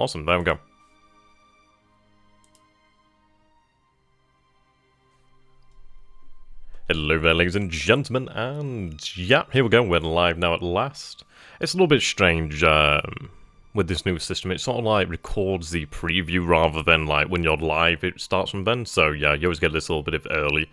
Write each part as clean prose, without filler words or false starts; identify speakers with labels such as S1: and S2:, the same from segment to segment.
S1: Awesome, there we go. Hello there, ladies and gentlemen, and yeah, here we go, we're live now at last. It's a little bit strange with this new system. It sort of like records the preview rather than like when you're live, it starts from then, so yeah, you always get this a little bit of early.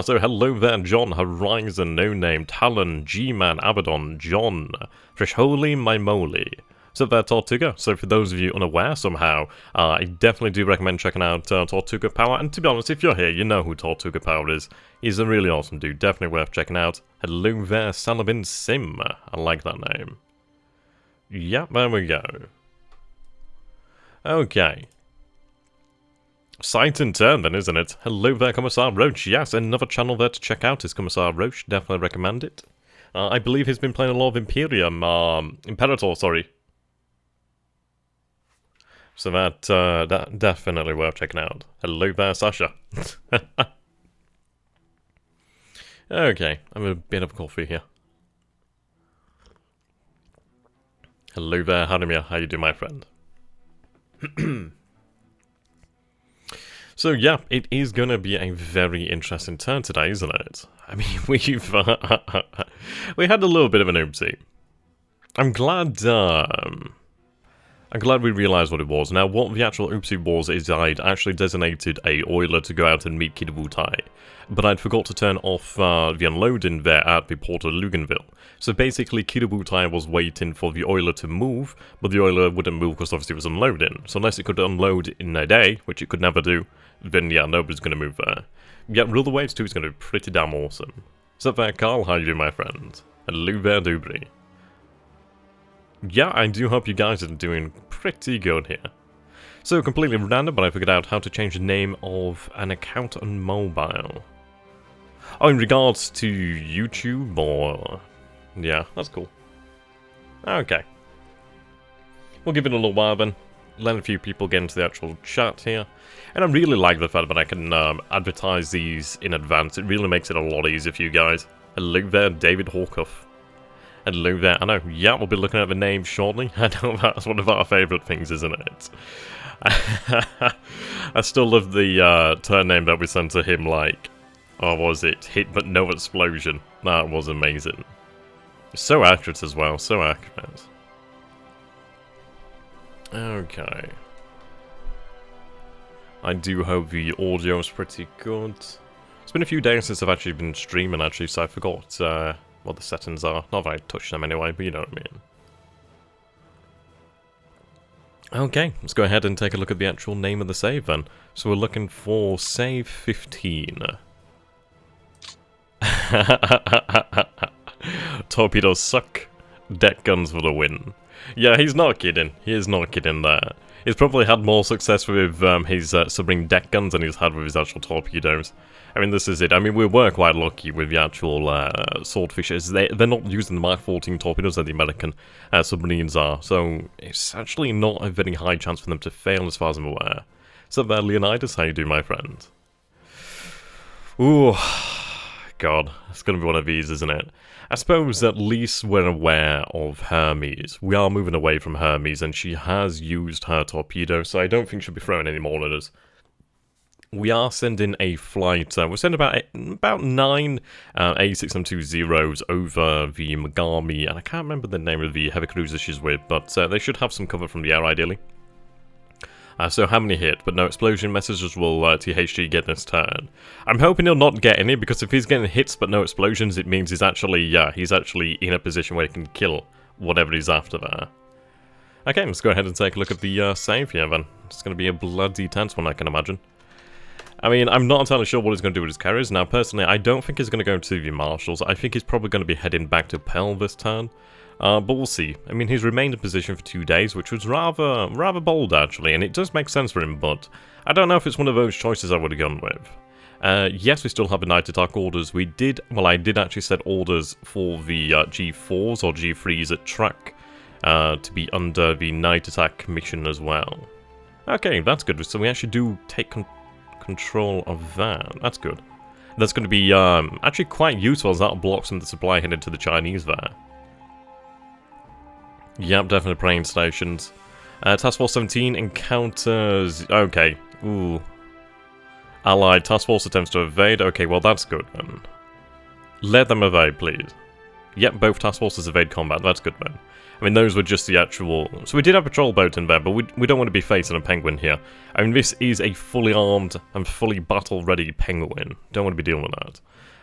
S1: So hello there, John, Horizon, No Name, Talon, G-Man, Abaddon, John, Fresh Holy, My Moly. So there, Tortuga. So for those of you unaware somehow, I definitely do recommend checking out Tortuga Power. And to be honest, if you're here, you know who Tortuga Power is. He's a really awesome dude, definitely worth checking out. Hello there, Salabin Sim. I like that name. Yeah, there we go. Okay. Sight and turn then, isn't it? Hello there, Commissar Roach. Yes, another channel there to check out is Commissar Roach. Definitely recommend it. I believe he's been playing a lot of Imperator, sorry. So that definitely worth checking out. Hello there, Sasha. Okay, I'm a bit of coffee here. Hello there, Hanimir. How you doing, my friend? So yeah, it is going to be a very interesting turn today, isn't it? I mean, we had a little bit of an oopsie. I'm glad we realised what it was. Now, what the actual oopsie was is I'd actually designated a oiler to go out and meet Kidabutai, but I'd forgot to turn off the unloading there at the port of Luganville. So basically, Kidabutai was waiting for the oiler to move, but the oiler wouldn't move because obviously it was unloading. So unless it could unload in a day, which it could never do, then yeah, nobody's going to move there. Yeah, Rule Waves 2 is going to be pretty damn awesome. What's up there, Carl? How you doing, my friend? Hello there, Dubry. Yeah, I do hope you guys are doing pretty good here. So, completely random, but I figured out how to change the name of an account on mobile. Oh, in regards to YouTube, or... yeah, that's cool. Okay. We'll give it a little while then. Let a few people get into the actual chat here. And I really like the fact that I can advertise these in advance. It really makes it a lot easier for you guys. Hello there, David Hawkuff. Hello there, I know, yeah, we'll be looking at the name shortly. I know that's one of our favourite things, isn't it? I still love the turn name that we sent to him, like, oh, what was it? Hit but no explosion. That was amazing. So accurate as well, so accurate. Okay. I do hope the audio is pretty good. It's been a few days since I've actually been streaming, actually, so I forgot what the settings are. Not that I touched them anyway, but you know what I mean. Okay, let's go ahead and take a look at the actual name of the save then. So we're looking for save 15. Torpedoes suck. Deck guns for the win. Yeah, he's not kidding. He is not kidding there. He's probably had more success with his submarine deck guns than he's had with his actual torpedoes. I mean, this is it. I mean, we were quite lucky with the actual swordfishes. They're not using the Mark 14 torpedoes that the American submarines are, so it's actually not a very high chance for them to fail as far as I'm aware. So there, Leonidas, how you do, my friend? Ooh, God, it's going to be one of these, isn't it? I suppose at least we're aware of Hermes. We are moving away from Hermes, and she has used her torpedo, so I don't think she'll be throwing any more at us. We are sending a flight, we're sending about 9 A6M20s over the Megami, and I can't remember the name of the heavy cruiser she's with, but they should have some cover from the air, ideally. So how many hit, but no explosion messages will THG get this turn. I'm hoping he'll not get any, because if he's getting hits but no explosions, it means he's actually, yeah, he's actually in a position where he can kill whatever he's after there. Okay, let's go ahead and take a look at the save here then. It's going to be a bloody tense one, I can imagine. I mean, I'm not entirely sure what he's going to do with his carriers. Now, personally, I don't think he's going to go to the Marshals. I think he's probably going to be heading back to Pell this turn. But we'll see. I mean, he's remained in position for 2 days, which was rather bold, actually. And it does make sense for him, but I don't know if it's one of those choices I would have gone with. Yes, we still have the night attack orders. We did, well, I did actually set orders for the G4s or G3s at track to be under the night attack mission as well. Okay, that's good. So we actually do take control of that. That's good. That's going to be actually quite useful, as that blocks some of the supply headed to the Chinese there. Yep, definitely praying stations. Task Force 17 encounters... Okay. Ooh. Allied Task Force attempts to evade. Okay, well that's good then. Let them evade, please. Yep, both Task Forces evade combat. That's good then. I mean, those were just the actual... So we did have a patrol boat in there, but we don't want to be facing a penguin here. I mean, this is a fully armed and fully battle-ready penguin. Don't want to be dealing with that.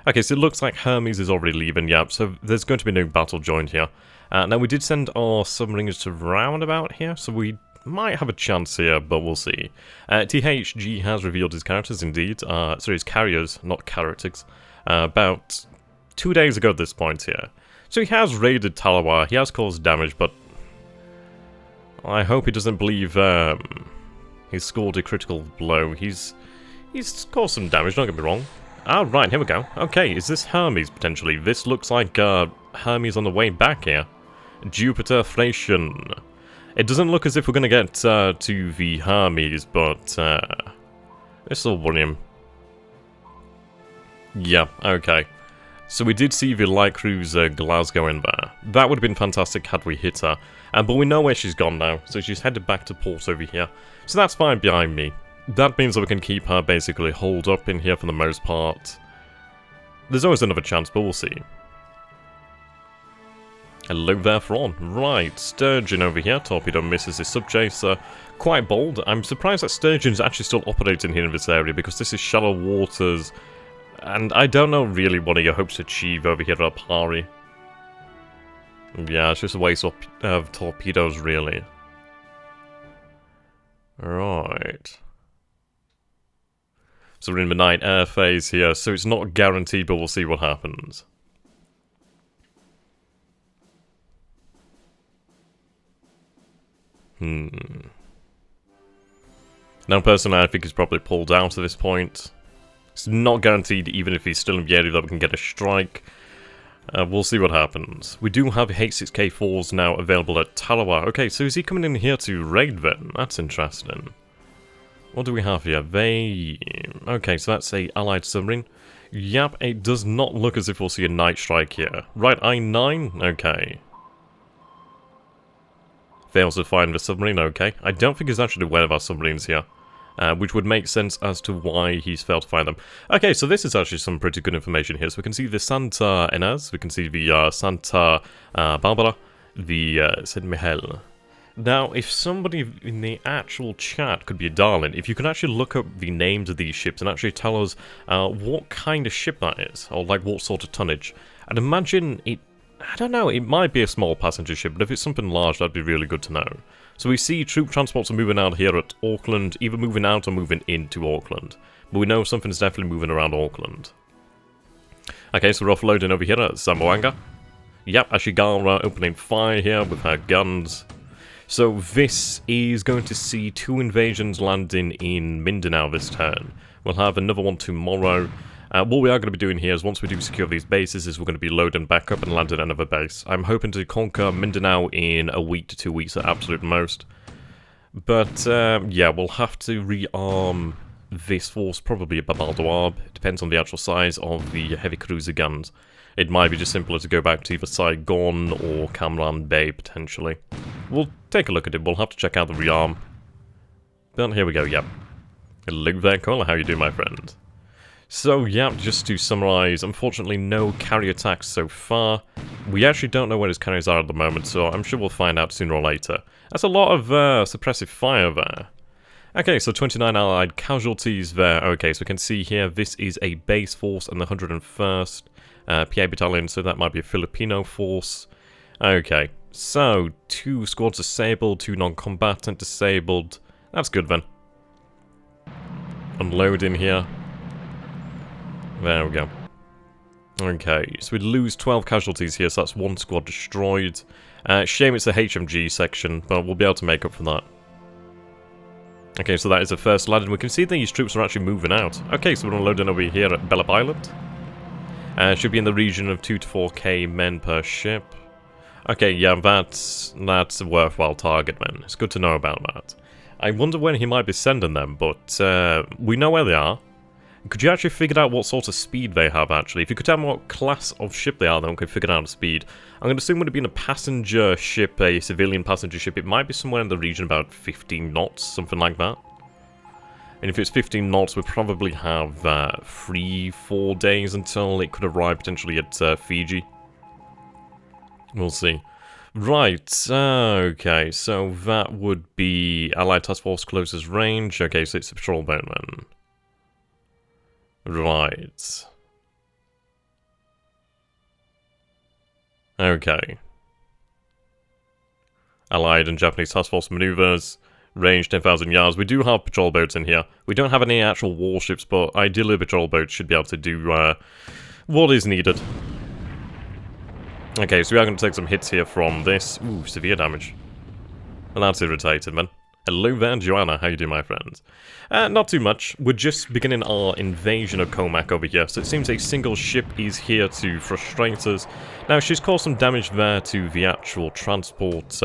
S1: Okay, so it looks like Hermes is already leaving, yeah, so there's going to be no battle joined here. Now, we did send our submarines to roundabout here, so we might have a chance here, but we'll see. THG has revealed his characters, indeed. Sorry, his carriers, not characters. About 2 days ago at this point here. So he has raided Talawa, he has caused damage, but I hope he doesn't believe he scored a critical blow. He's caused some damage, don't get me wrong. Ah, right, here we go. Okay, is this Hermes, potentially? This looks like Hermes on the way back here. Jupiter Thracian. It doesn't look as if we're going to get to the Hermes, but this will worry him. Yeah, okay. So we did see the light cruiser Glasgow in there. That would have been fantastic had we hit her. But we know where she's gone now, so she's headed back to port over here. So that's fine behind me. That means that we can keep her basically holed up in here for the most part. There's always another chance, but we'll see. Hello there, Thrawn. Right, Sturgeon over here. Torpedo misses his subchaser. Quite bold. I'm surprised that Sturgeon's actually still operating here in this area, because this is shallow waters. And I don't know really what he hopes to achieve over here at Pari. Yeah, it's just a waste of torpedoes, really. Right. So we're in the night air phase here, so it's not guaranteed, but we'll see what happens. Now, personally, I think he's probably pulled out at this point. It's not guaranteed, even if he's still in the area, that we can get a strike. We'll see what happens. We do have H6K4s now available at Talawa. Okay, so is he coming in here to raid then? That's interesting. What do we have here? Okay, so that's a allied submarine. Yep, it does not look as if we'll see a night strike here. Right, I-9? Okay. Fails to find the submarine, okay. I don't think he's actually aware of our submarines here. Which would make sense as to why he's failed to find them. Okay, so this is actually some pretty good information here. So we can see the Santa Inés, we can see the Santa Barbara, the San Miguel. Now, if somebody in the actual chat could be a darling, if you could actually look up the names of these ships and actually tell us what kind of ship that is, or like what sort of tonnage. I'd imagine it, I don't know, it might be a small passenger ship, but if it's something large, that'd be really good to know. So we see troop transports are moving out here at Auckland, either moving out or moving into Auckland. But we know something's definitely moving around Auckland. Okay, so we're offloading over here at Zamboanga. Yep, Ashigara opening fire here with her guns. So this is going to see 2 invasions landing in Mindanao this turn. We'll have another one tomorrow. What we are going to be doing here is once we do secure these bases is we're going to be loading back up and landing another base. I'm hoping to conquer Mindanao in a week to 2 weeks at absolute most. But yeah, we'll have to rearm this force probably at Babaldoab. It depends on the actual size of the heavy cruiser guns. It might be just simpler to go back to either Saigon or Cam Bay potentially. We'll take a look at it. We'll have to check out the rearm. But here we go, yep. Hello there, Cole. How you doing, my friend? So, yeah, just to summarise, unfortunately no carrier attacks so far. We actually don't know where his carriers are at the moment, so I'm sure we'll find out sooner or later. That's a lot of suppressive fire there. Okay, so 29 allied casualties there. Okay, so we can see here, this is a base force and the 101st PA Battalion, so that might be a Filipino force. Okay, so 2 squads disabled, 2 non-combatant disabled. That's good then. Unloading here. There we go. Okay, so we lose 12 casualties here, so that's 1 squad destroyed. Shame it's the HMG section, but we'll be able to make up for that. Okay, so that is the first landing. We can see these troops are actually moving out. Okay, so we're unloading over here at Bellop Island. Should be in the region of 2 to 4k men per ship. Okay, yeah, that's a worthwhile target, man. It's good to know about that. I wonder when he might be sending them, but we know where they are. Could you actually figure out what sort of speed they have, actually? If you could tell me what class of ship they are, then we could figure out the speed. I'm going to assume it would have been a passenger ship, a civilian passenger ship. It might be somewhere in the region about 15 knots, something like that. And if it's 15 knots, we probably have 3-4 days until it could arrive potentially at Fiji. We'll see. Right, okay, so that would be Allied Task Force closest range. Okay, so it's a patrol boat then. Right. Okay. Allied and Japanese Task Force maneuvers. Range 10,000 yards. We do have patrol boats in here. We don't have any actual warships, but ideally patrol boats should be able to do what is needed. Okay, so we are going to take some hits here from this. Ooh, severe damage. Well, that's irritated, man. Hello there, Joanna. How you doing, my friends? Not too much. We're just beginning our invasion of Commack over here, so it seems a single ship is here to frustrate us. Now, she's caused some damage there to the actual transport.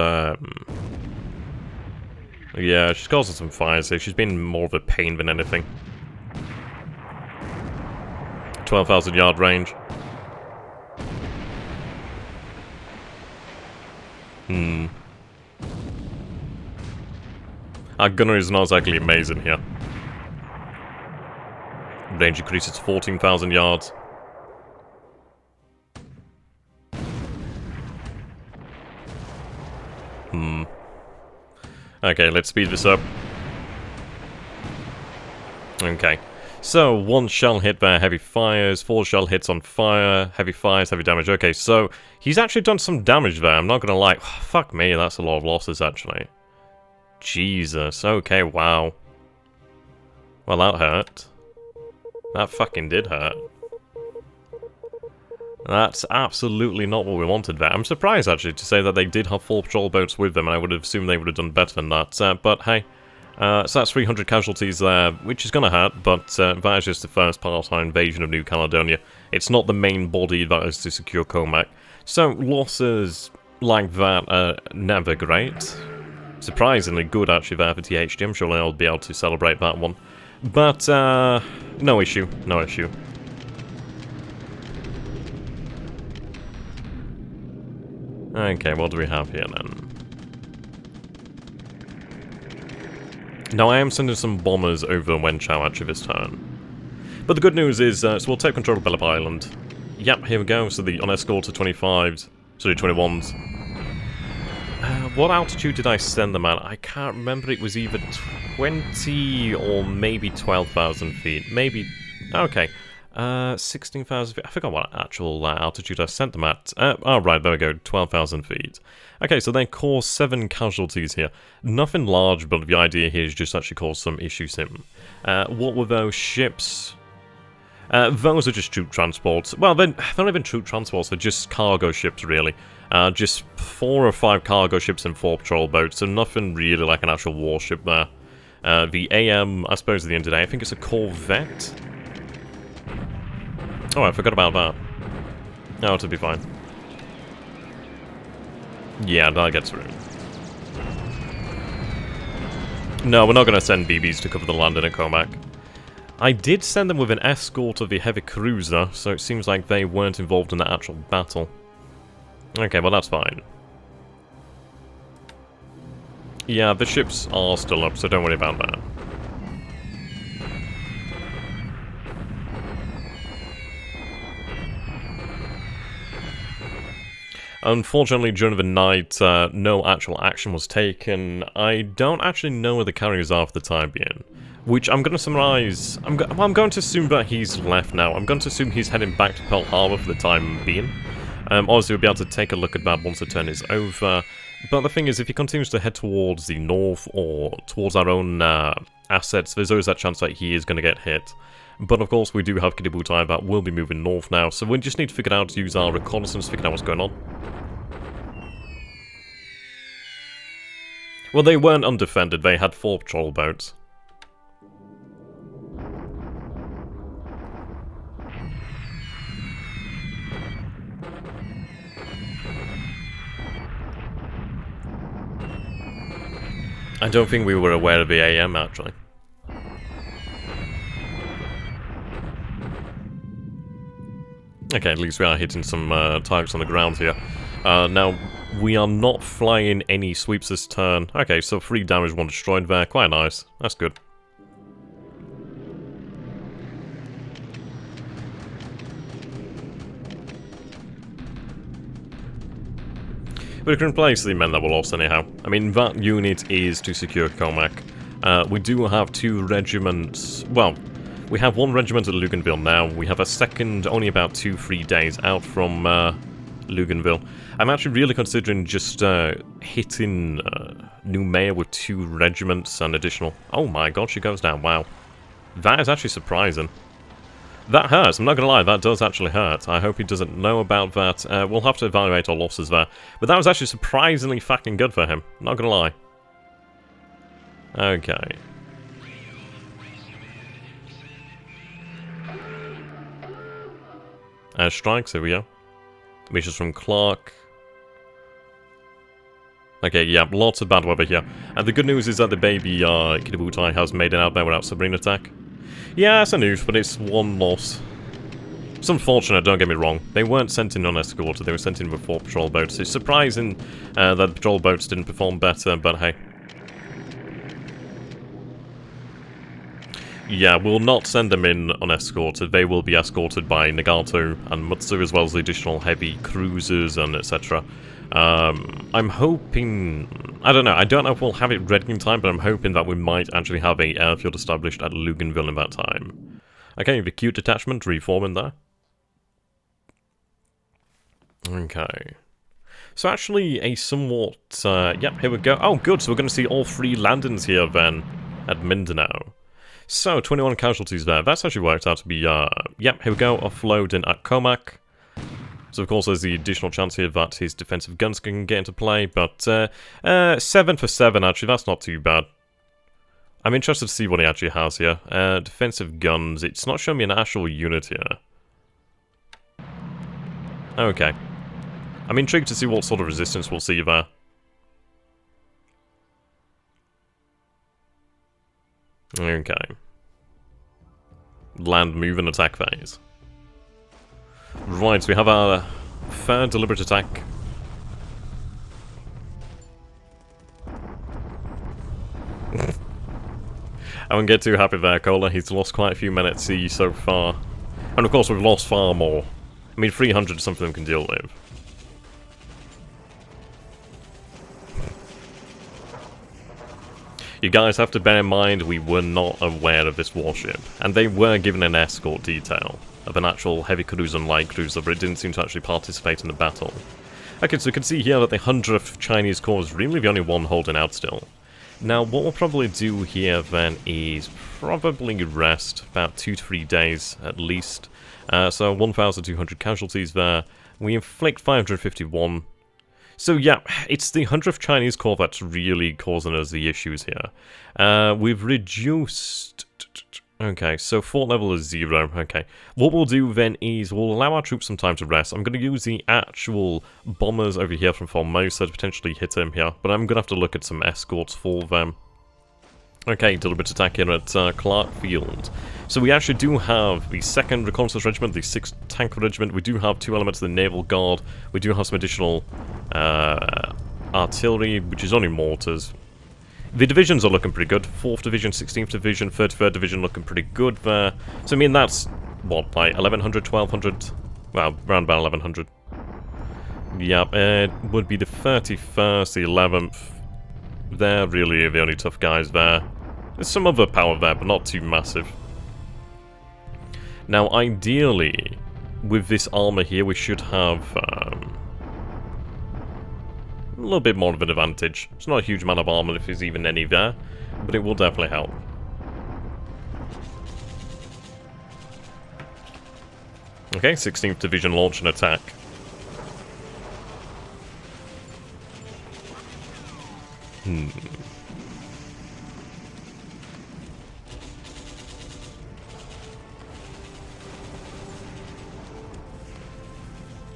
S1: Yeah, she's causing some fires, so she's been more of a pain than anything. 12,000 yard range. Our gunner is not exactly amazing here. Range increases to 14,000 yards. Okay, let's speed this up. Okay. So, 1 shell hit there, heavy fires, 4 shell hits on fire, heavy fires, heavy damage. Okay, so he's actually done some damage there, I'm not gonna lie. Fuck me, that's a lot of losses, actually. Jesus, okay, wow. Well, that hurt. That fucking did hurt. That's absolutely not what we wanted there. I'm surprised, actually, to say that they did have 4 patrol boats with them, and I would have assumed they would have done better than that. But hey, so that's 300 casualties there, which is going to hurt, but that is just the first part of our invasion of New Caledonia. It's not the main body that is to secure Commack. So, losses like that are never great. Surprisingly good, actually, there for THD. I'm sure I'll be able to celebrate that one. But, no issue. No issue. Okay, what do we have here, then? Now, I am sending some bombers over Wenchao, actually, this turn. But the good news is, so we'll take control of Bellep Island. Yep, here we go. So the unescorted 25s, sorry, 21s. What altitude did I send them at? I can't remember. It was either 20 or maybe 12,000 feet. Maybe... Okay. 16,000 feet. I forgot what actual altitude I sent them at. Oh, right, there we go. 12,000 feet. Okay, so they caused 7 casualties here. Nothing large, but the idea here is just actually cause some issues in. What were those ships? Those are just troop transports. Well, they're not even troop transports, they're just cargo ships, really. Just 4 or 5 cargo ships and 4 patrol boats, so nothing really like an actual warship there. The AM, I suppose at the end of the day, I think it's a corvette? Oh, I forgot about that. Oh, it'll be fine. Yeah, that gets through. No, we're not going to send BBs to cover the landing at Commack. I did send them with an escort of the heavy cruiser, so it seems like they weren't involved in the actual battle. Okay, well that's fine. Yeah, the ships are still up, so don't worry about that. Unfortunately, during the night, no actual action was taken. I don't actually know where the carriers are for the time being. Which I'm going to summarize... I'm going to assume that he's left now. I'm going to assume he's heading back to Pearl Harbor for the time being. Obviously, we'll be able to take a look at that once the turn is over. But the thing is, if he continues to head towards the north or towards our own assets, there's always that chance that he is going to get hit. But of course, we do have Kidibutai that will be moving north now, so we just need to figure out to use our reconnaissance to figure out what's going on. Well, they weren't undefended, they had 4 patrol boats. I don't think we were aware of the AM, actually. Okay, at least we are hitting some targets on the ground here. Now, we are not flying any sweeps this turn. Okay, so 3 damage, 1 destroyed there. Quite nice. That's good. But we can replace the men that were lost anyhow. I mean, that unit is to secure Commack. We do have 2 regiments. Well, we have 1 regiment at Luganville now. We have a second only about 2-3 days out from Luganville. I'm actually really considering just hitting New Mayor with 2 regiments and additional... Oh my god, she goes down. Wow. That is actually surprising. That hurts, I'm not gonna lie, that does actually hurt. I hope he doesn't know about that. We'll have to evaluate our losses there. But that was actually surprisingly fucking good for him, not gonna lie. Okay. Strikes, here we go. Missions from Clark. Okay, yeah, lots of bad weather here. And the good news is that the baby Kidabutai has made an outbound without submarine attack. Yeah, it's a news, but it's 1 loss. It's unfortunate, don't get me wrong. They weren't sent in unescorted, they were sent in with 4 patrol boats. It's surprising that the patrol boats didn't perform better, but hey. Yeah, we'll not send them in unescorted. They will be escorted by Nagato and Mutsu, as well as the additional heavy cruisers and etc. I'm hoping... I don't know if we'll have it ready in time, but I'm hoping that we might actually have a airfield established at Luganville in that time. Okay, the cute detachment reforming there. Okay. So actually a somewhat... yep, here we go. Oh, good, so we're going to see all 3 landings here then at Mindanao. So, 21 casualties there. That's actually worked out to be, yep, here we go, offloading at Commack. So, of course, there's the additional chance here that his defensive guns can get into play, but 7 for 7, actually, that's not too bad. I'm interested to see what he actually has here. Defensive guns, it's not showing me an actual unit here. Okay. I'm intrigued to see what sort of resistance we'll see there. Okay. Land, move, and attack phase. Right, so we have our 3rd deliberate attack. I won't get too happy there, Cola. He's lost quite a few men at sea so far. And of course, we've lost far more. I mean, 300 is something we can deal with. You guys have to bear in mind we were not aware of this warship, and they were given an escort detail of an actual heavy cruiser and light cruiser, but it didn't seem to actually participate in the battle. Okay, so you can see here that the 100th Chinese Corps is really the only one holding out still. Now, what we'll probably do here then is probably rest about 2 to 3 days at least. So 1,200 casualties there. We inflict 551. So yeah, it's the 100th Chinese Corps that's really causing us the issues here. We've reduced... Okay, so fort level is 0. Okay, what we'll do then is we'll allow our troops some time to rest. I'm going to use the actual bombers over here from Formosa to potentially hit him here, but I'm going to have to look at some escorts for them. Okay, deliberate attack here at Clark Field. So we actually do have the 2nd Reconnaissance Regiment, the 6th Tank Regiment. We do have 2 elements of the Naval Guard. We do have some additional artillery, which is only mortars. The divisions are looking pretty good. 4th Division, 16th Division, 33rd Division looking pretty good there. So I mean, that's, what, like 1,100, 1,200? Well, around about 1,100. Yeah, it would be the 31st, the 11th. They're really the only tough guys there. There's some other power there, but not too massive. Now, ideally, with this armor here, we should have a little bit more of an advantage. It's not a huge amount of armor if there's even any there, but it will definitely help. Okay, 16th Division launch and attack.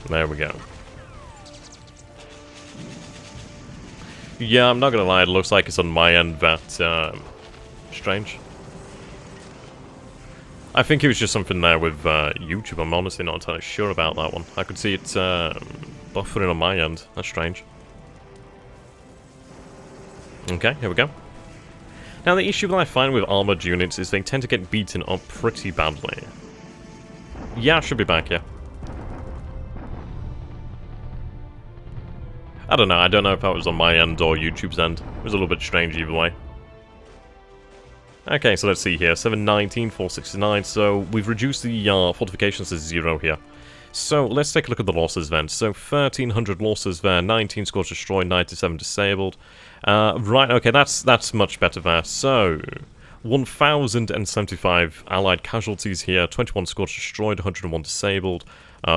S1: There we go. Yeah, I'm not gonna lie, it looks like it's on my end that, strange. I think it was just something there with YouTube. I'm honestly not entirely sure about that one. I could see it buffering on my end. That's strange. Okay, here we go. Now, the issue that I find with armoured units is they tend to get beaten up pretty badly. Yeah, I should be back, yeah. I don't know if that was on my end or YouTube's end. It was a little bit strange either way. Okay, so let's see here. 719, 469, so we've reduced the fortifications to 0 here. So let's take a look at the losses then. So 1,300 losses there, 19 scores destroyed, 97 disabled. Right, okay, that's much better there. So 1,075 allied casualties here, 21 scores destroyed, 101 disabled.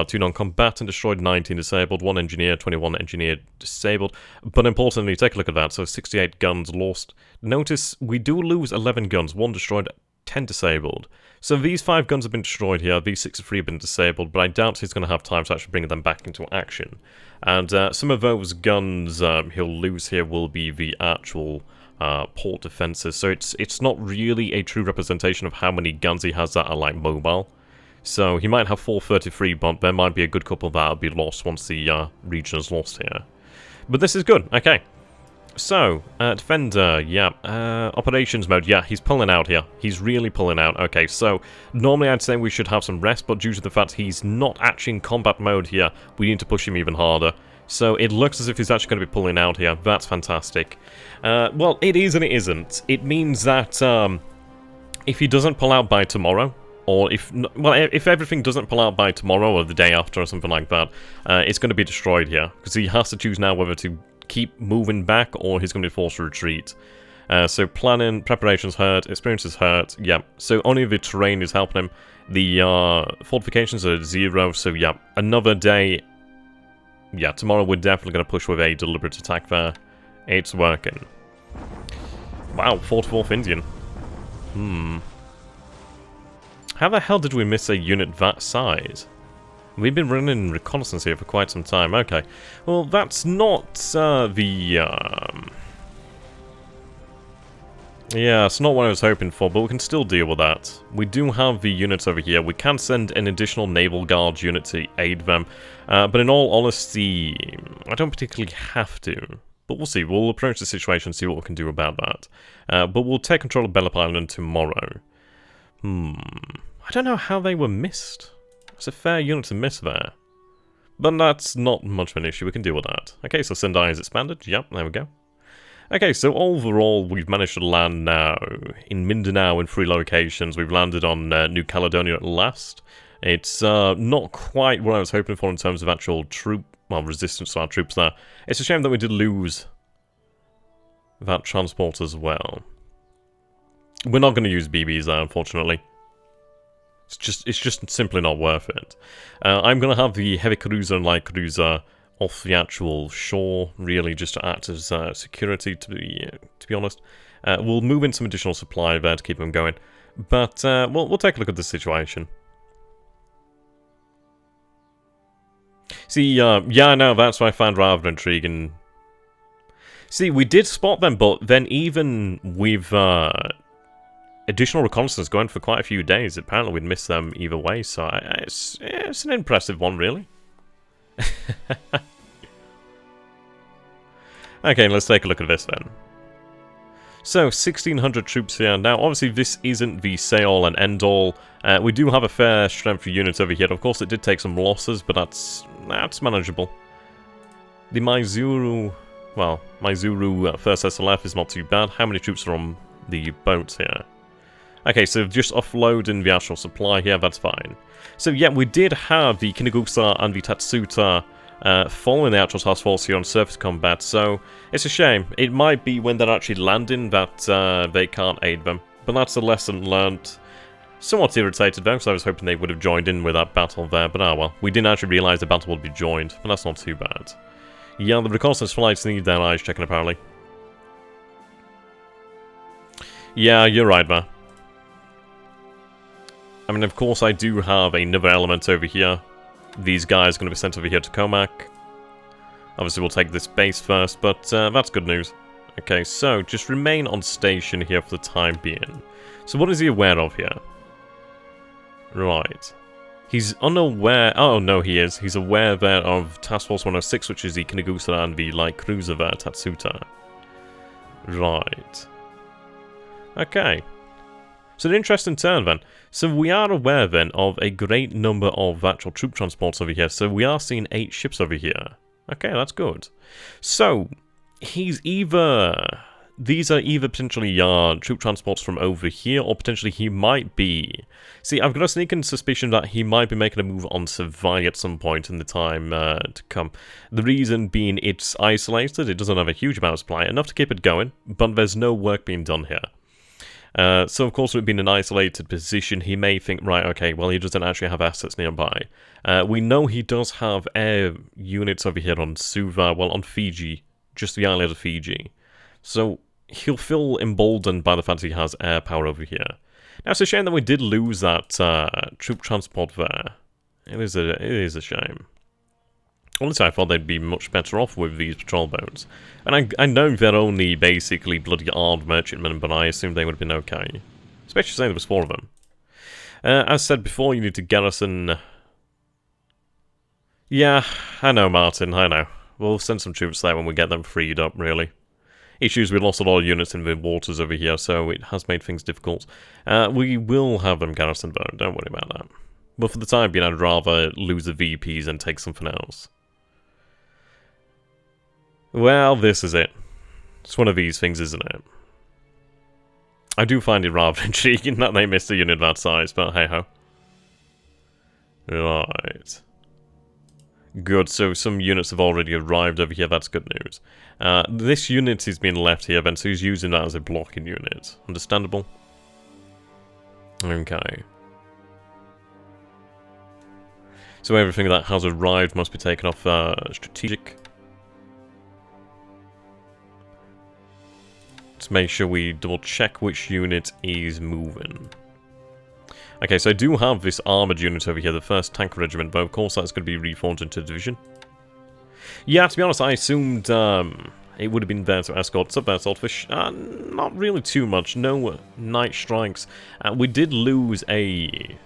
S1: 2 non-combatant destroyed, 19 disabled, 1 engineer, 21 engineer disabled. But importantly, take a look at that, so 68 guns lost. Notice we do lose 11 guns, 1 destroyed, 10 disabled. So these 5 guns have been destroyed here, these 63 have been disabled, but I doubt he's going to have time to actually bring them back into action. And some of those guns he'll lose here will be the actual port defenses, so it's not really a true representation of how many guns he has that are like mobile. So he might have 433, but there might be a good couple that'll be lost once the region is lost here. But this is good, okay. So, Defender, yeah, Operations mode, yeah, he's pulling out here. He's really pulling out, okay, so normally I'd say we should have some rest, but due to the fact he's not actually in combat mode here, we need to push him even harder. So it looks as if he's actually going to be pulling out here. That's fantastic. Well, it is and it isn't. It means that if he doesn't pull out by tomorrow, or if everything doesn't pull out by tomorrow or the day after or something like that, it's going to be destroyed here. Because he has to choose now whether to keep moving back or he's going to be forced to retreat. So planning, preparations hurt, experiences hurt, yeah. So only the terrain is helping him. The fortifications are at 0, so yeah, another day. Yeah, tomorrow we're definitely going to push with a deliberate attack there. It's working. Wow, 44th Indian. How the hell did we miss a unit that size? We've been running reconnaissance here for quite some time. Okay. Well, that's not yeah, it's not what I was hoping for, but we can still deal with that. We do have the units over here. We can send an additional Naval Guard unit to aid them. But in all honesty, I don't particularly have to. But we'll see. We'll approach the situation and see what we can do about that. But we'll take control of Bellop Island tomorrow. I don't know how they were missed. It's a fair unit to miss there. But that's not much of an issue. We can deal with that. Okay, so Sendai is expanded. Yep, there we go. Okay, so overall, we've managed to land now in Mindanao in 3 locations. We've landed on New Caledonia at last. It's not quite what I was hoping for in terms of actual resistance to our troops there. It's a shame that we did lose that transport as well. We're not going to use BBs there, unfortunately. It's just simply not worth it. I'm going to have the heavy cruiser and light cruiser off the actual shore, really, just to act as security, to be honest. We'll move in some additional supply there to keep them going. But we'll take a look at the situation. See, yeah, no, that's what I found rather intriguing. See, we did spot them, but then even with additional reconnaissance going for quite a few days, apparently we'd miss them either way, so it's an impressive one, really. Okay, let's take a look at this then. So, 1,600 troops here. Now, obviously, this isn't the say-all and end-all. We do have a fair strength of units over here. Of course, it did take some losses, but that's manageable. The Maizuru... Well, Maizuru 1st SLF is not too bad. How many troops are on the boats here? Okay, so just offloading the actual supply here, that's fine. So yeah, we did have the Kinagusa and the Tatsuta following the actual task force here on surface combat, so it's a shame. It might be when they're actually landing that they can't aid them, but that's a lesson learnt. Somewhat irritated though, because I was hoping they would have joined in with that battle there, but well. We didn't actually realise the battle would be joined, but that's not too bad. Yeah, the reconnaissance flights need their eyes checking apparently. Yeah, you're right there. I mean, of course, I do have another element over here. These guys are going to be sent over here to Commack. Obviously, we'll take this base first, but that's good news. Okay, so just remain on station here for the time being. So what is he aware of here? Right. He's unaware... Oh, no, he is. He's aware there of Task Force 106, which is the Kinagusa and the light cruiser there, Tatsuta. Right. Okay. So an interesting turn then. So we are aware then of a great number of actual troop transports over here. So we are seeing 8 ships over here. Okay, that's good. So he's either... These are either potentially troop transports from over here, or potentially he might be... See, I've got a sneaking suspicion that he might be making a move on Savai at some point in the time to come. The reason being it's isolated, it doesn't have a huge amount of supply, enough to keep it going, but there's no work being done here. So of course, with it being an isolated position, he may think, right, okay, well, he doesn't actually have assets nearby. We know he does have air units over here on Suva, well, on Fiji, just the island of Fiji. So he'll feel emboldened by the fact that he has air power over here. Now, it's a shame that we did lose that troop transport there. It is a shame. Honestly, I thought they'd be much better off with these patrol boats. And I know they're only basically bloody armed merchantmen, but I assumed they would have been okay. Especially saying there was 4 of them. As said before, you need to garrison... Yeah, I know, Martin, I know. We'll send some troops there when we get them freed up, really. Issues, we lost a lot of units in the waters over here, so it has made things difficult. We will have them garrisoned, though, don't worry about that. But for the time being, I'd rather lose the VPs and take something else. Well, this is it. It's one of these things, isn't it? I do find it rather intriguing that they missed a unit that size, but hey-ho. Right. Good, so some units have already arrived over here, that's good news. This unit is being left here then, so he's using that as a blocking unit. Understandable? Okay. So everything that has arrived must be taken off strategic. Let's make sure we double check which unit is moving. Okay, so I do have this armoured unit over here, the 1st Tank Regiment, but of course that's going to be reformed into a division. Yeah, to be honest, I assumed it would have been there to escort sub-air swordfish. Not really too much, no night strikes. We did lose a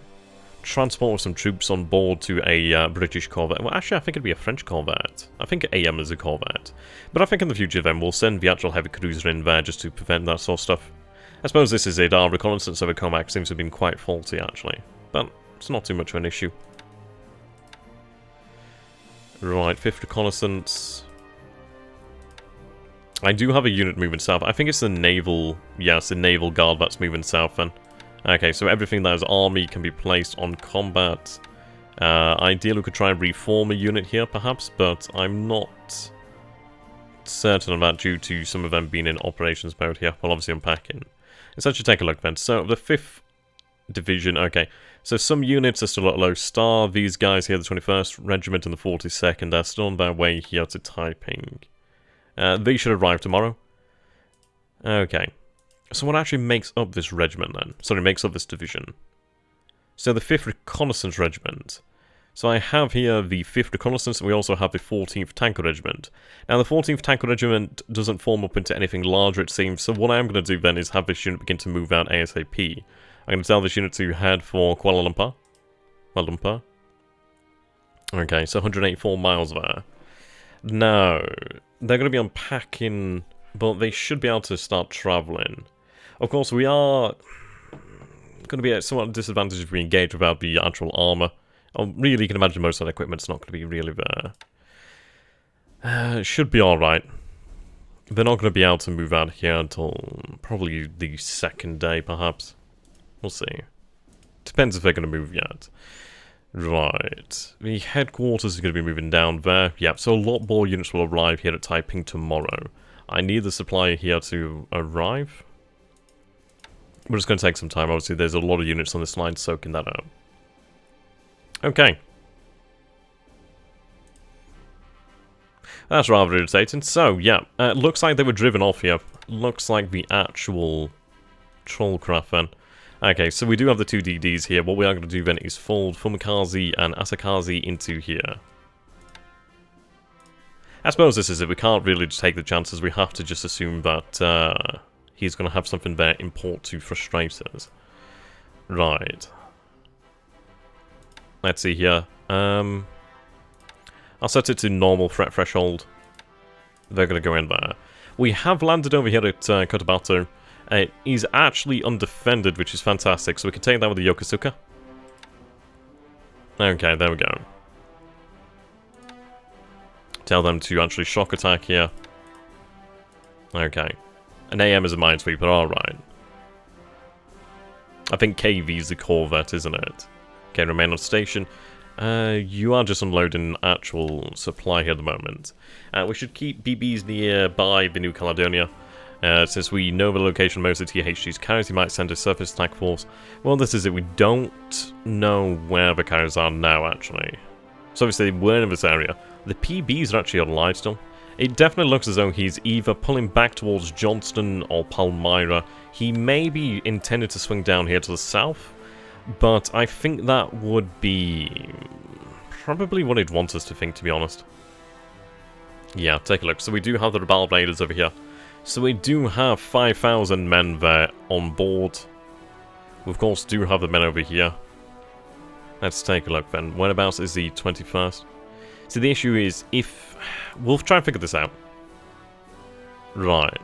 S1: transport with some troops on board to a British corvette. Well, actually, I think it'd be a French corvette. I think AM is a corvette. But I think in the future then, we'll send the actual heavy cruiser in there just to prevent that sort of stuff. I suppose this is it. Our reconnaissance over Commack seems to have been quite faulty, actually. But it's not too much of an issue. Right, 5th reconnaissance. I do have a unit moving south. I think it's the naval... Yeah, it's the naval guard that's moving south then. Okay, so everything that is army can be placed on combat. Ideally, we could try and reform a unit here, perhaps, but I'm not certain of that due to some of them being in operations mode here. Well, obviously unpacking. Let's actually take a look then. So, the 5th Division, okay. So, some units are still at low star. These guys here, the 21st Regiment and the 42nd, are still on their way here to Taiping. They should arrive tomorrow. Okay. So, what actually makes up this regiment then? Sorry, makes up this division. So, the 5th Reconnaissance Regiment. So I have here the 5th Reconnaissance, and we also have the 14th Tanker Regiment. Now, the 14th Tanker Regiment doesn't form up into anything larger, it seems, so what I am going to do then is have this unit begin to move out ASAP. I'm going to tell this unit to head for Kuala Lumpur. Kuala Lumpur. Okay, so 184 miles there. Now, they're going to be unpacking, but they should be able to start travelling. Of course, we are going to be at somewhat disadvantage if we engage without the actual armour. Really, you can imagine most of that equipment's not going to be really there. It should be alright. They're not going to be able to move out here until probably the 2nd day, perhaps. We'll see. Depends if they're going to move yet. Right. The headquarters is going to be moving down there. Yep, so a lot more units will arrive here at Taiping tomorrow. I need the supply here to arrive. But it's going to take some time. Obviously, there's a lot of units on this line soaking that up. Okay. That's rather irritating. So, yeah, looks like they were driven off here. Looks like the actual trollcraft then. Okay, so we do have the 2 DDs here. What we are going to do then is fold Fumikaze and Asakaze into here. I suppose this is it. We can't really just take the chances. We have to just assume that he's going to have something there in port to frustrate us. Right. Let's see here. I'll set it to normal threat threshold. They're going to go in there. We have landed over here at Cotabato. It is actually undefended, which is fantastic, so we can take that with the Yokosuka. Okay, there we go. Tell them to actually shock attack here. Okay. An AM is a minesweeper, alright. I think KV is the corvette, isn't it? Okay, remain on station. You are just unloading actual supply here at the moment. We should keep BBs nearby the New Caledonia. Since we know the location of most of THG's carriers, he might send a surface attack force. Well, this is it. We don't know where the carriers are now, actually. So obviously they were in this area. The PBs are actually alive still. It definitely looks as though he's either pulling back towards Johnston or Palmyra. He may be intended to swing down here to the south, but I think that would be probably what he'd want us to think, to be honest. Yeah, take a look. So we do have the Rebel Raiders over here. So we do have 5,000 men there on board. We of course do have the men over here. Let's take a look then. Whereabouts is the 21st? So the issue is, if... We'll try and figure this out. Right.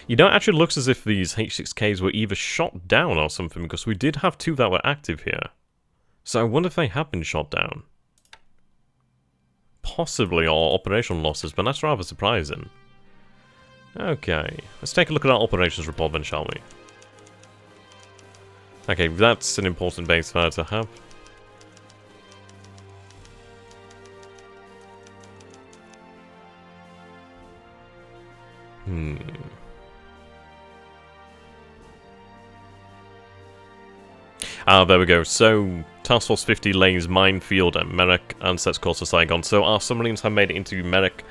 S1: You know, it actually looks as if these H6Ks were either shot down or something, because we did have 2 that were active here. So I wonder if they have been shot down. Possibly, or operational losses, but that's rather surprising. Okay, let's take a look at our operations report then, shall we? Okay, that's an important base fire to have. There we go. So, Task Force 50 lays minefield at Merrick and sets course for Saigon. So our submarines have made it into Merrick.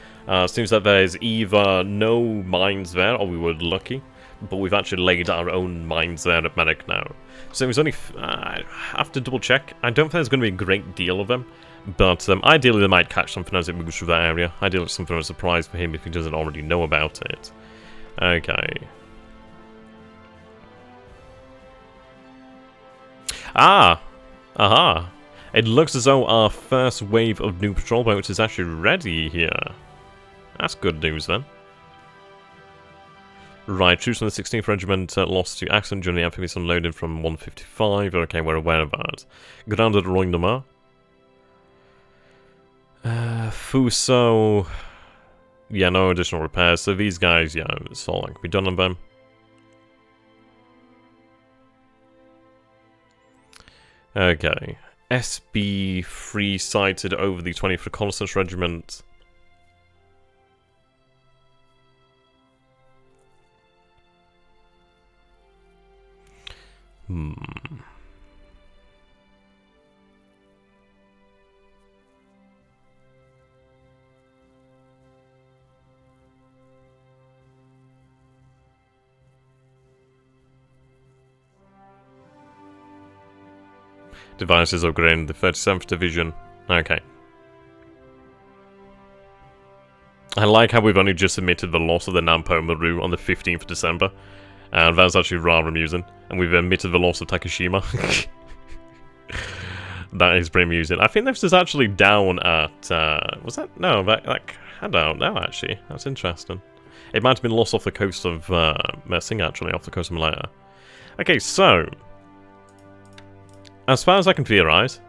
S1: Seems that there's either no mines there, or we were lucky, but we've actually laid our own mines there at Merrick now. So it was only... I have to double check. I don't think there's going to be a great deal of them, but ideally they might catch something as it moves through that area. Ideally it's something of a surprise for him if he doesn't already know about it. Okay. Ah! Aha! It looks as though our first wave of new patrol boats is actually ready here. That's good news then. Right, troops from the 16th Regiment lost to accident during the Amphibious unloading from 155. Okay, we're aware of that. Grounded at Roignemar. Fuso... Yeah, no additional repairs. So these guys, yeah, it's all that can be done on them. Okay. SB free sighted over the 20th Reconnaissance Regiment. Devices upgrading the 37th Division. Okay. I like how we've only just admitted the loss of the Nampo Maru on the 15th of December. And that's actually rather amusing. And we've admitted the loss of Takashima. That is pretty amusing. I think this is actually down at... was that? No, I don't know, actually. That's interesting. It might have been lost off the coast of Mersing, actually, off the coast of Malaya. Okay, so... As far as I can theorize...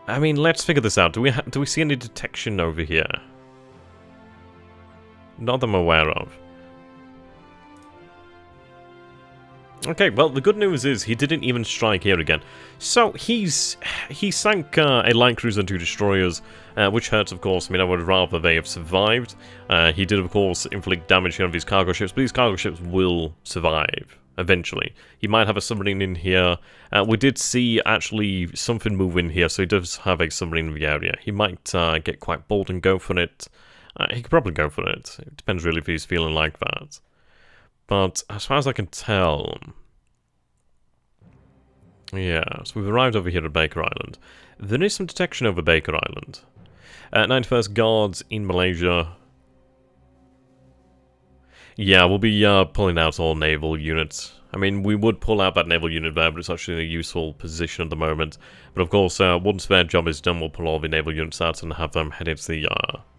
S1: I mean, let's figure this out. Do we see any detection over here? Not that I'm aware of. Okay, well, the good news is he didn't even strike here again. So, he sank a light cruiser and 2 destroyers, which hurts, of course. I mean, I would rather they have survived. He did, of course, inflict damage here on these cargo ships, but these cargo ships will survive, eventually. He might have a submarine in here. We did see, actually, something move in here, so he does have a submarine in the area. He might get quite bold and go for it. He could probably go for it. It depends really if he's feeling like that. But as far as I can tell... Yeah, so we've arrived over here at Baker Island. There is some detection over Baker Island. 91st Guards in Malaysia. Yeah, we'll be pulling out all naval units. I mean, we would pull out that naval unit there, but it's actually in a useful position at the moment. But of course, once their job is done, we'll pull all the naval units out and have them head into the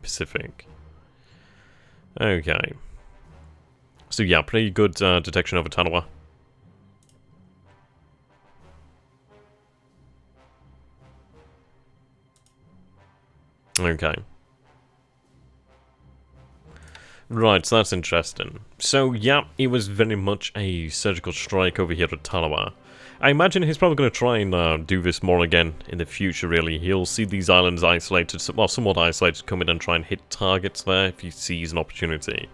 S1: Pacific. Okay. So yeah, pretty good detection over Tanawa. Okay. Right, so that's interesting. So, yeah, it was very much a surgical strike over here at Tanawa. I imagine he's probably going to try and do this more again in the future, really. He'll see these islands isolated, well, somewhat isolated, come in and try and hit targets there if he sees an opportunity.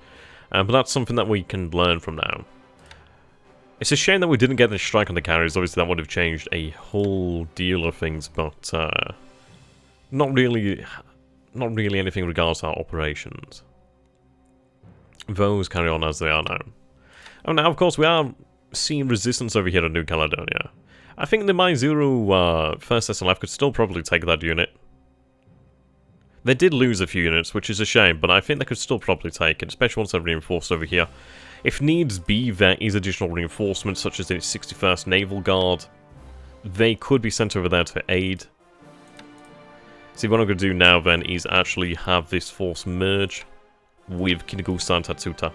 S1: But that's something that we can learn from now. It's a shame that we didn't get the strike on the carriers. Obviously, that would have changed a whole deal of things, but not really anything in regards to our operations. Those carry on as they are now. Oh, now, of course, we are seeing resistance over here in New Caledonia. I think the My-Zero first SLF could still probably take that unit. They did lose a few units, which is a shame, but I think they could still probably take it, especially once they're reinforced over here. If needs be, there is additional reinforcements, such as the 61st Naval Guard. They could be sent over there to aid. See, what I'm going to do now, then, is actually have this force merge with Kinagusa and Tatsuta.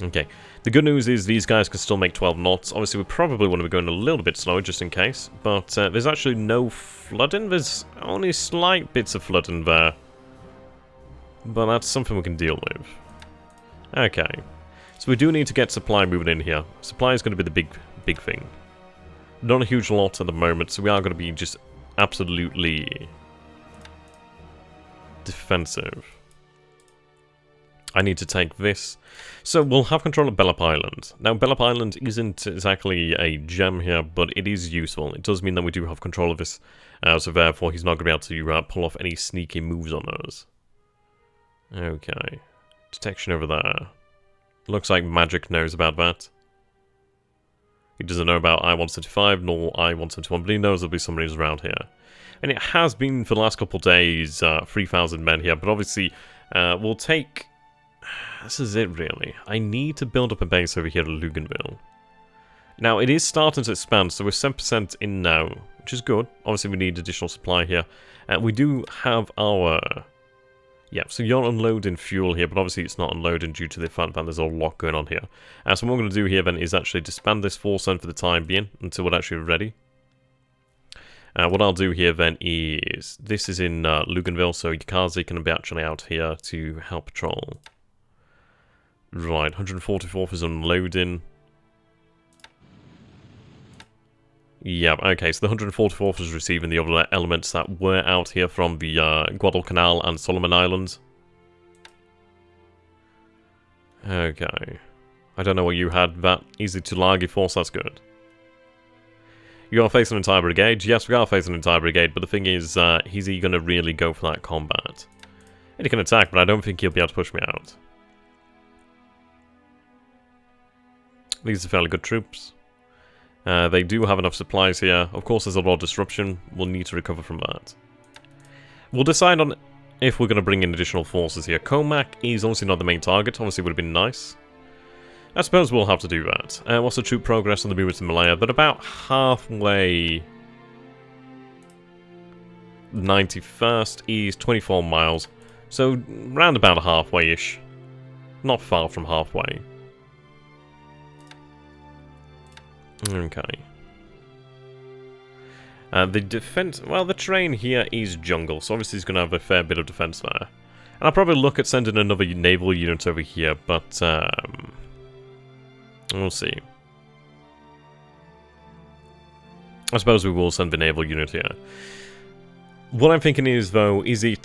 S1: Okay. The good news is these guys can still make 12 knots. Obviously, we probably want to be going a little bit slower just in case. But there's actually no flooding. There's only slight bits of flooding there. But that's something we can deal with. Okay. So we do need to get supply moving in here. Supply is going to be the big thing. Not a huge lot at the moment, so we are going to be just absolutely defensive. I need to take this. So we'll have control of Bellap Island. Now, Bellap Island isn't exactly a gem here, but it is useful. It does mean that we do have control of this. So therefore, he's not going to be able to pull off any sneaky moves on us. Okay. Detection over there. Looks like Magic knows about that. He doesn't know about I-175 nor I-171, but he knows there'll be submarines around here. And it has been for the last couple of days, 3,000 men here, but obviously we'll take... This is it, really. I need to build up a base over here at Luganville. Now, it is starting to expand, so we're 7% in now, which is good. Obviously, we need additional supply here. We do have our... Yeah, so you're unloading fuel here, but obviously it's not unloading due to the fact that there's a lot going on here. So what we're going to do here, then, is actually disband this force then for the time being, until we're actually ready. What I'll do here, then, is... This is in Luganville, so Yukazi can be actually out here to help patrol. Right, 144th is unloading. Yeah, okay, so the 144th is receiving the other elements that were out here from the Guadalcanal and Solomon Islands. Okay. I don't know what you had. That easy to Lagi force, that's good. You are facing an entire brigade? Yes, we are facing an entire brigade, but the thing is, is he going to really go for that combat? And he can attack, but I don't think he'll be able to push me out. These are fairly good troops. They do have enough supplies here. Of course, there's a lot of disruption. We'll need to recover from that. We'll decide on if we're going to bring in additional forces here. Commack is obviously not the main target. Obviously, it would have been nice. I suppose we'll have to do that. What's the troop progress on the movement in Malaya? They're about halfway. 91st is 24 miles. So, round about halfway-ish. Not far from halfway. Okay. The defense... Well, the terrain here is jungle, so obviously he's going to have a fair bit of defense there. And I'll probably look at sending another naval unit over here, but... we'll see. I suppose we will send the naval unit here. What I'm thinking is, though, is it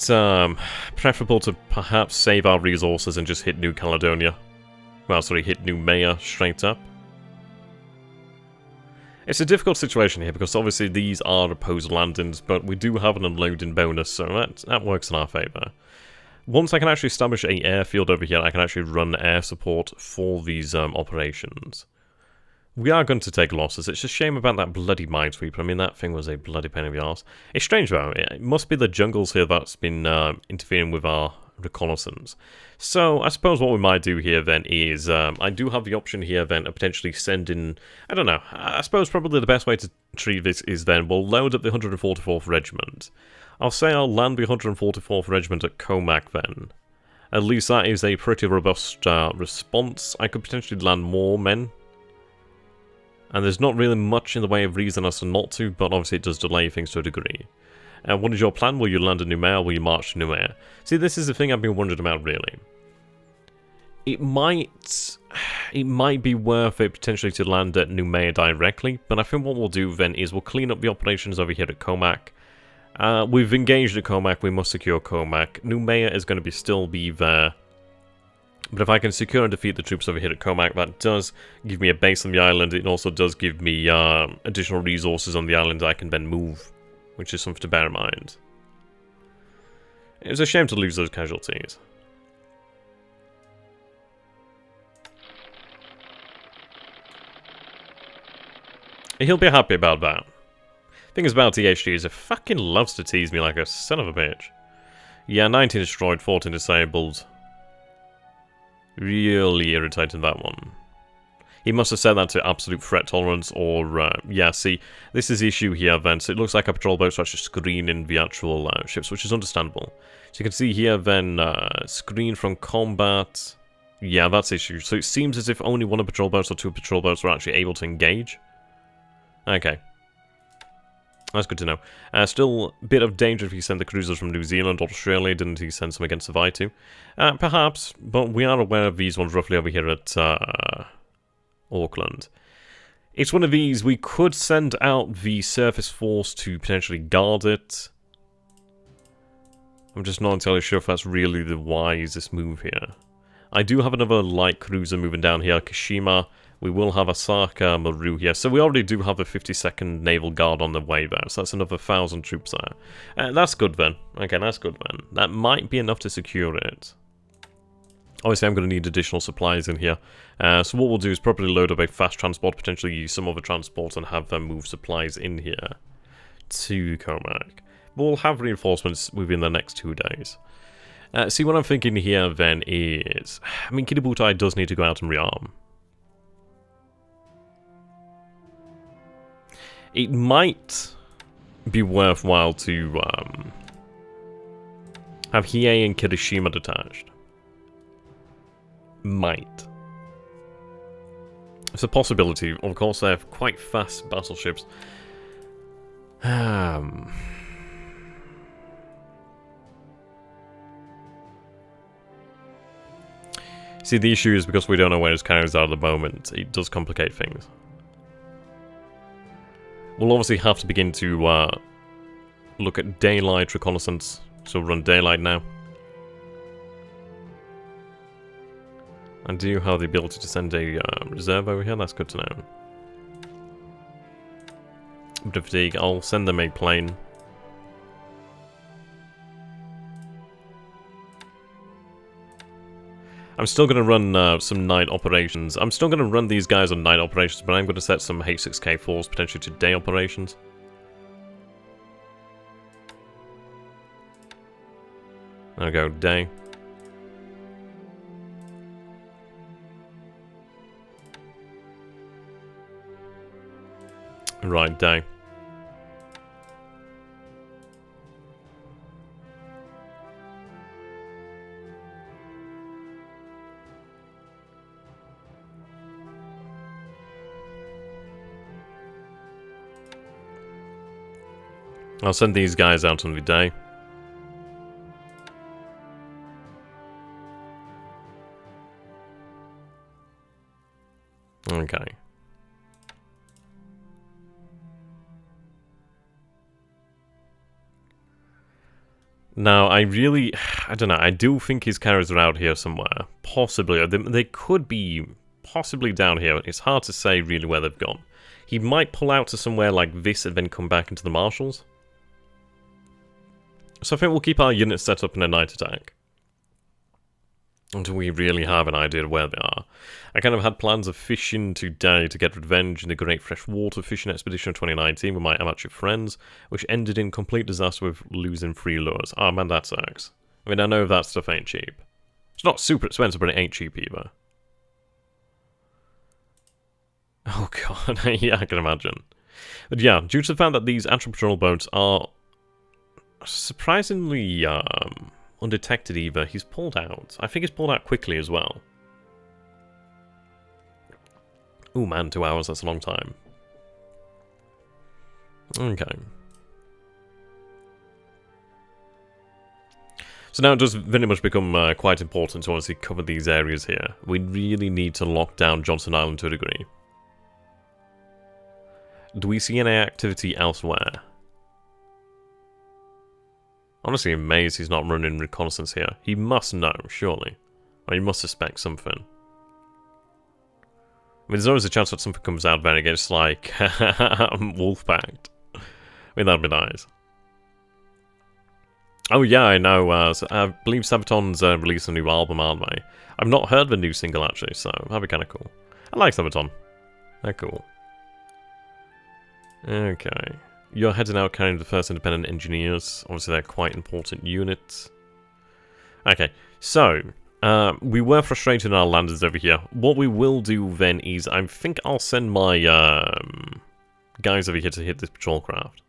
S1: preferable to perhaps save our resources and just hit New Caledonia? Well, sorry, hit New Maya straight up? It's a difficult situation here, because obviously these are opposed landings, but we do have an unloading bonus, so that works in our favour. Once I can actually establish an airfield over here, I can actually run air support for these operations. We are going to take losses. It's a shame about that bloody minesweeper. I mean, that thing was a bloody pain in the arse. It's strange, though. It must be the jungles here that's been interfering with our reconnaissance. So I suppose what we might do here then is, I do have the option here then of potentially sending, I don't know, I suppose probably the best way to treat this is then we'll load up the 144th Regiment. I'll say I'll land the 144th Regiment at Commack then. At least that is a pretty robust response. I could potentially land more men. And there's not really much in the way of reason as to not to, but obviously it does delay things to a degree. What is your plan? Will you land in Naval? Will you march to Naval? See, this is the thing I've been wondering about, really. It might be worth it potentially to land at Naval directly, but I think what we'll do then is we'll clean up the operations over here at Commack. We've engaged at Commack, we must secure Commack. Naval is going to still be there. But if I can secure and defeat the troops over here at Commack, that does give me a base on the island. It also does give me additional resources on the island I can then move, which is something to bear in mind. It was a shame to lose those casualties. He'll be happy about that. Thing is about THG is it fucking loves to tease me like a son of a bitch. Yeah, 19 destroyed, 14 disabled. Really irritating, that one. He must have set that to absolute threat tolerance, or, yeah, see, this is the issue here then. So it looks like our patrol boats are actually screening the actual ships, which is understandable. So you can see here then, screen from combat. Yeah, that's the issue. So it seems as if only one of the patrol boats or two patrol boats were actually able to engage. Okay. That's good to know. Still a bit of danger if he sent the cruisers from New Zealand or Australia. Didn't he send some against the Vitu? Perhaps, but we are aware of these ones roughly over here at Auckland. It's one of these. We could send out the surface force to potentially guard it. I'm just not entirely sure if that's really the wisest move here. I do have another light cruiser moving down here, Kashima. We will have Osaka Maru here. So we already do have a 52nd Naval Guard on the way there. So that's another 1,000 troops there. That's good then. Okay, that's good then. That might be enough to secure it. Obviously, I'm going to need additional supplies in here. So what we'll do is probably load up a fast transport, potentially use some other transport and have them move supplies in here to Commack. We'll have reinforcements within the next 2 days. See, what I'm thinking here then is... I mean, Kitabutai does need to go out and rearm. It might be worthwhile to have Hiei and Kirishima detached. Might. It's a possibility. Of course, they have quite fast battleships. See, the issue is because we don't know where his carriers are at the moment, it does complicate things. We'll obviously have to begin to look at daylight reconnaissance, so run daylight now. And do you have the ability to send a reserve over here? That's good to know. Bit of fatigue, I'll send them a plane. I'm still going to run some night operations. I'm still going to run these guys on night operations, but I'm going to set some H6K4s potentially to day operations. There we go, day. Right, day. I'll send these guys out on the day. Okay. Now, I don't know, I do think his carriers are out here somewhere. Possibly. They could be possibly down here. It's hard to say really where they've gone. He might pull out to somewhere like this and then come back into the marshals. So I think we'll keep our units set up in a night attack. Until we really have an idea of where they are. I kind of had plans of fishing today to get revenge in the Great Freshwater Fishing Expedition of 2019 with my amateur friends, which ended in complete disaster with losing 3 lures. Oh man, that sucks. I mean, I know that stuff ain't cheap. It's not super expensive, but it ain't cheap either. Oh god, yeah, I can imagine. But yeah, due to the fact that these anti-patrol boats are surprisingly undetected either, he's pulled out. I think he's pulled out quickly as well. Oh man, 2 hours, that's a long time. Okay. So now it does very much become quite important to obviously cover these areas here. We really need to lock down Johnson Island to a degree. Do we see any activity elsewhere? Honestly, amazed he's not running reconnaissance here. He must know, surely. Or he must suspect something. I mean, there's always a chance that something comes out then against, like, Wolfpack. I mean, that'd be nice. Oh yeah, I know. So I believe Sabaton's released a new album, aren't they? I've not heard the new single, actually, so that'd be kind of cool. I like Sabaton. They're cool. Okay. You're heading out carrying the first independent engineers. Obviously, they're quite important units. Okay, so we were frustrated in our landers over here. What we will do then is, I think I'll send my guys over here to hit this patrol craft.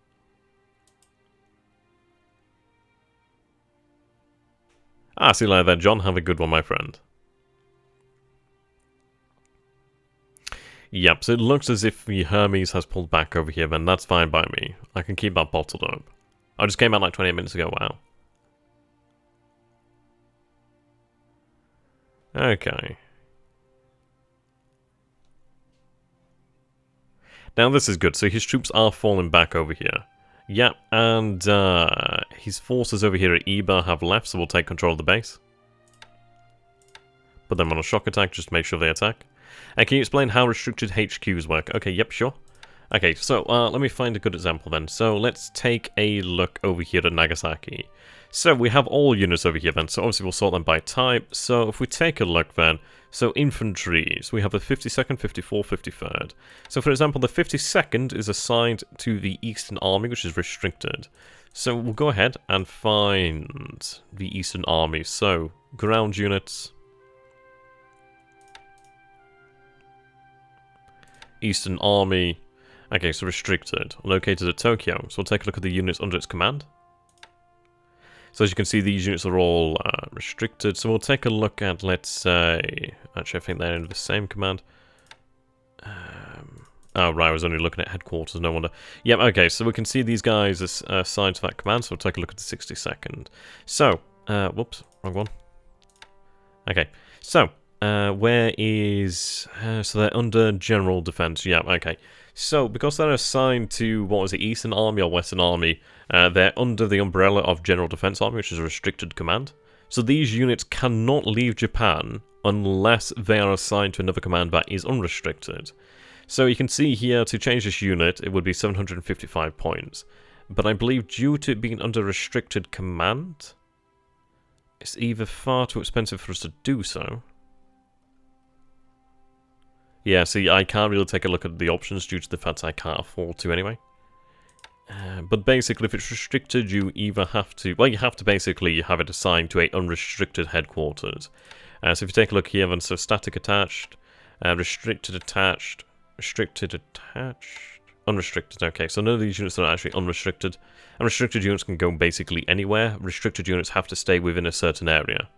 S1: Ah, see you later there, John. Have a good one, my friend. Yep, so it looks as if the Hermes has pulled back over here, then that's fine by me. I can keep that bottled up. I just came out like 28 minutes ago, wow. Okay. Now this is good, so his troops are falling back over here. Yep, and his forces over here at Eba have left, so we'll take control of the base. Put them on a shock attack, just to make sure they attack. And can you explain how restricted HQs work? Okay, yep, sure. Okay, so let me find a good example then. So let's take a look over here at Nagasaki. So we have all units over here then, so obviously we'll sort them by type. So if we take a look then, so infantry, so we have the 52nd, 54th, 53rd. So for example, the 52nd is assigned to the Eastern Army, which is restricted. So we'll go ahead and find the Eastern Army. So ground units, Eastern Army. Okay, so restricted, located at Tokyo. So we'll take a look at the units under its command. So as you can see, these units are all restricted. So we'll take a look at, let's say, actually I think they're under the same command. Oh right, I was only looking at headquarters, no wonder. Yep, okay, so we can see these guys assigned to that command, so we'll take a look at the 62nd. So, whoops, wrong one. Okay, so, where is... so they're under General Defense, yeah, okay. So, because they're assigned to, what was it, Eastern Army or Western Army, they're under the umbrella of General Defense Army, which is a restricted command. So these units cannot leave Japan unless they are assigned to another command that is unrestricted. So you can see here, to change this unit, it would be 755 points. But I believe due to it being under restricted command, it's either far too expensive for us to do so. Yeah, see, I can't really take a look at the options due to the fact I can't afford to anyway. But basically, if it's restricted, you either have to... Well, you have to basically have it assigned to a unrestricted headquarters. So if you take a look here, then so static attached, restricted attached, restricted attached, unrestricted. Okay, so none of these units are actually unrestricted. Unrestricted units can go basically anywhere. Restricted units have to stay within a certain area.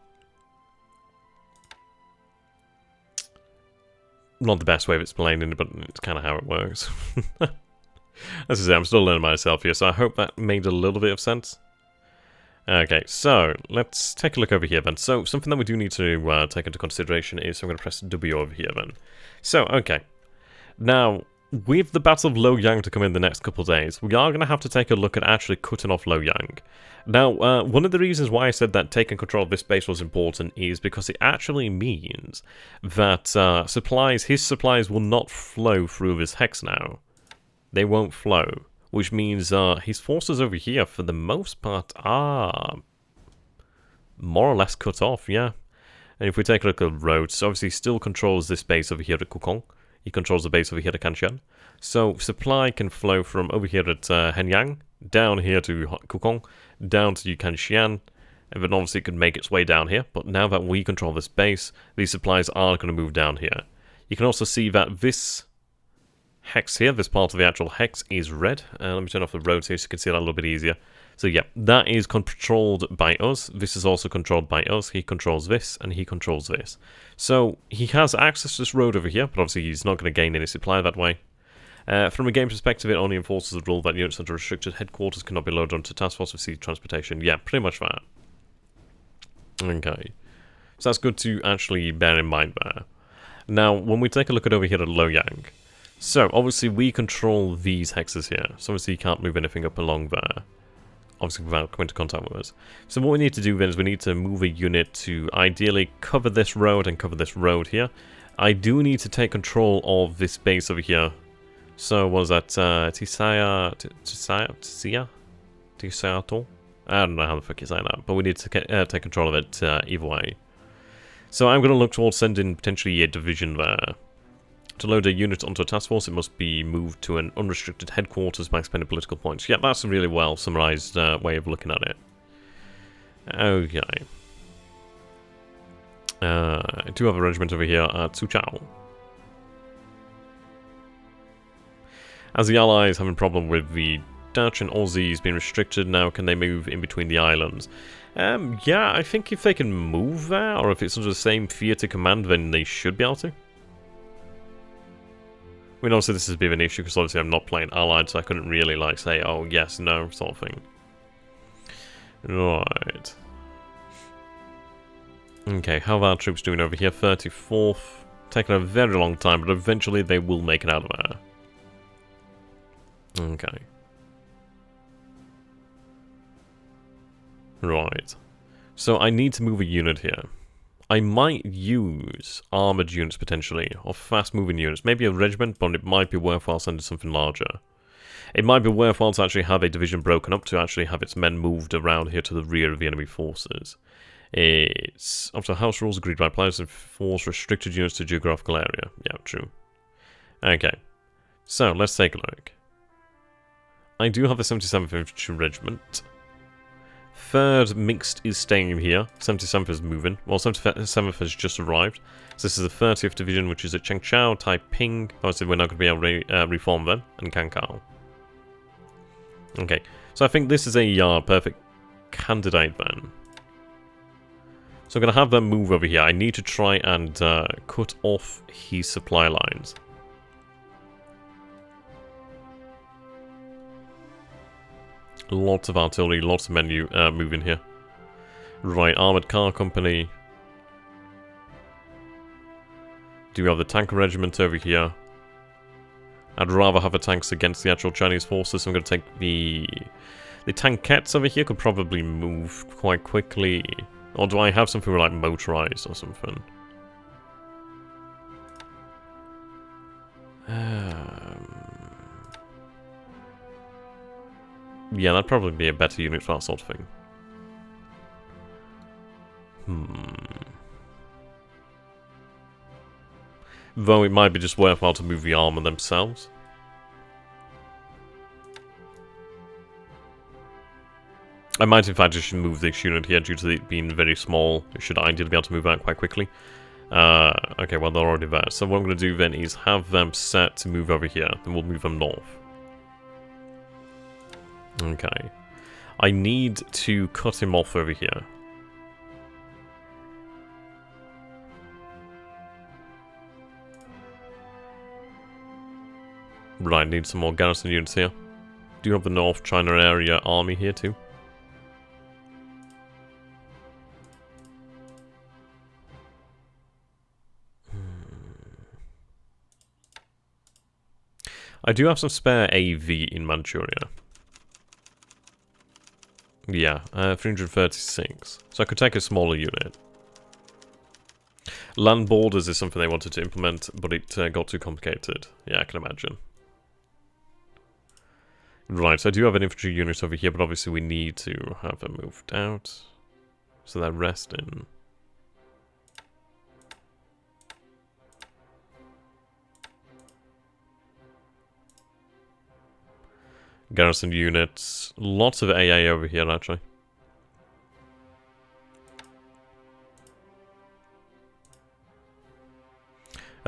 S1: Not the best way of explaining it, but it's kind of how it works. As I say, I'm still learning myself here, so I hope that made a little bit of sense. Okay, so let's take a look over here then. So something that we do need to take into consideration is, so I'm going to press W over here then. So, okay. Now, with the Battle of Loyang to come in the next couple of days, we are going to have to take a look at actually cutting off Loyang. Now, one of the reasons why I said that taking control of this base was important is because it actually means that his supplies will not flow through this hex now. They won't flow, which means his forces over here, for the most part, are more or less cut off, yeah. And if we take a look at roads, obviously he still controls this base over here at Kukong. He controls the base over here at Kanshan. So supply can flow from over here at Henyang, down here to Kukong, down to Kanshan, And then obviously it could make its way down here, but now that we control this base, these supplies are going to move down here. You can also see that this hex here, this part of the actual hex, is red. Let me turn off the road here so you can see that a little bit easier. So yeah, that is controlled by us. This is also controlled by us. He controls this, and he controls this. So he has access to this road over here, but obviously he's not going to gain any supply that way. From a game perspective, it only enforces the rule that units under restricted headquarters cannot be loaded onto task force with sea transportation. Yeah, pretty much that. Okay. So that's good to actually bear in mind there. Now, when we take a look at over here at Loyang, so obviously we control these hexes here. So obviously you can't move anything up along there, obviously without coming into contact with us. So what we need to do then is we need to move a unit to ideally cover this road and cover this road here. I do need to take control of this base over here. So was that Tisayato? I don't know how the fuck you say that, but we need to take control of it either way. So I'm going to look towards sending potentially a division there. To load a unit onto a task force, it must be moved to an unrestricted headquarters by spending political points. Yeah, that's a really well summarized way of looking at it. Okay. I do have a regiment over here at Suchao. As the Allies having a problem with the Dutch and Aussies being restricted now, can they move in between the islands? Yeah, I think if they can move there, or if it's under the same theatre command, then they should be able to. I mean, obviously this is a bit of an issue, because obviously I'm not playing Allied, so I couldn't really, like, say, oh, yes, no, sort of thing. Right. Okay, how are our troops doing over here? 34th. Taking a very long time, but eventually they will make it out of there. Okay. Right. So I need to move a unit here. I might use armoured units potentially, or fast-moving units. Maybe a regiment, but it might be worthwhile sending something larger. It might be worthwhile to actually have a division broken up to actually have its men moved around here to the rear of the enemy forces. It's up to house rules agreed by players and force restricted units to geographical area. Yeah, true. Okay. So, let's take a look. I do have a 77th Infantry Regiment. 3rd Mixed is staying here. 77th is moving. Well, 77th has just arrived. So this is the 30th Division, which is at Chengchao, Taiping. Obviously, we're not going to be able to reform them. And Kankao. Okay. So I think this is a perfect candidate then. So I'm going to have them move over here. I need to try and cut off his supply lines. Lots of artillery, lots of men moving here. Right, armoured car company. Do we have the tank regiment over here? I'd rather have the tanks against the actual Chinese forces, so I'm going to take the tankettes over here. Could probably move quite quickly. Or do I have something like motorized or something? Yeah, that'd probably be a better unit for that sort of thing. Though it might be just worthwhile to move the armor themselves. I might in fact just move this unit here due to it being very small. It should ideally be able to move out quite quickly. Okay, well they're already there. So what I'm going to do then is have them set to move over here. Then we'll move them north. Okay. I need to cut him off over here. Right, need some more garrison units here. Do you have the North China area army here too? I do have some spare AV in Manchuria. Yeah, 336. So I could take a smaller unit. Land borders is something they wanted to implement, but it got too complicated. Yeah, I can imagine. Right, so I do have an infantry unit over here, but obviously we need to have them moved out. So they're resting. Garrison units. Lots of AA over here, actually.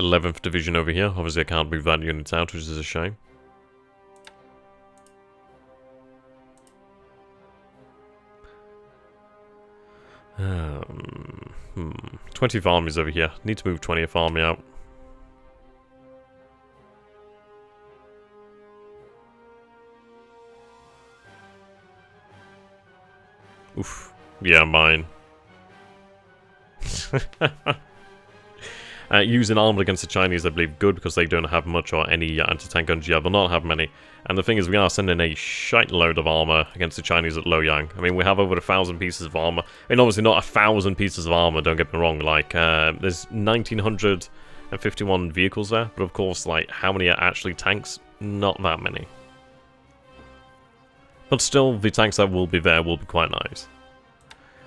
S1: 11th Division over here. Obviously, I can't move that unit out, which is a shame. Um, 20th Army's over here. Need to move 20th Army out. Oof. Yeah, mine. Using armor against the Chinese, I believe, good, because they don't have much or any anti-tank guns. Yeah, they'll not have many. And the thing is, we are sending a shite load of armor against the Chinese at Loyang. I mean, we have over 1,000 pieces of armor. I mean, obviously not 1,000 pieces of armor, don't get me wrong. Like, there's 1,951 vehicles there. But of course, like, how many are actually tanks? Not that many. But still, the tanks that will be there will be quite nice.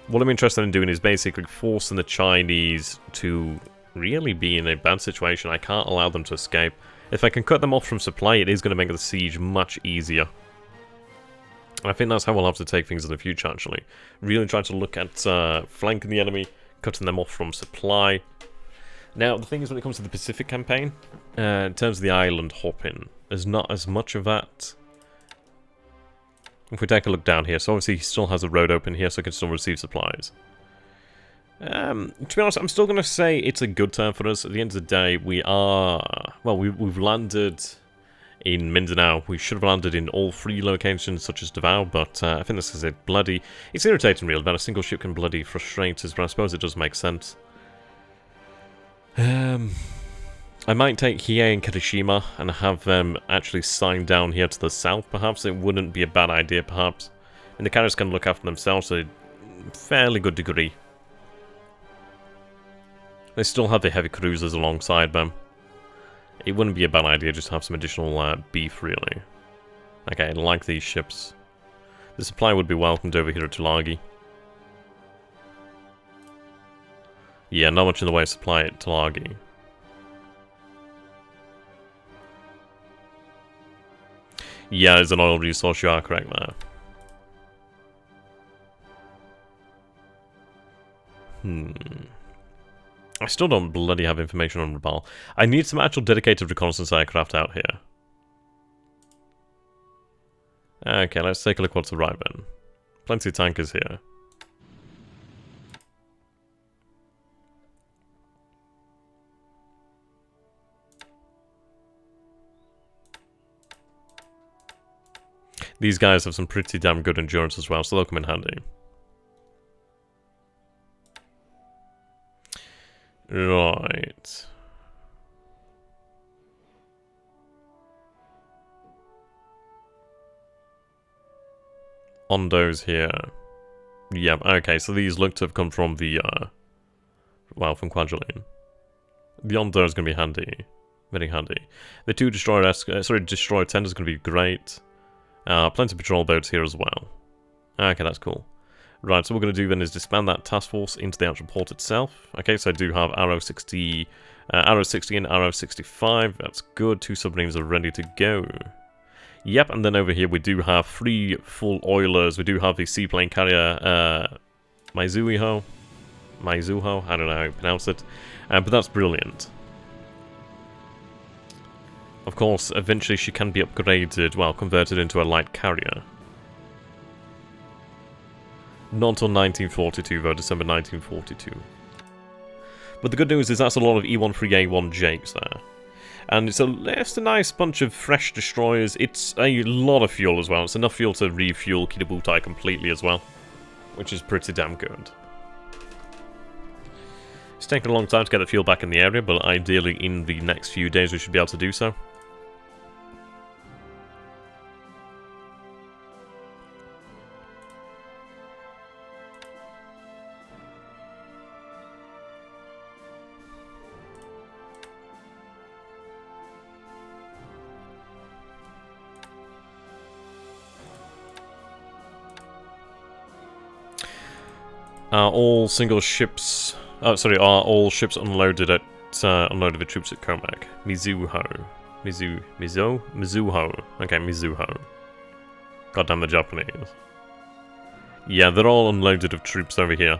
S1: What I'm interested in doing is basically forcing the Chinese to really be in a bad situation. I can't allow them to escape. If I can cut them off from supply, it is going to make the siege much easier. And I think that's how we'll have to take things in the future, actually. Really try to look at flanking the enemy, cutting them off from supply. Now, the thing is, when it comes to the Pacific campaign, in terms of the island hopping, there's not as much of that. If we take a look down here, so obviously he still has a road open here, so he can still receive supplies. To be honest, I'm still going to say it's a good turn for us. At the end of the day, we are... Well, we've landed in Mindanao. We should have landed in all 3 locations, such as Davao, but I think this is a bloody... It's irritating, really, that a single ship can bloody frustrate us, but I suppose it does make sense. I might take Hiei and Kirishima and have them actually sign down here to the south, perhaps. It wouldn't be a bad idea, perhaps. And the carriers can look after themselves to a fairly good degree. They still have the heavy cruisers alongside them. It wouldn't be a bad idea just to have some additional beef, really. Okay, I like these ships. The supply would be welcomed over here at Tulagi. Yeah, not much in the way of supply at Tulagi. Yeah, it's an oil resource, you are correct there. I still don't bloody have information on Naval. I need some actual dedicated reconnaissance aircraft out here. Okay, let's take a look what's arriving. Plenty of tankers here. These guys have some pretty damn good endurance as well, so they'll come in handy. Right. Ondos here. Yeah, okay, so these look to have come from the, well, from Kwajalein. The Ondo is going to be handy. Very handy. The 2 destroyer destroyer tenders is going to be great. Plenty of patrol boats here as well. Okay, that's cool. Right, so what we're going to do then is disband that task force into the actual port itself. Okay, so I do have Arrow 60 and Arrow 65. That's good. 2 submarines are ready to go. Yep, and then over here we do have 3 full oilers. We do have the seaplane carrier Mizuho, I don't know how you pronounce it. But that's brilliant. Of course, eventually she can be upgraded, well, converted into a light carrier. Not until 1942, though, December 1942. But the good news is that's a lot of E13A1Jakes there. And it's a nice bunch of fresh destroyers. It's a lot of fuel as well. It's enough fuel to refuel Kitabutai completely as well, which is pretty damn good. It's taken a long time to get the fuel back in the area, but ideally in the next few days we should be able to do so. Are all ships unloaded at unloaded the troops at Commack? Mizuho. Mizuho. Okay, Mizuho. Goddamn the Japanese. Yeah, they're all unloaded of troops over here.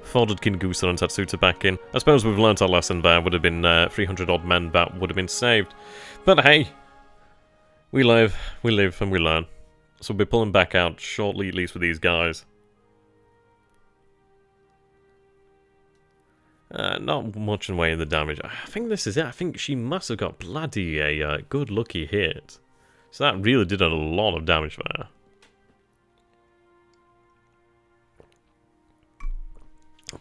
S1: Folded Kingusa and Tatsuta back in. I suppose we've learnt our lesson there. Would have been 300 odd men that would have been saved. But hey, we live, and we learn. So we'll be pulling back out shortly, at least with these guys. Not much in the way of the damage. I think this is it. I think she must have got bloody a good lucky hit. So that really did a lot of damage there.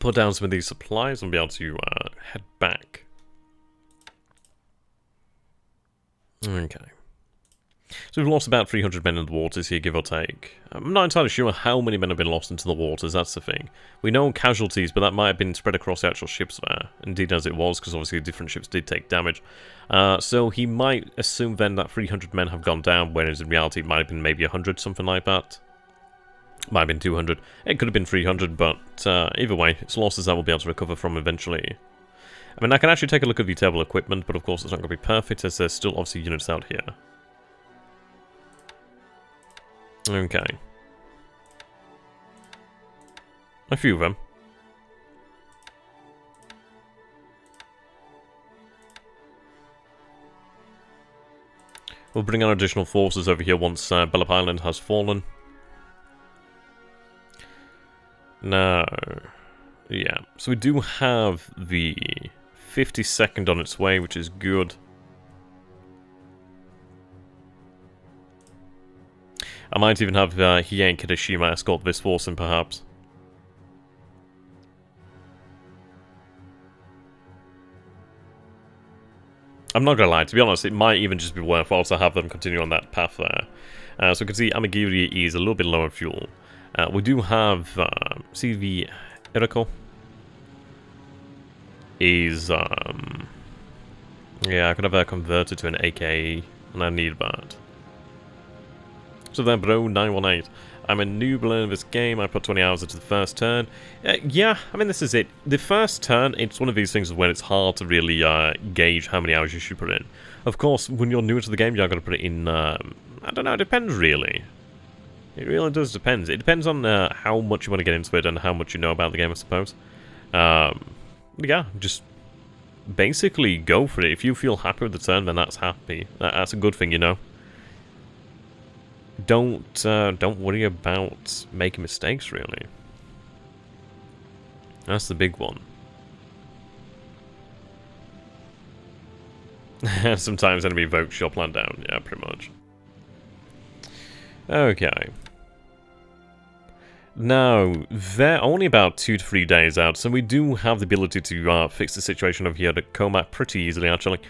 S1: Put down some of these supplies and be able to head back. Okay. So we've lost about 300 men in the waters here, give or take. I'm not entirely sure how many men have been lost into the waters, that's the thing. We know casualties, but that might have been spread across the actual ships there. Indeed as it was, because obviously different ships did take damage. So he might assume then that 300 men have gone down, whereas in reality it might have been maybe 100, something like that. Might have been 200. It could have been 300, but either way, it's losses that we'll be able to recover from eventually. I mean, I can actually take a look at the table equipment, but of course it's not going to be perfect, as there's still obviously units out here. Okay. A few of them. We'll bring our additional forces over here once Bellap Island has fallen. Now, yeah, so we do have the 52nd on its way, which is good. I might even have Hiei and Kidashima escort this force in, perhaps. I'm not gonna lie, to be honest, it might even just be worthwhile to have them continue on that path there. So we can see Amagiri is a little bit low on fuel. We do have, see the Iriko is, yeah, I could have that converted to an AKE, and I need that. So then, bro, 918. I'm a noob in this game. I put 20 hours into the first turn. Yeah, I mean, this is it. The first turn, it's one of these things where it's hard to really gauge how many hours you should put in. Of course, when you're new to the game, you're going to put it in, I don't know, it depends, really. It really does depend. It depends on how much you want to get into it and how much you know about the game, I suppose. Yeah, just basically go for it. If you feel happy with the turn, then that's happy. That's a good thing, you know. Don't worry about making mistakes, really. That's the big one. Sometimes enemy votes your plan down. Yeah, pretty much. Okay. Now, they're only about 2 to 3 days out, so we do have the ability to fix the situation over here at Commack pretty easily, actually.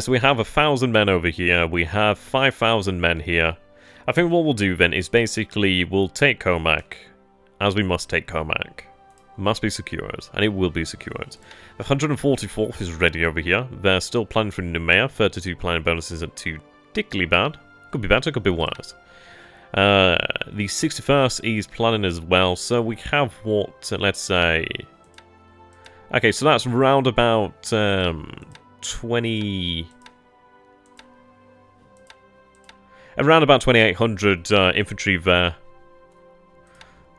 S1: So we have 1,000 men over here, we have 5,000 men here. I think what we'll do then is basically we'll take Commack, as we must take Commack. Must be secured, and it will be secured. The 144th is ready over here. They're still planning for Numea. 32 planning bonuses aren't too particularly bad. Could be better, could be worse. The 61st is planning as well, so we have what, let's say... Okay, so that's round about 20... Around about 2,800 infantry there.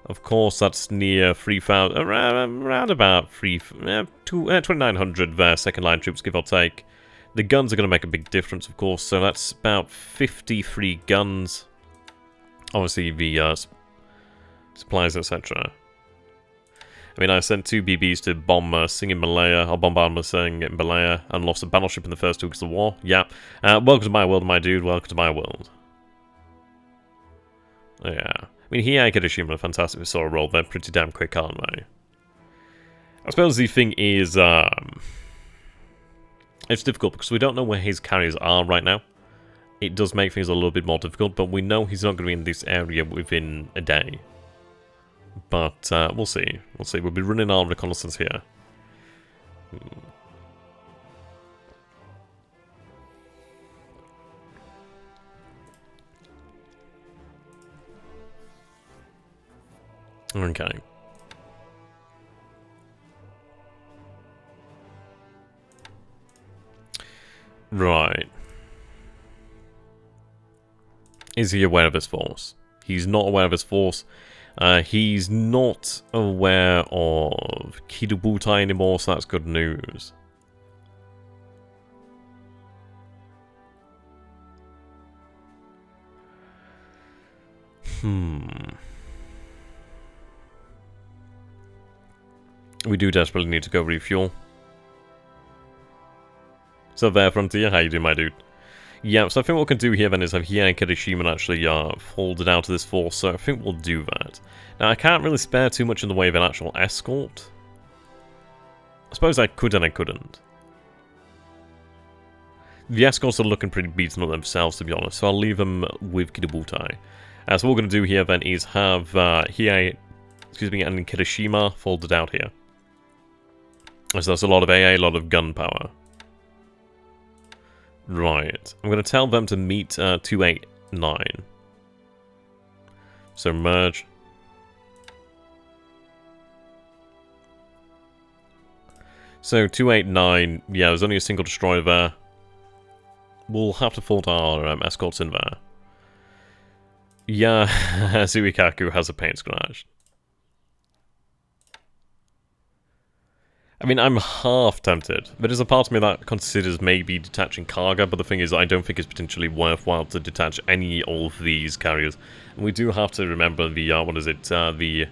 S1: Of course, that's near 3,000... Around about 2,900 there, second line troops, give or take. The guns are going to make a big difference, of course, so that's about 53 guns. Obviously, the supplies, etc. I mean, I sent 2 BBs to bomb Sing in Malaya, or bombard Sing in Malaya, and lost a battleship in the first 2 weeks of the war. Yeah. Welcome to my world, my dude. Welcome to my world. Yeah. I mean, Hiei and Kidashima are fantastic with sort of roll. They're pretty damn quick, aren't they? I suppose the thing is, it's difficult because we don't know where his carriers are right now. It does make things a little bit more difficult, but we know he's not going to be in this area within a day. But we'll see. We'll see. We'll be running our reconnaissance here. Okay. Right. Is he aware of his force? He's not aware of his force. He's not aware of Kidobutai anymore, so that's good news. We do desperately need to go refuel. So there, Frontier, how you doing, my dude? Yeah, so I think what we can do here then is have Hiei and Kirishima actually folded out to this force, so I think we'll do that. Now, I can't really spare too much in the way of an actual escort. I suppose I could and I couldn't. The escorts are looking pretty beaten up themselves, to be honest, so I'll leave them with Kidobutai. So what we're going to do here then is have Hiei, and Kirishima folded out here. So that's a lot of AA, a lot of gunpowder. Right, I'm going to tell them to meet 289. So merge. So 289, yeah, there's only a single destroyer there. We'll have to fold our escorts in there. Yeah, Suikaku has a paint scratch. I mean, I'm half tempted. There's a part of me that considers maybe detaching Kaga, but the thing is, I don't think it's potentially worthwhile to detach any of these carriers. And we do have to remember the, the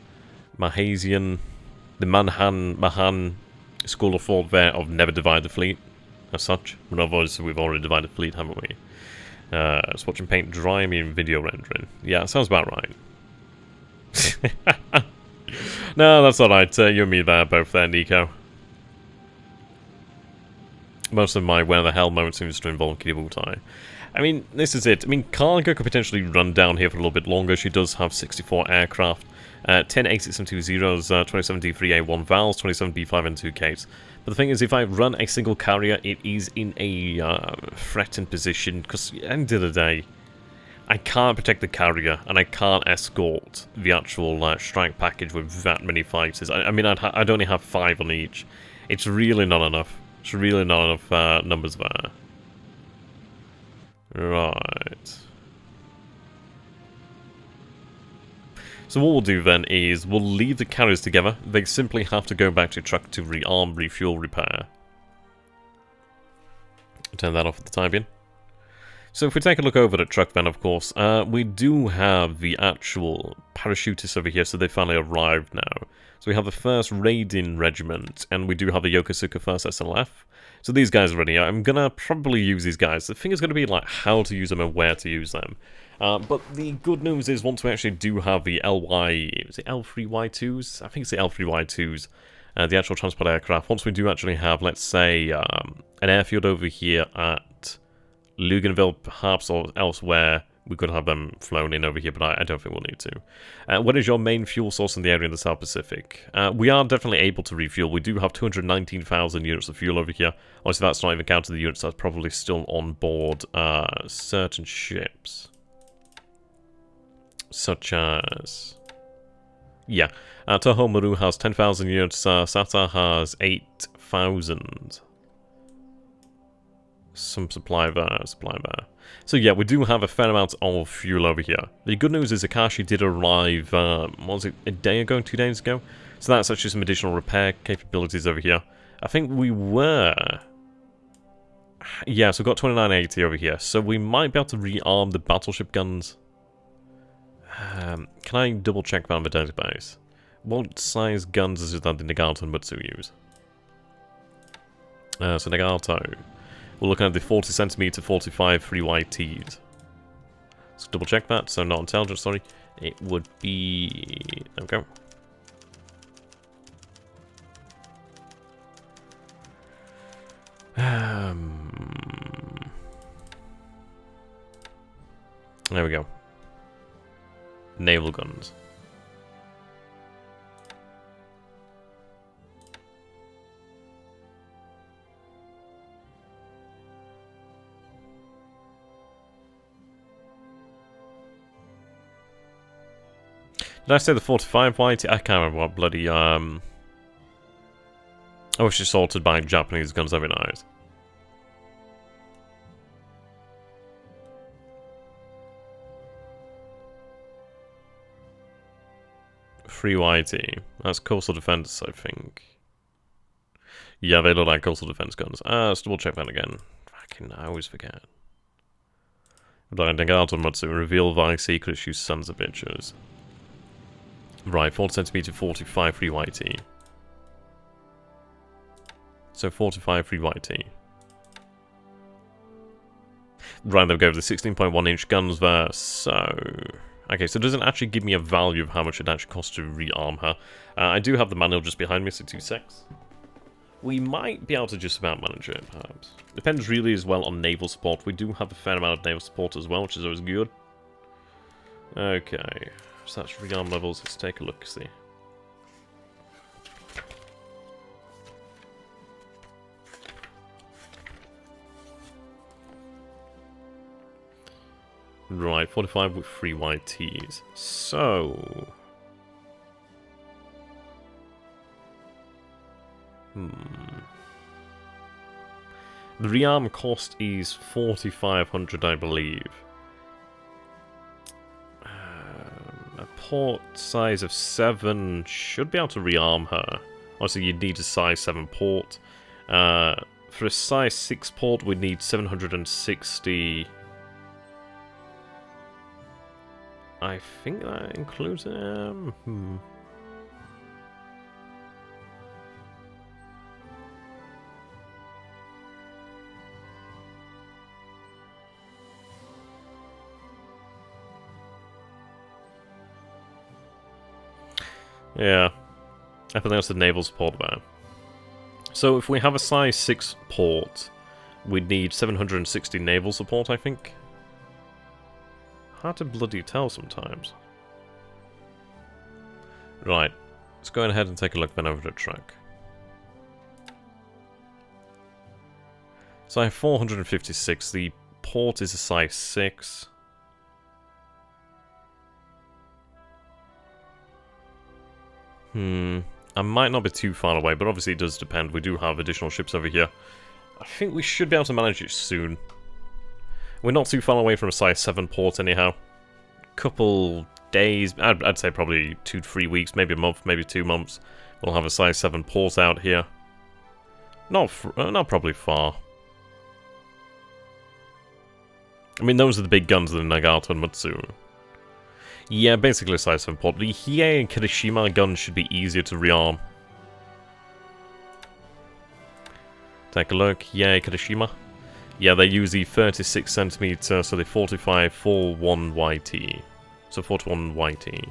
S1: Mahan school of thought there of never divide the fleet, as such. But obviously we've already divided the fleet, haven't we? Just watching paint dry, I mean video rendering. Yeah, sounds about right. No, that's alright. You and me there, both there, Nico. Most of my where the hell moment seems to involve Kidobutai. I mean, this is it. I mean, Cargo could potentially run down here for a little bit longer. She does have 64 aircraft, 10 A620s, 27 D3A1 Vals, 27 B5 and 2 Ks. But the thing is, if I run a single carrier, it is in a threatened position, because at the end of the day, I can't protect the carrier, and I can't escort the actual strike package with that many fighters. I mean, I'd only have 5 on each. It's really not enough. It's really not enough numbers there. Right. So what we'll do then is we'll leave the carriers together. They simply have to go back to truck to rearm, refuel, repair. Turn that off at the time being. So if we take a look over at truck then, of course, we do have the actual parachutists over here, so they finally arrived now. So we have the 1st Raiding Regiment, and we do have the Yokosuka 1st SLF. So these guys are ready. I'm going to probably use these guys. The thing is going to be like how to use them and where to use them. But the good news is once we actually do have the is it L3Y2s? I think it's the L3Y2s. The actual transport aircraft. Once we do actually have, let's say, an airfield over here at Luganville, perhaps, or elsewhere, we could have them flown in over here, but I don't think we'll need to. What is your main fuel source in the area in the South Pacific? We are definitely able to refuel. We do have 219,000 units of fuel over here. Obviously, that's not even counting the units that's probably still on board certain ships. Such as... yeah. Toho Maru has 10,000 units. Sata has 8,000. Some supply there, So yeah, we do have a fair amount of fuel over here. The good news is Akashi did arrive, what was it, a day ago, 2 days ago? So that's actually some additional repair capabilities over here. I think we were... yeah, so we've got 2980 over here. So we might be able to rearm the battleship guns. Can I double check that on the database? What size guns is it that the Nagato and Mutsu use? So Nagato... we're looking at the 40cm 45 3YTs. Let's double check that. So not intelligent, sorry. It would be... there we go. There we go. Naval guns. Did I say the 45 white? I can't remember what bloody, I was just assaulted by Japanese guns every night. free YT. That's coastal defense, I think. Yeah, they look like coastal defense guns. Let's double check that again. Fucking, I always forget. Blinding out on Matsu, reveal thy secrets, you sons of bitches. Right, 40 centimeter, 45 free YT. So 45 free YT. Right, there we go, the 16.1 inch guns there, so... Okay, so it doesn't actually give me a value of how much it actually costs to rearm her. I do have the manual just behind me, so 2 secs. We might be able to just about manage it, perhaps. Depends really as well on naval support. We do have a fair amount of naval support as well, which is always good. Okay, so that's rearm levels, let's take a look, see. Right, 45 with 3 YTs. So... The rearm cost is 4,500, I believe. A port size of 7 should be able to rearm her. Obviously, you'd need a size 7 port. For a size 6 port, we'd need 760... I think that includes Yeah. I think that's the naval support there. So if we have a size 6 port, we'd need 760 naval support, I think. Hard to bloody tell sometimes. Right, let's go ahead and take a look then over the track. So I have 456, the port is a size 6. I might not be too far away, but obviously it does depend. We do have additional ships over here. I think we should be able to manage it soon. We're not too far away from a size 7 port anyhow. Couple days, I'd say probably 2 to 3 weeks, maybe a month, maybe 2 months. We'll have a size 7 port out here. Not probably far. I mean, those are the big guns of the Nagato and Matsu. Yeah, basically a size 7 port. The Hiei and Kirishima guns should be easier to rearm. Take a look. Hiei, Kirishima. Yeah, they use the 36cm, so the 45 41 YT. So 41 YT.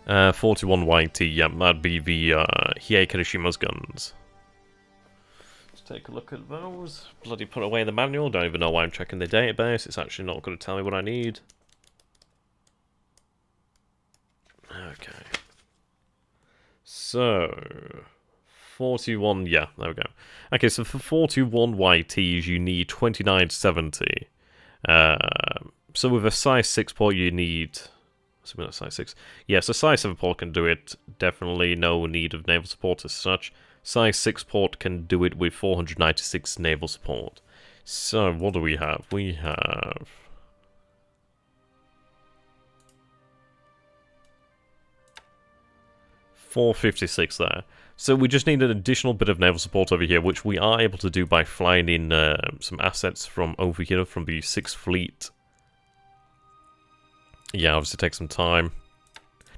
S1: Uh, 41 YT, yeah, that'd be the Hiei Kirishima's guns. Let's take a look at those. Bloody put away the manual, don't even know why I'm checking the database. It's actually not going to tell me what I need. Okay. So... 41, yeah, there we go. Okay, so for 41 YTs, you need 2970. So with a size 6 port, you need... Something like size 6. Yeah, so size 7 port can do it. Definitely no need of naval support as such. Size 6 port can do it with 496 naval support. So, what do we have? We have... 456 there. So we just need an additional bit of naval support over here, which we are able to do by flying in some assets from over here, from the 6th Fleet. Yeah, obviously take some time.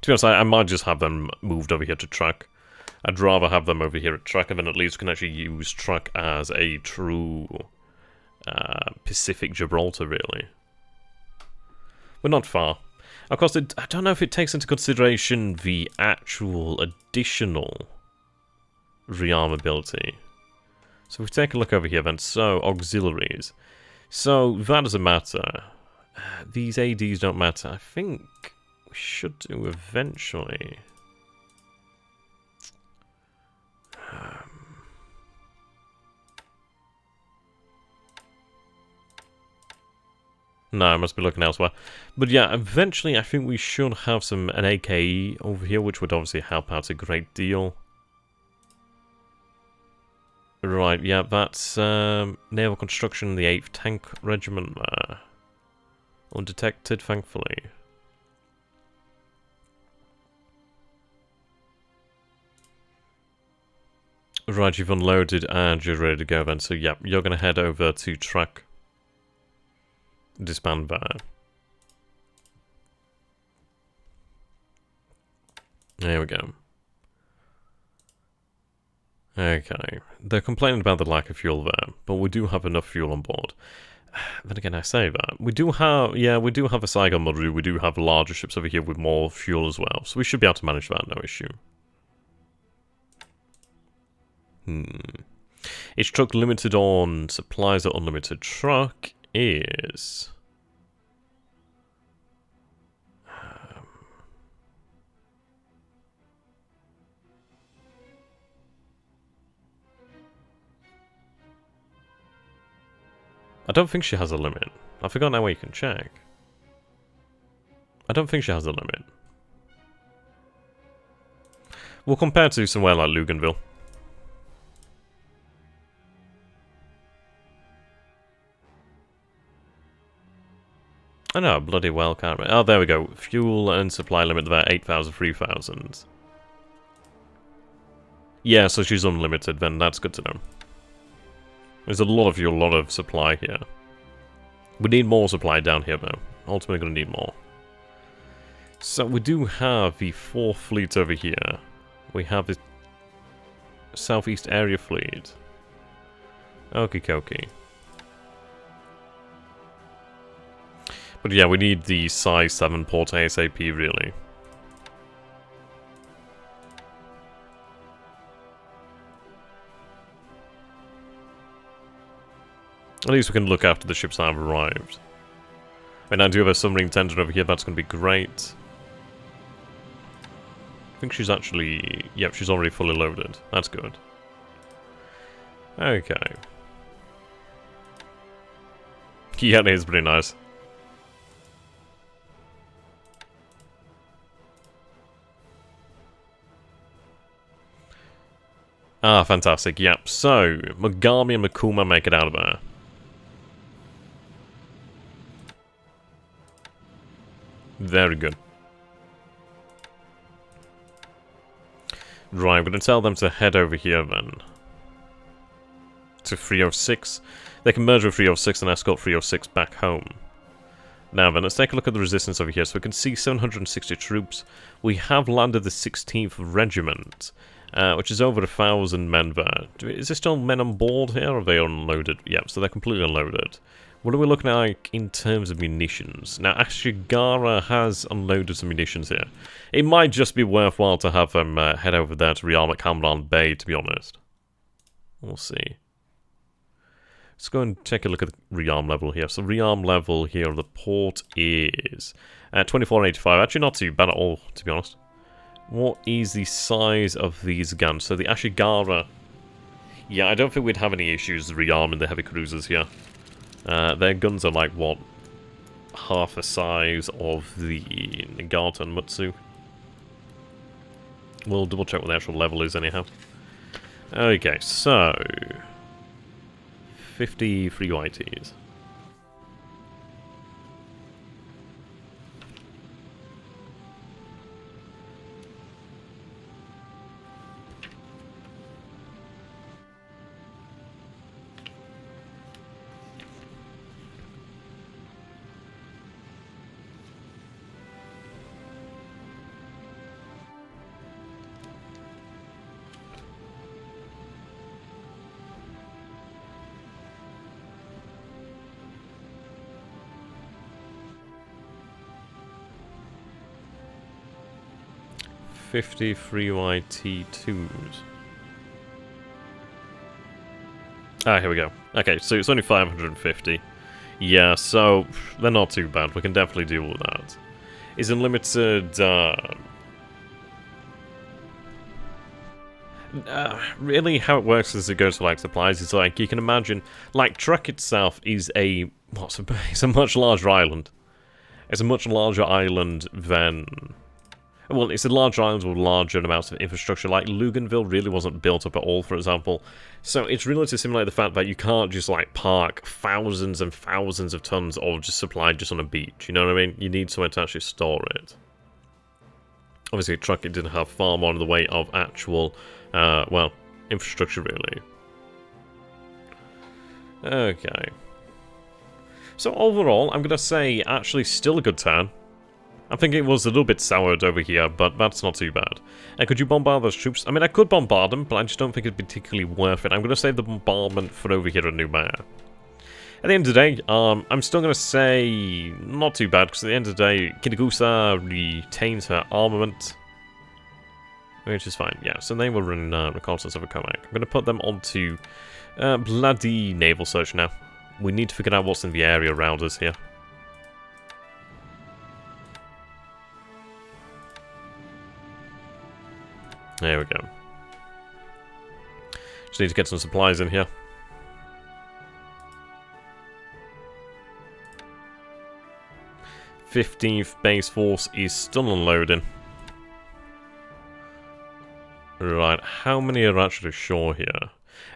S1: To be honest, I might just have them moved over here to track. I'd rather have them over here at track, and then at least we can actually use track as a true Pacific Gibraltar, really. We're not far. Of course, I don't know if it takes into consideration the actual additional rearmability. So if we take a look over here then, so auxiliaries. So that doesn't matter. These ADs don't matter. I think we should do eventually. No, I must be looking elsewhere. But yeah, eventually I think we should have an AKE over here, which would obviously help out a great deal. Right, yeah, that's naval construction, the 8th Tank Regiment there. Undetected, thankfully. Right, you've unloaded and you're ready to go then. So yeah, you're going to head over to track. Disband there. There we go. Okay. They're complaining about the lack of fuel there, but we do have enough fuel on board. Then again, I say that. We do have a Saigon Maru, we do have larger ships over here with more fuel as well, so we should be able to manage that, no issue. Each truck limited on supplies or unlimited truck is... I don't think she has a limit. I forgot now where you can check. I don't think she has a limit. We'll compare to somewhere like Luganville. I know, bloody well can't... Oh, there we go. Fuel and supply limit there, 8,000, 3,000. Yeah, so she's unlimited, then that's good to know. There's a lot of fuel, a lot of supply here. We need more supply down here, though. Ultimately going to need more. So we do have the 4th fleet over here. We have the Southeast Area Fleet. Okie dokie. But yeah, we need the size 7 port ASAP, really. At least we can look after the ships that have arrived. And I do have a submarine tender over here, that's going to be great. I think she's actually... Yep, she's already fully loaded. That's good. Okay. Yeah, it is pretty nice. Ah, fantastic, yep. So, Mogami and Makuma make it out of there. Very good. Right, I'm going to tell them to head over here then. To 306. They can merge with 306 and escort 306 back home. Now then, let's take a look at the resistance over here. So we can see 760 troops. We have landed the 16th Regiment, which is over 1,000 men there. Is there still men on board here, or are they unloaded? Yep, so they're completely unloaded. What are we looking at like, in terms of munitions? Now, Ashigara has unloaded some munitions here. It might just be worthwhile to have them head over there to rearm at Cameron Bay, to be honest. We'll see. Let's go and take a look at the rearm level here. So rearm level here of the port is 2485. Actually not too bad at all, to be honest. What is the size of these guns? So the Ashigara... Yeah, I don't think we'd have any issues rearming the heavy cruisers here. Their guns are like, what, half the size of the Nagata and Mutsu. We'll double check what the actual level is anyhow. Okay, so... 53 YTs. YT2s. Ah, here we go. Okay, so it's only 550. Yeah, so they're not too bad. We can definitely deal with that. Is unlimited... Really, how it works as it goes for like supplies is like you can imagine, like Truk itself is it's a much larger island. It's a much larger island than. Well, it's a large island with larger amounts of infrastructure. Like Luganville really wasn't built up at all, for example. So it's really to simulate the fact that you can't just like park thousands and thousands of tons of just supply just on a beach. You know what I mean? You need somewhere to actually store it. Obviously, a truck, it didn't have far more in the way of actual, well, infrastructure, really. Okay. So, overall, I'm going to say, actually, still a good turn. I think it was a little bit soured over here, but that's not too bad. And could you bombard those troops? I mean, I could bombard them, but I just don't think it's particularly worth it. I'm going to save the bombardment for over here at New Mare. At the end of the day, I'm still going to say not too bad, because at the end of the day, Kitagusa retains her armament, which is fine. Yeah, so they will run reconnaissance over Commack. I'm going to put them onto bloody naval search now. We need to figure out what's in the area around us here. There we go. Just need to get some supplies in here. 15th base force is still unloading. Right, how many are actually ashore here?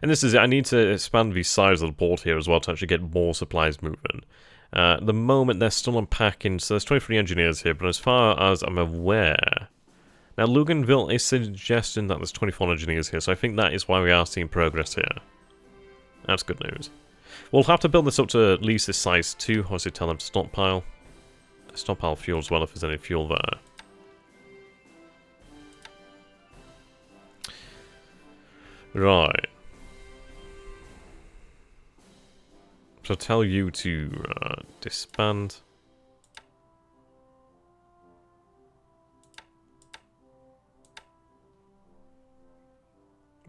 S1: And this is it, I need to expand the size of the port here as well to actually get more supplies moving. At the moment they're still unpacking, so there's 23 engineers here, but as far as I'm aware... Now Luganville is suggesting that there's 24 engineers here, so I think that is why we are seeing progress here. That's good news. We'll have to build this up to at least this size 2, obviously tell them to stockpile. Stockpile fuel as well if there's any fuel there. Right. So tell you to disband.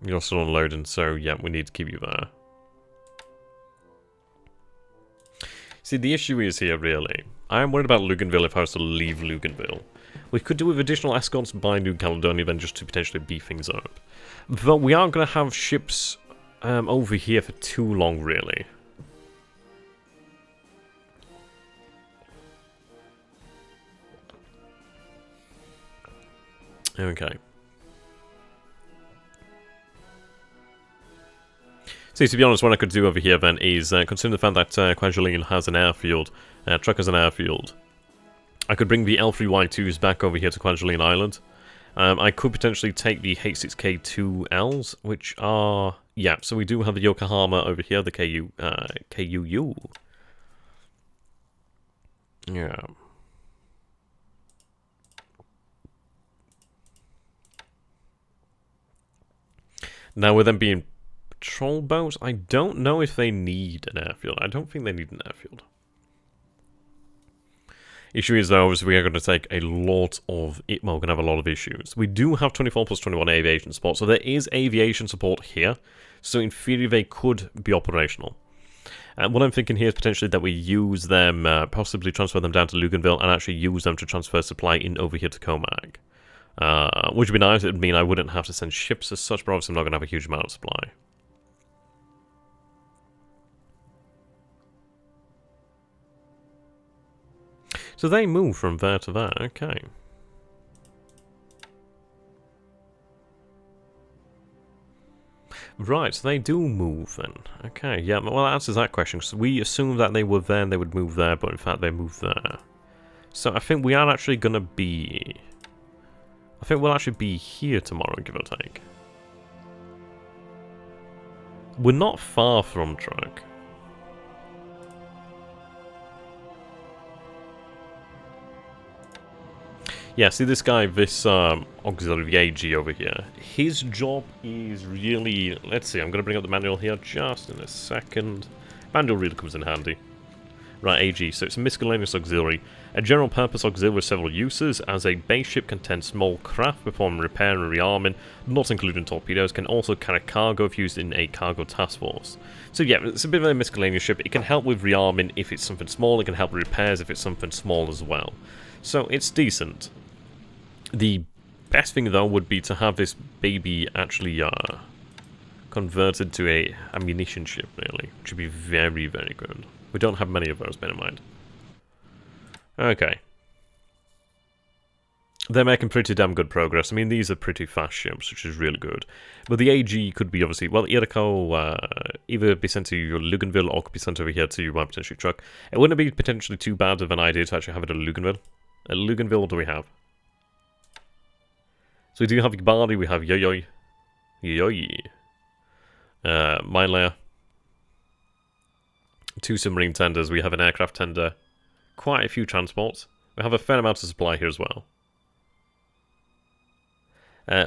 S1: You're still unloading, so yeah, we need to keep you there. See, the issue is here, really. I am worried about Luganville if I was to leave Luganville. We could do with additional escorts by New Caledonia then just to potentially beef things up. But we aren't going to have ships over here for too long, really. Okay. See, to be honest, what I could do over here then is, considering the fact that Kwajalein has an airfield, Truk has an airfield, I could bring the L3Y2s back over here to Kwajalein Island. I could potentially take the H6K2Ls, which are... Yeah, so we do have the Yokohama over here, the KUU. Yeah. Now, with them being patrol boats, I don't know if they need an airfield. I don't think they need an airfield. Issue is, though, is we are going to take a lot of... Well, we're going to have a lot of issues. We do have 24 plus 21 aviation support, so there is aviation support here. So, in theory, they could be operational. And what I'm thinking here is potentially that we use them, possibly transfer them down to Luganville, and actually use them to transfer supply in over here to Commack. Which would be nice. It would mean I wouldn't have to send ships as such, but obviously I'm not going to have a huge amount of supply. So they move from there to there, okay. Right, so they do move then. Okay, yeah, well that answers that question. So we assumed that they were there and they would move there, but in fact they moved there. So I think we are actually going to be... I think we'll actually be here tomorrow, give or take. We're not far from Truk. Yeah, see this guy, this auxiliary, the AG over here. His job is really... Let's see, I'm going to bring up the manual here just in a second. Manual really comes in handy. Right, AG, so it's a miscellaneous auxiliary. A general purpose auxiliary with several uses. As a base ship contains small craft, perform repair and rearming, not including torpedoes, can also carry cargo if used in a cargo task force. So yeah, it's a bit of a miscellaneous ship. It can help with rearming if it's something small, it can help with repairs if it's something small as well. So it's decent. The best thing, though, would be to have this baby actually converted to a ammunition ship, really. Which would be very, very good. We don't have many of those, bear in mind. Okay. They're making pretty damn good progress. I mean, these are pretty fast ships, which is really good. But the AG could be, obviously, well, either be sent to your Luganville or could be sent over here to potentially truck. It wouldn't be potentially too bad of an idea to actually have it at Luganville. At Luganville, what do we have? So we do have Gbali, we have Yoyoy. Mine layer. 2 submarine tenders, we have an aircraft tender. Quite a few transports. We have a fair amount of supply here as well.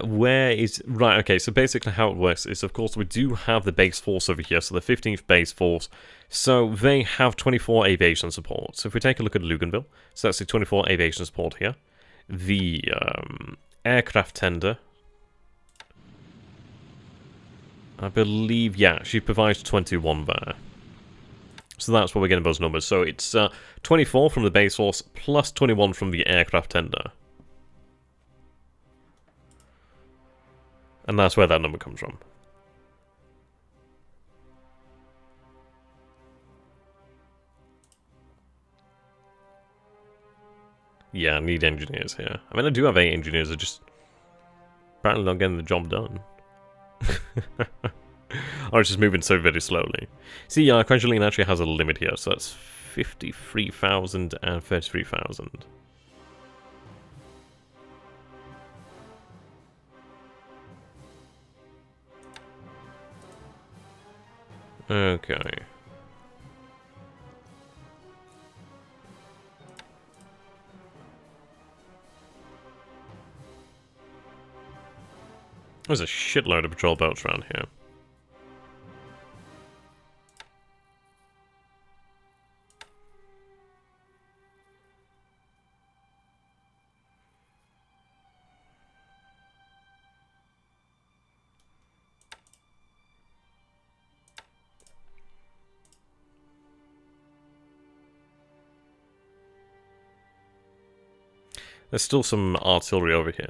S1: Where is... Right, okay, so basically how it works is, of course, we do have the base force over here, so the 15th base force. So they have 24 aviation support. So if we take a look at Luganville, so that's the 24 aviation support here. The aircraft tender, I believe, yeah, she provides 21 there. So that's where we're getting those numbers. So it's 24 from the base force, plus 21 from the aircraft tender. And that's where that number comes from. Yeah, I need engineers here. I mean, I do have 8 engineers, they're just apparently not getting the job done. Or it's just moving so very slowly. See, Quengelene actually has a limit here, so that's 53,000 and 33,000. Okay. There's a shitload of patrol boats around here. There's still some artillery over here.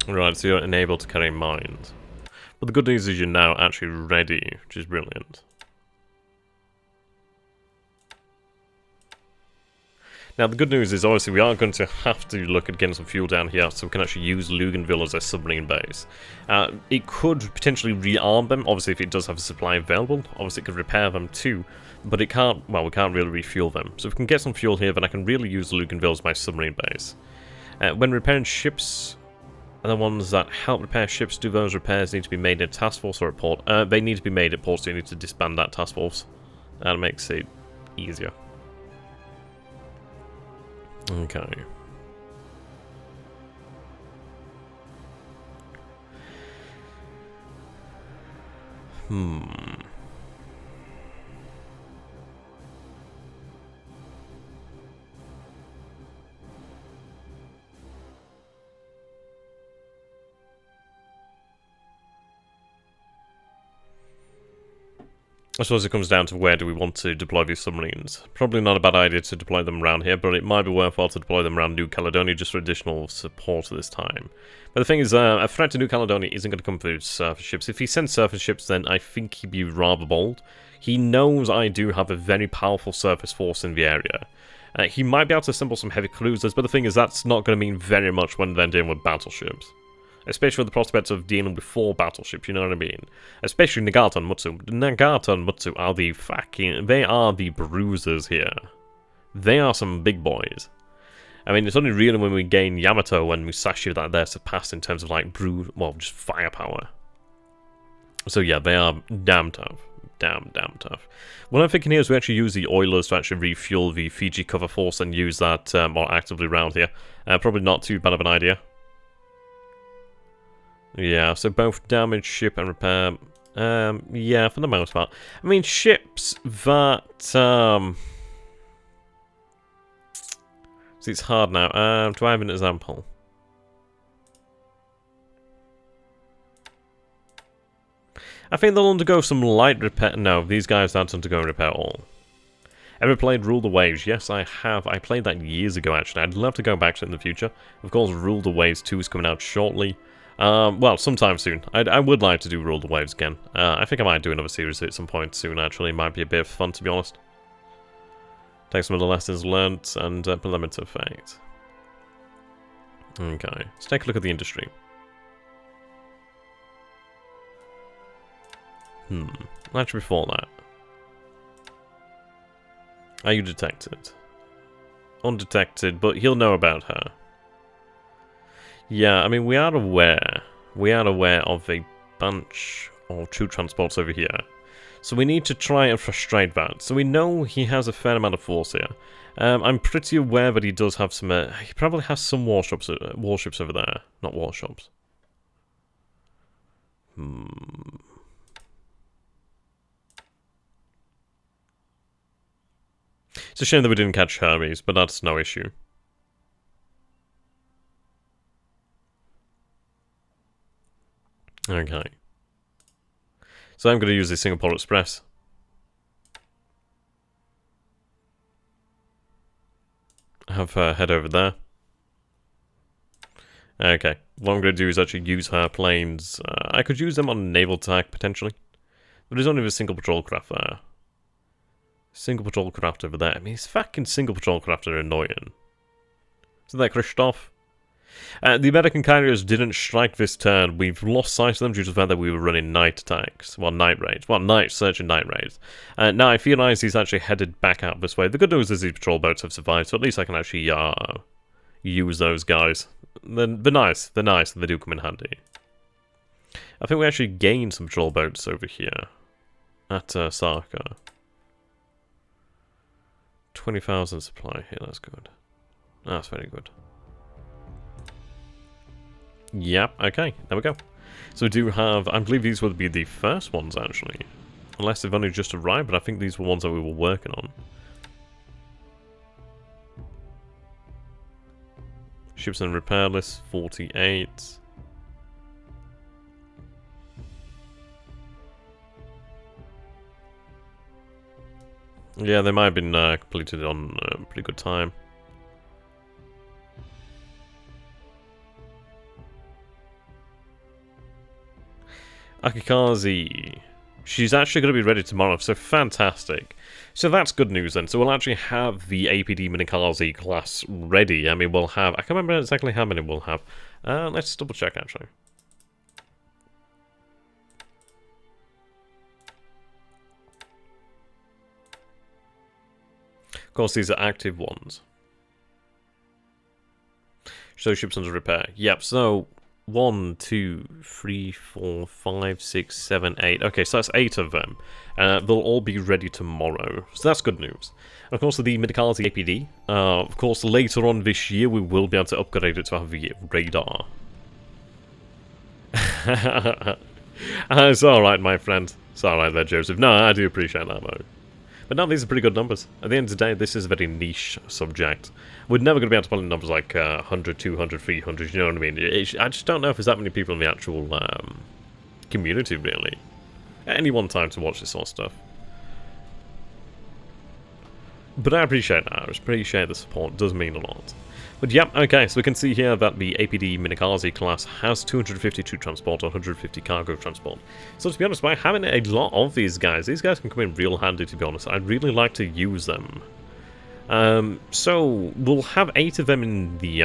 S1: Right, so you're enabled to carry mines. But the good news is you're now actually ready, which is brilliant. Now, the good news is, obviously, we are going to have to look at getting some fuel down here so we can actually use Luganville as a submarine base. It could potentially rearm them, obviously, if it does have a supply available. Obviously, it could repair them too, but it can't, well, we can't really refuel them. So if we can get some fuel here, then I can really use Luganville as my submarine base. When repairing ships, are the ones that help repair ships, do those repairs need to be made at task force or at port? They need to be made at port, so you need to disband that task force. That makes it easier. Okay. I suppose it comes down to where do we want to deploy these submarines. Probably not a bad idea to deploy them around here, but it might be worthwhile to deploy them around New Caledonia just for additional support at this time. But the thing is, a threat to New Caledonia isn't going to come through surface ships. If he sends surface ships, then I think he'd be rather bold. He knows I do have a very powerful surface force in the area. He might be able to assemble some heavy cruisers, but the thing is, that's not going to mean very much when they're dealing with battleships. Especially with the prospects of dealing with 4 battleships, you know what I mean? Especially Nagata and Mutsu. Nagata and Mutsu are the fucking... They are the bruisers here. They are some big boys. I mean, it's only really when we gain Yamato and Musashi that they're surpassed in terms of, like, well, just firepower. So yeah, they are damn tough. Damn tough. What I'm thinking here is we actually use the Oilers to actually refuel the Fiji cover force and use that more actively around here. Probably not too bad of an idea. Yeah, so both damage, ship, and repair. Yeah, for the most part. I mean, ships that... See, it's hard now. Do I have an example? I think they'll undergo some light repair. No, these guys aren't undergoing repair at all. Ever played Rule the Waves? Yes, I have. I played that years ago, actually. I'd love to go back to it in the future. Of course, Rule the Waves 2 is coming out shortly. Well, sometime soon. I would like to do Rule the Waves again. I think I might do another series at some point soon, actually. It might be a bit of fun, to be honest. Take some of the lessons learned and put them into effect. Okay, let's take a look at the industry. Actually, before that. Are you detected? Undetected, but he'll know about her. Yeah, I mean, we are aware. We are aware of a bunch of troop transports over here. So we need to try and frustrate that. So we know he has a fair amount of force here. I'm pretty aware that he does have some... he probably has some warships over there. Not warships. It's a shame that we didn't catch Hermes, but that's no issue. Okay. So I'm going to use the Singapore Express. Have her head over there. Okay. What I'm going to do is actually use her planes. I could use them on naval attack, potentially. But there's only a single patrol craft there. Single patrol craft over there. I mean, these fucking single patrol craft are annoying. Isn't that Christoph? The American carriers didn't strike this turn. We've lost sight of them due to the fact that we were running night attacks. Well, night raids. Well, search and night raids. Now, I theorize he's actually headed back out this way. The good news is these patrol boats have survived, so at least I can actually use those guys. They're nice. They're nice, and they do come in handy. I think we actually gained some patrol boats over here. At Sarka. 20,000 supply here, that's good. That's very good. Yep, okay, there we go. So we do have, I believe these would be the first ones, actually. Unless they've only just arrived, but I think these were ones that we were working on. Ships and repair list, 48. Yeah, they might have been completed on a pretty good time. Akikaze. She's actually going to be ready tomorrow, so fantastic. So that's good news then. So we'll actually have the APD Minikaze class ready. I mean, we'll have... I can't remember exactly how many we'll have. Let's double check, actually. Of course, these are active ones. Show ships under repair. Yep, so 1, 2, 3, 4, 5, 6, 7, 8. Okay, so that's 8 of them. They'll all be ready tomorrow. So that's good news. And of course, the Minikaze APD. Of course, later on this year, we will be able to upgrade it to have the radar. It's alright, my friend. It's alright there, Joseph. No, I do appreciate that, though. But no, these are pretty good numbers. At the end of the day, this is a very niche subject. We're never going to be able to put in numbers like 100, 200, 300, you know what I mean? I just don't know if there's that many people in the actual community, really. At any one time to watch this sort of stuff. But I appreciate that. I appreciate the support. It does mean a lot. But yeah, okay, so we can see here that the APD Minikaze class has 250 troop transport, 150 cargo transport. So to be honest, by having a lot of these guys can come in real handy, to be honest. I'd really like to use them. So we'll have 8 of them in the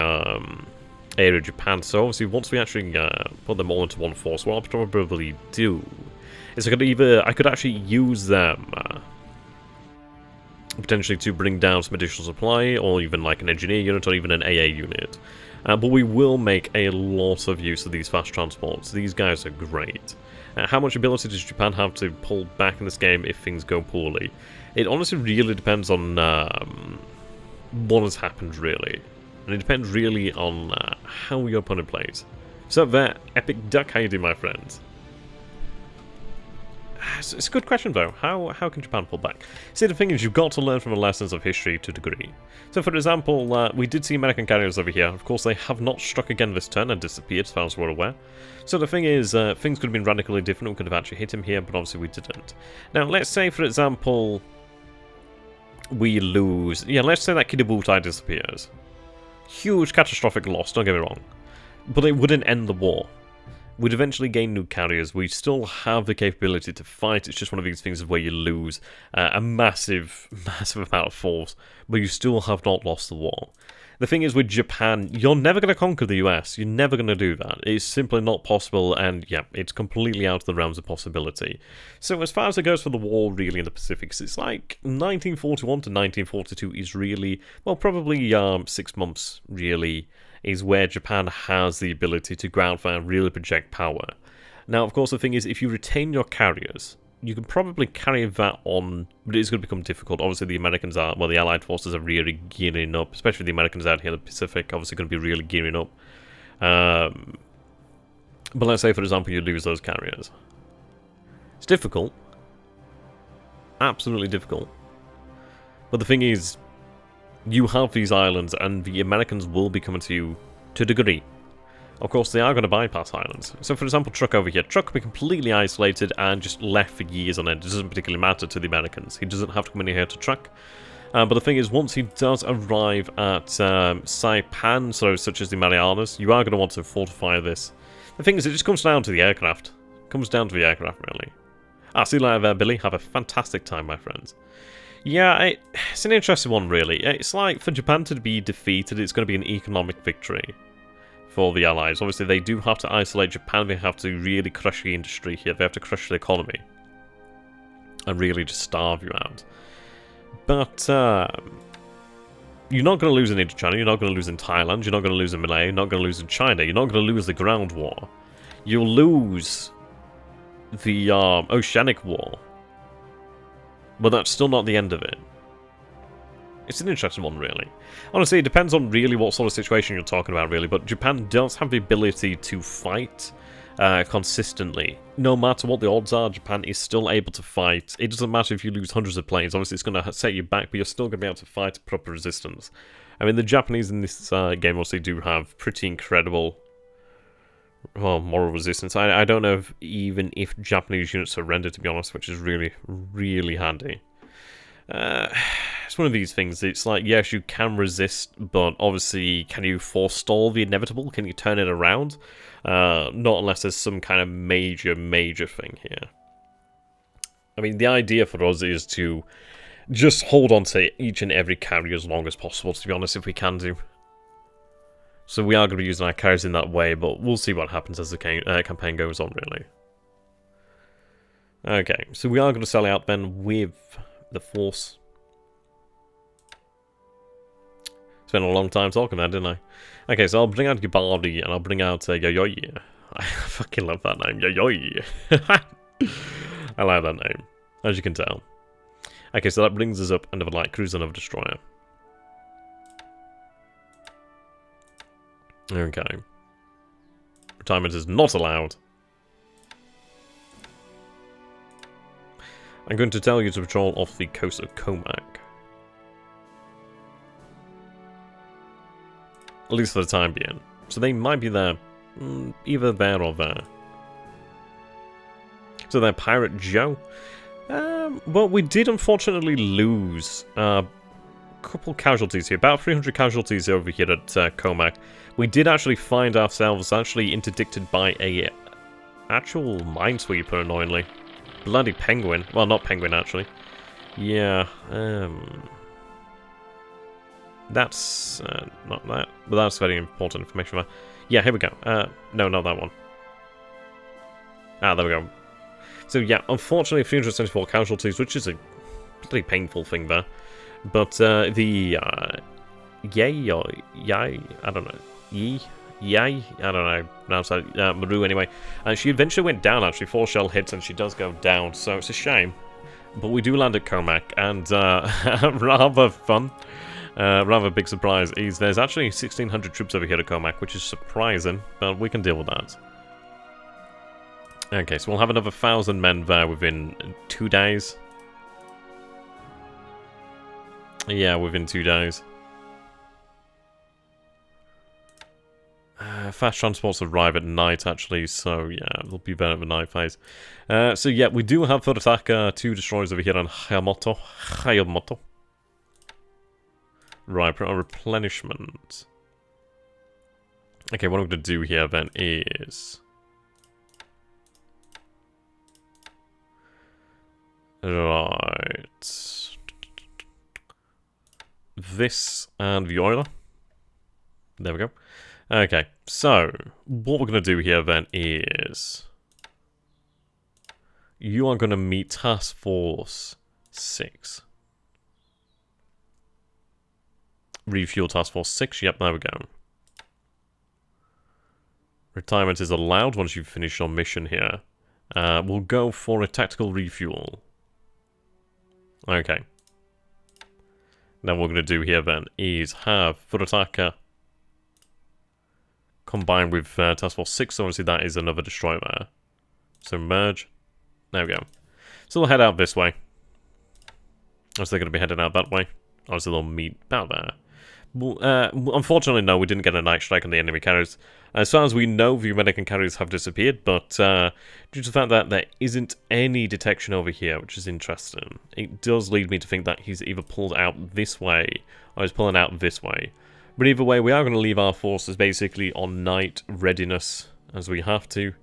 S1: area of Japan. So obviously once we actually put them all into one force, what I'll probably do is I could actually use them potentially to bring down some additional supply, or even like an engineer unit, or even an AA unit. But we will make a lot of use of these fast transports. These guys are great. How much ability does Japan have to pull back in this game if things go poorly? It honestly really depends on what has happened, really. And it depends really on how your opponent plays. So there, Epic Duck, how you doing, my friends? it's a good question, though. How can Japan pull back? See, the thing is, you've got to learn from the lessons of history to a degree. So, for example, we did see American carriers over here. Of course, they have not struck again this turn and disappeared, as far as we're aware. So the thing is, things could have been radically different. We could have actually hit him here, but obviously we didn't. Now, let's say, for example, we lose... Yeah, let's say that Kidabutai disappears. Huge catastrophic loss, don't get me wrong. But it wouldn't end the war. We'd eventually gain new carriers. We still have the capability to fight. It's just one of these things where you lose a massive amount of force, but you still have not lost the war. The thing is, with Japan, you're never going to conquer the US. You're never going to do that. It's simply not possible, and yeah, it's completely out of the realms of possibility. So as far as it goes for the war, really, in the Pacifics, it's like 1941 to 1942 is really, well, probably 6 months, really, is where Japan has the ability to go out there and really project power. Now, of course, the thing is, if you retain your carriers, you can probably carry that on, but it's going to become difficult. Obviously, the Americans are, well, the Allied forces are really gearing up, especially the Americans out here in the Pacific, obviously going to be really gearing up. But let's say, for example, you lose those carriers. It's difficult. Absolutely difficult. But the thing is, you have these islands, and the Americans will be coming to you to a degree. Of course, they are going to bypass islands. So, for example, Truk over here. Truk can be completely isolated and just left for years on end. It doesn't particularly matter to the Americans. He doesn't have to come in here to Truk. But the thing is, once he does arrive at Saipan, so such as the Marianas, you are going to want to fortify this. The thing is, it just comes down to the aircraft. It comes down to the aircraft, really. See you later there, Billy. Have a fantastic time, my friends. Yeah, it's an interesting one, really. It's like, for Japan to be defeated, it's going to be an economic victory for the Allies. Obviously, they do have to isolate Japan. They have to really crush the industry here. They have to crush the economy and really just starve you out. But you're not going to lose in Indochina. You're not going to lose in Thailand. You're not going to lose in Malaya. You're not going to lose in China. You're not going to lose the ground war. You'll lose the oceanic war. But that's still not the end of it. It's an interesting one, really. Honestly, it depends on really what sort of situation you're talking about, really. But Japan does have the ability to fight consistently. No matter what the odds are, Japan is still able to fight. It doesn't matter if you lose hundreds of planes. Obviously, it's going to set you back, but you're still going to be able to fight proper resistance. I mean, the Japanese in this game obviously do have pretty incredible... well, moral resistance. I don't know even if Japanese units surrender, to be honest, which is really, really handy. It's one of these things. It's like, yes, you can resist, but obviously, can you forestall the inevitable? Can you turn it around? Not unless there's some kind of major thing here. I mean, the idea for us is to just hold on to each and every carrier as long as possible, to be honest, if we can do. So we are going to be using our carriers in that way, but we'll see what happens as the campaign goes on, really. Okay, so we are going to sell out then with the force. Spent a long time talking there, didn't I? Okay, so I'll bring out Gibaldi and I'll bring out Yoyoi. I fucking love that name, Yoyoi. I like that name, as you can tell. Okay, so that brings us up another light cruiser, another destroyer. Okay. Retirement is not allowed. I'm going to tell you to patrol off the coast of Commack. At least for the time being. So they might be there. Either there or there. So they're Pirate Joe. Well, we did unfortunately lose a couple casualties here. About 300 casualties over here at Commack. We did actually find ourselves actually interdicted by a actual minesweeper, annoyingly. Bloody penguin. Well, not penguin, actually. Yeah, that's not that, but that's very important information. Yeah, here we go. No, not that one. There we go. So yeah, unfortunately 374 casualties, which is a pretty painful thing there. But the Yay or Yai, I don't know. Yay, I don't know. Pronounce that. Maru anyway. She eventually went down, actually. 4 shell hits and she does go down, so it's a shame. But we do land at Commack, and rather fun. Rather big surprise is there's actually 1,600 troops over here at Commack, which is surprising, but we can deal with that. Okay, so we'll have another 1,000 men there within 2 days. Yeah, within 2 days. Fast transports arrive at night, actually, so yeah, they'll be better at the night phase. So yeah, we do have for attack 2 destroyers over here on Hayamoto. Right, put on replenishment. Okay, what I'm going to do here then is... Right. This and the oiler. There we go. Okay, so what we're going to do here then is... You are going to meet Task Force 6. Refuel Task Force 6, yep, there we go. Retirement is allowed once you've finished your mission here. We'll go for a tactical refuel. Okay. Now what we're going to do here then is have Foot Attacker combined with Task Force 6, so obviously that is another destroyer there. So merge. There we go. So they'll head out this way. Obviously they're going to be heading out that way. Obviously they'll meet about there. Unfortunately, no, we didn't get a night strike on the enemy carriers. As far as we know, the American carriers have disappeared, but due to the fact that there isn't any detection over here, which is interesting, it does lead me to think that he's either pulled out this way, or he's pulling out this way. But either way, we are going to leave our forces basically on night readiness, as we have to.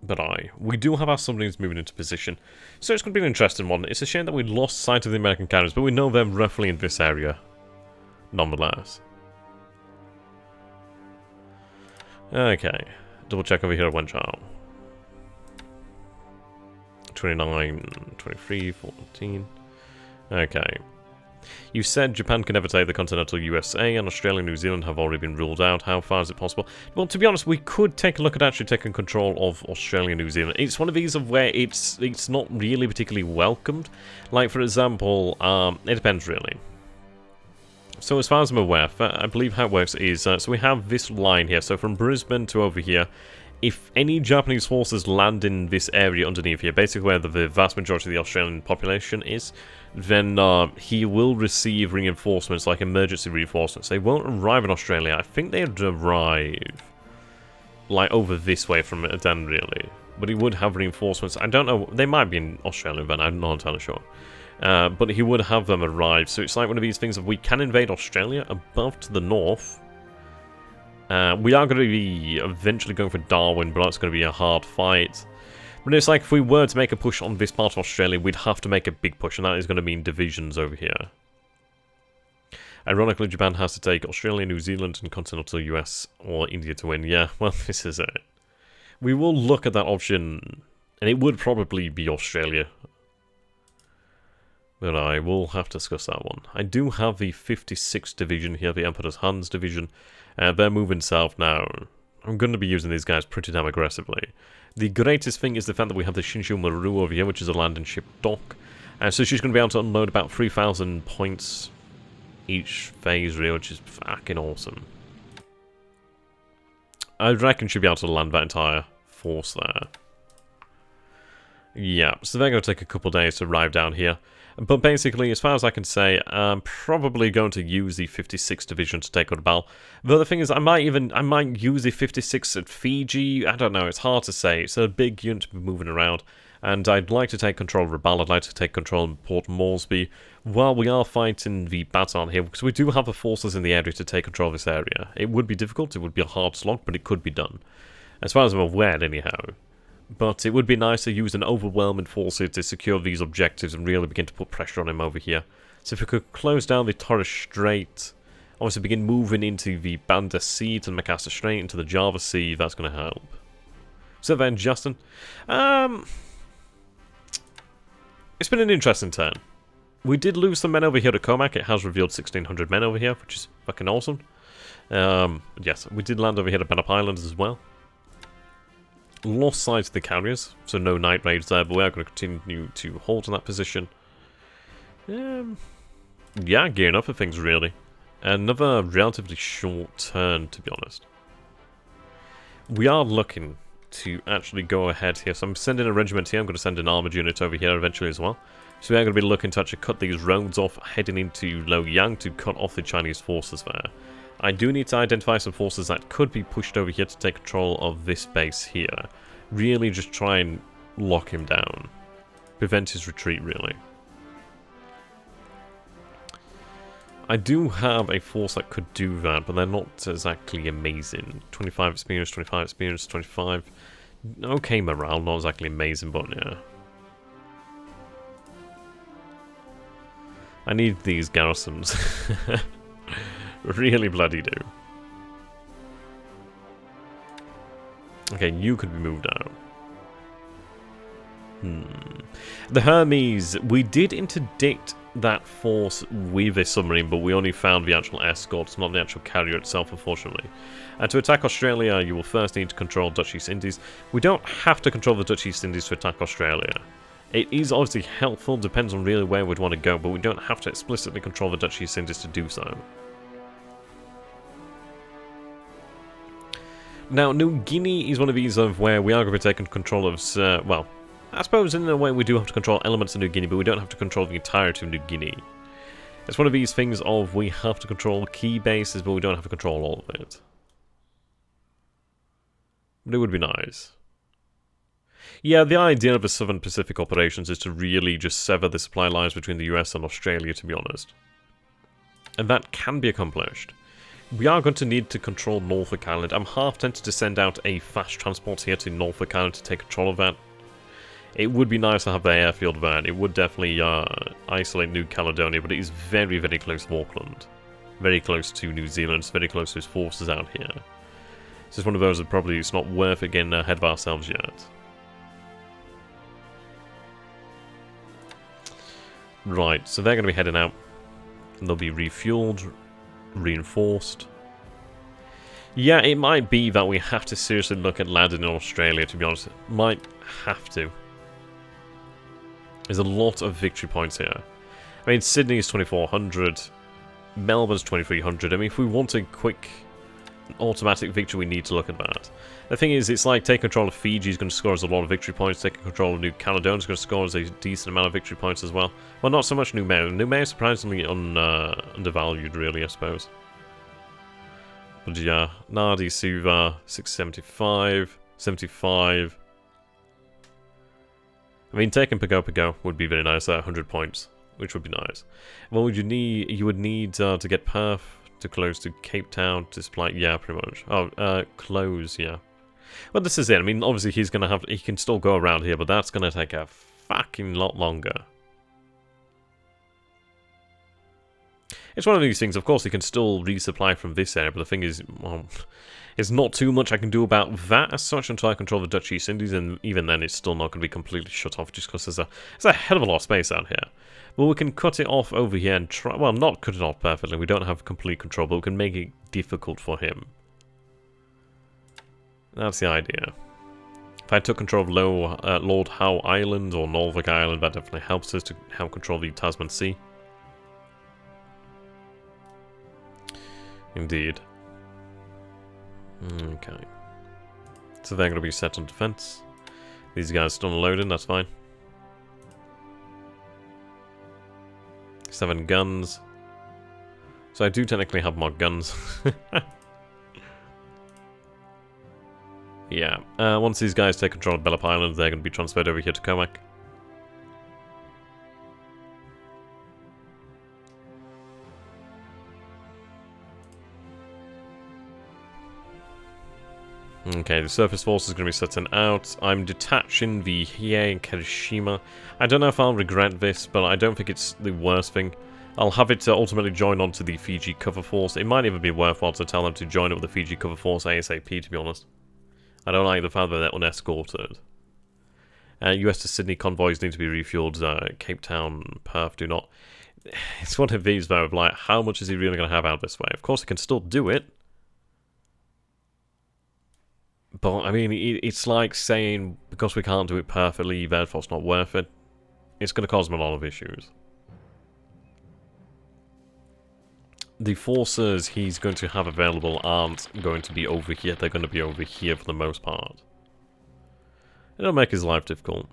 S1: But we do have our submarines moving into position, so it's going to be an interesting one. It's a shame that we lost sight of the American carriers, but we know they're roughly in this area, nonetheless. Okay, double check over here at Wenchao. 29, 23, 14. Okay. You said Japan can never take the continental USA, and Australia and New Zealand have already been ruled out. How far is it possible? Well, to be honest, we could take a look at actually taking control of Australia and New Zealand. It's one of these of where it's not really particularly welcomed. Like, for example, it depends really. So as far as I'm aware, I believe how it works is, so we have this line here. So from Brisbane to over here, if any Japanese forces land in this area underneath here, basically where the vast majority of the Australian population is, then he will receive reinforcements, like emergency reinforcements. They won't arrive in Australia. I think they'd arrive, like, over this way from Dan, really. But he would have reinforcements. I don't know. They might be in Australia then. I'm not entirely sure. But he would have them arrive. So it's like one of these things of we can invade Australia above to the north. We are going to be eventually going for Darwin, but that's going to be a hard fight. But it's like if we were to make a push on this part of Australia, we'd have to make a big push, and that is going to mean divisions over here. Ironically, Japan has to take Australia, New Zealand, and continental US or India to win. Yeah, well, this is it. We will look at that option, and it would probably be Australia. But I will have to discuss that one. I do have the 56th Division here, the Emperor's Han's Division. They're moving south now. I'm going to be using these guys pretty damn aggressively. The greatest thing is the fact that we have the Shinshu Maru over here, which is a landing ship dock. So she's going to be able to unload about 3,000 points each phase, really, which is fucking awesome. I reckon she'll be able to land that entire force there. Yeah, so they're going to take a couple days to arrive down here. But basically, as far as I can say, I'm probably going to use the 56th Division to take on Naval. The other thing is, I might use the 56th at Fiji. I don't know, it's hard to say. It's a big unit to be moving around. And I'd like to take control of Rabaul. I'd like to take control of Port Moresby while we are fighting the Baton here, because we do have the forces in the area to take control of this area. It would be difficult, it would be a hard slog, but it could be done. As far as I'm aware, anyhow. But it would be nice to use an overwhelming force here to secure these objectives and really begin to put pressure on him over here. So if we could close down the Torres Strait, obviously begin moving into the Banda Sea, to the Macassar Strait, into the Java Sea, that's going to help. So then, Justin, it's been an interesting turn. We did lose some men over here to Commack. It has revealed 1,600 men over here, which is fucking awesome. Yes, we did land over here to Benap Islands as well. Lost sight of the carriers, so no night raids there, but we are going to continue to hold in that position. Yeah, gearing up for things, really. Another relatively short turn, to be honest. We are looking to actually go ahead here. So I'm sending a regiment here. I'm going to send an armoured unit over here eventually as well. So we are going to be looking to actually cut these roads off, heading into Luoyang to cut off the Chinese forces there. I do need to identify some forces that could be pushed over here to take control of this base here. Really just try and lock him down. Prevent his retreat, really. I do have a force that could do that, but they're not exactly amazing. 25 experience, 25 experience, 25... Okay, morale, not exactly amazing, but yeah. I need these garrisons. Really bloody do. Okay, you could be moved out. The Hermes, we did interdict that force with a submarine, but we only found the actual escorts, not the actual carrier itself, unfortunately. And to attack Australia, you will first need to control Dutch East Indies. We don't have to control the Dutch East Indies to attack Australia. It is obviously helpful, depends on really where we'd want to go, but we don't have to explicitly control the Dutch East Indies to do so. Now, New Guinea is one of these of where we are going to be taking control of, well, I suppose in a way we do have to control elements of New Guinea, but we don't have to control the entirety of New Guinea. It's one of these things of we have to control key bases, but we don't have to control all of it. But it would be nice. Yeah, the idea of the Southern Pacific operations is to really just sever the supply lines between the US and Australia, to be honest. And that can be accomplished. We are going to need to control Norfolk Island. I'm half tempted to send out a fast transport here to Norfolk Island to take control of that. It would be nice to have the airfield there. It would definitely isolate New Caledonia, but it is very, very close to Auckland. Very close to New Zealand. It's very close to his forces out here. This is one of those that probably it's not worth it getting ahead of ourselves yet. Right, so they're going to be heading out. And they'll be refueled, reinforced. Yeah, it might be that we have to seriously look at landing in Australia, to be honest. Might have to. There's a lot of victory points here. I mean, Sydney is 2400, Melbourne's 2300. I mean, if we want a quick automatic victory, we need to look at that. The thing is, it's like taking control of Fiji is going to score us a lot of victory points, taking control of New Caledonia is going to score us a decent amount of victory points as well. Well, not so much New Mao. New Mao is surprisingly undervalued, really, I suppose. But yeah, Nadi, Suva, 675, 75. I mean, taking Pago would be very nice at 100 points, which would be nice. What would you need? You would need to get Perth to close to Cape Town to supply. Yeah, pretty much. Oh, close. Yeah. Well, this is it. I mean, obviously he's gonna have. He can still go around here, but that's gonna take a fucking lot longer. It's one of these things. Of course, he can still resupply from this area, but the thing is, well, there's not too much I can do about that as such until I control the Dutch East Indies, and even then it's still not going to be completely shut off just because there's a hell of a lot of space out here. But we can cut it off over here and try, well, not cut it off perfectly, we don't have complete control, but we can make it difficult for him. That's the idea. If I took control of Lord Howe Island or Norfolk Island, that definitely helps us to help control the Tasman Sea. Indeed. Okay. So they're going to be set on defense. These guys still unloading, that's fine. 7 guns. So I do technically have more guns. Yeah. Once these guys take control of Bellop Island, they're going to be transferred over here to Commack. Okay, the surface force is going to be setting out. I'm detaching the Hiei and Kirishima. I don't know if I'll regret this, but I don't think it's the worst thing. I'll have it to ultimately join onto the Fiji cover force. It might even be worthwhile to tell them to join up with the Fiji cover force ASAP, to be honest. I don't like the fact that they're unescorted. US to Sydney convoys need to be refueled. Cape Town, Perth do not. It's one of these, though, of like, how much is he really going to have out this way? Of course, he can still do it. But, I mean, it's like saying, because we can't do it perfectly, therefore it's not worth it. It's going to cause him a lot of issues. The forces he's going to have available aren't going to be over here. They're going to be over here for the most part. It'll make his life difficult.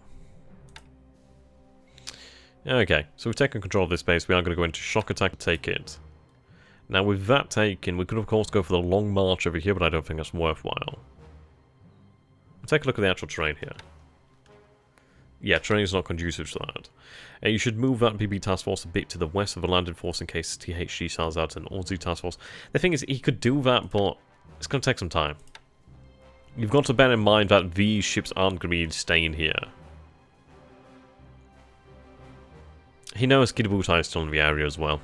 S1: Okay, so we've taken control of this base. We are going to go into shock attack to take it. Now, with that taken, we could, of course, go for the long march over here, but I don't think that's worthwhile. We'll take a look at the actual terrain here. Yeah, terrain is not conducive to that. You should move that BB task force a bit to the west of the landing force in case THG sells out an Aussie task force. The thing is, he could do that, but it's going to take some time. You've got to bear in mind that these ships aren't going to be staying here. He knows Kidabutai is still in the area as well.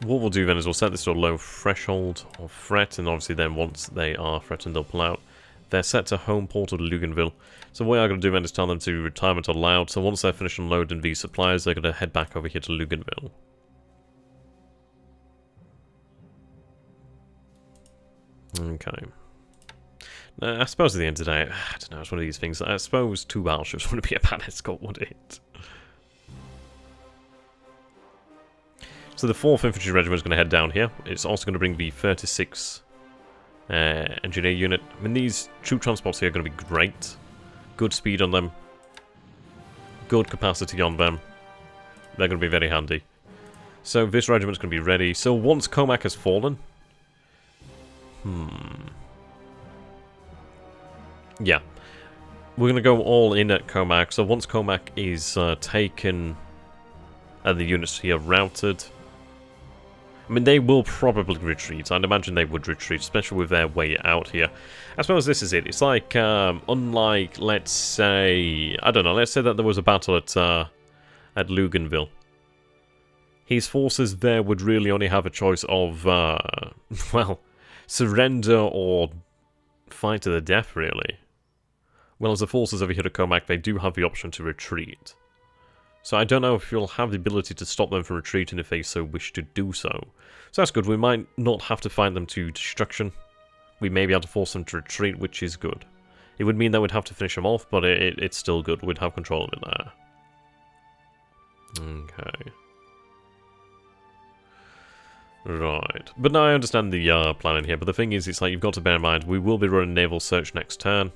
S1: What we'll do then is we'll set this to a low threshold of threat, and obviously then once they are threatened, they'll pull out. They're set to home port of Luganville. So what we are going to do then is tell them to retirement allowed. So once they're finished unloading these supplies, they're going to head back over here to Luganville. Okay. Now, I suppose at the end of the day, I don't know, it's one of these things. I suppose 2 battleships wouldn't be a bad escort, would it? So the 4th Infantry Regiment is going to head down here. It's also going to bring the 36 Engineer Unit. I mean, these troop transports here are going to be great. Good speed on them. Good capacity on them. They're going to be very handy. So this regiment's going to be ready. So once Commack has fallen... Yeah. We're going to go all in at Commack. So once Commack is taken and the units here routed... I mean, they will probably retreat. I'd imagine they would retreat, especially with their way out here. I suppose this is it. It's like, unlike, let's say... I don't know, let's say that there was a battle at Luganville. His forces there would really only have a choice of, well, surrender or fight to the death, really. Well, as the forces over here at Commack, they do have the option to retreat. So I don't know if you'll have the ability to stop them from retreating if they so wish to do so. So that's good. We might not have to fight them to destruction. We may be able to force them to retreat, which is good. It would mean that we'd have to finish them off, but it's still good. We'd have control of it there. Okay. Right. But now I understand the planning here, but the thing is, it's like you've got to bear in mind, we will be running naval search next turn.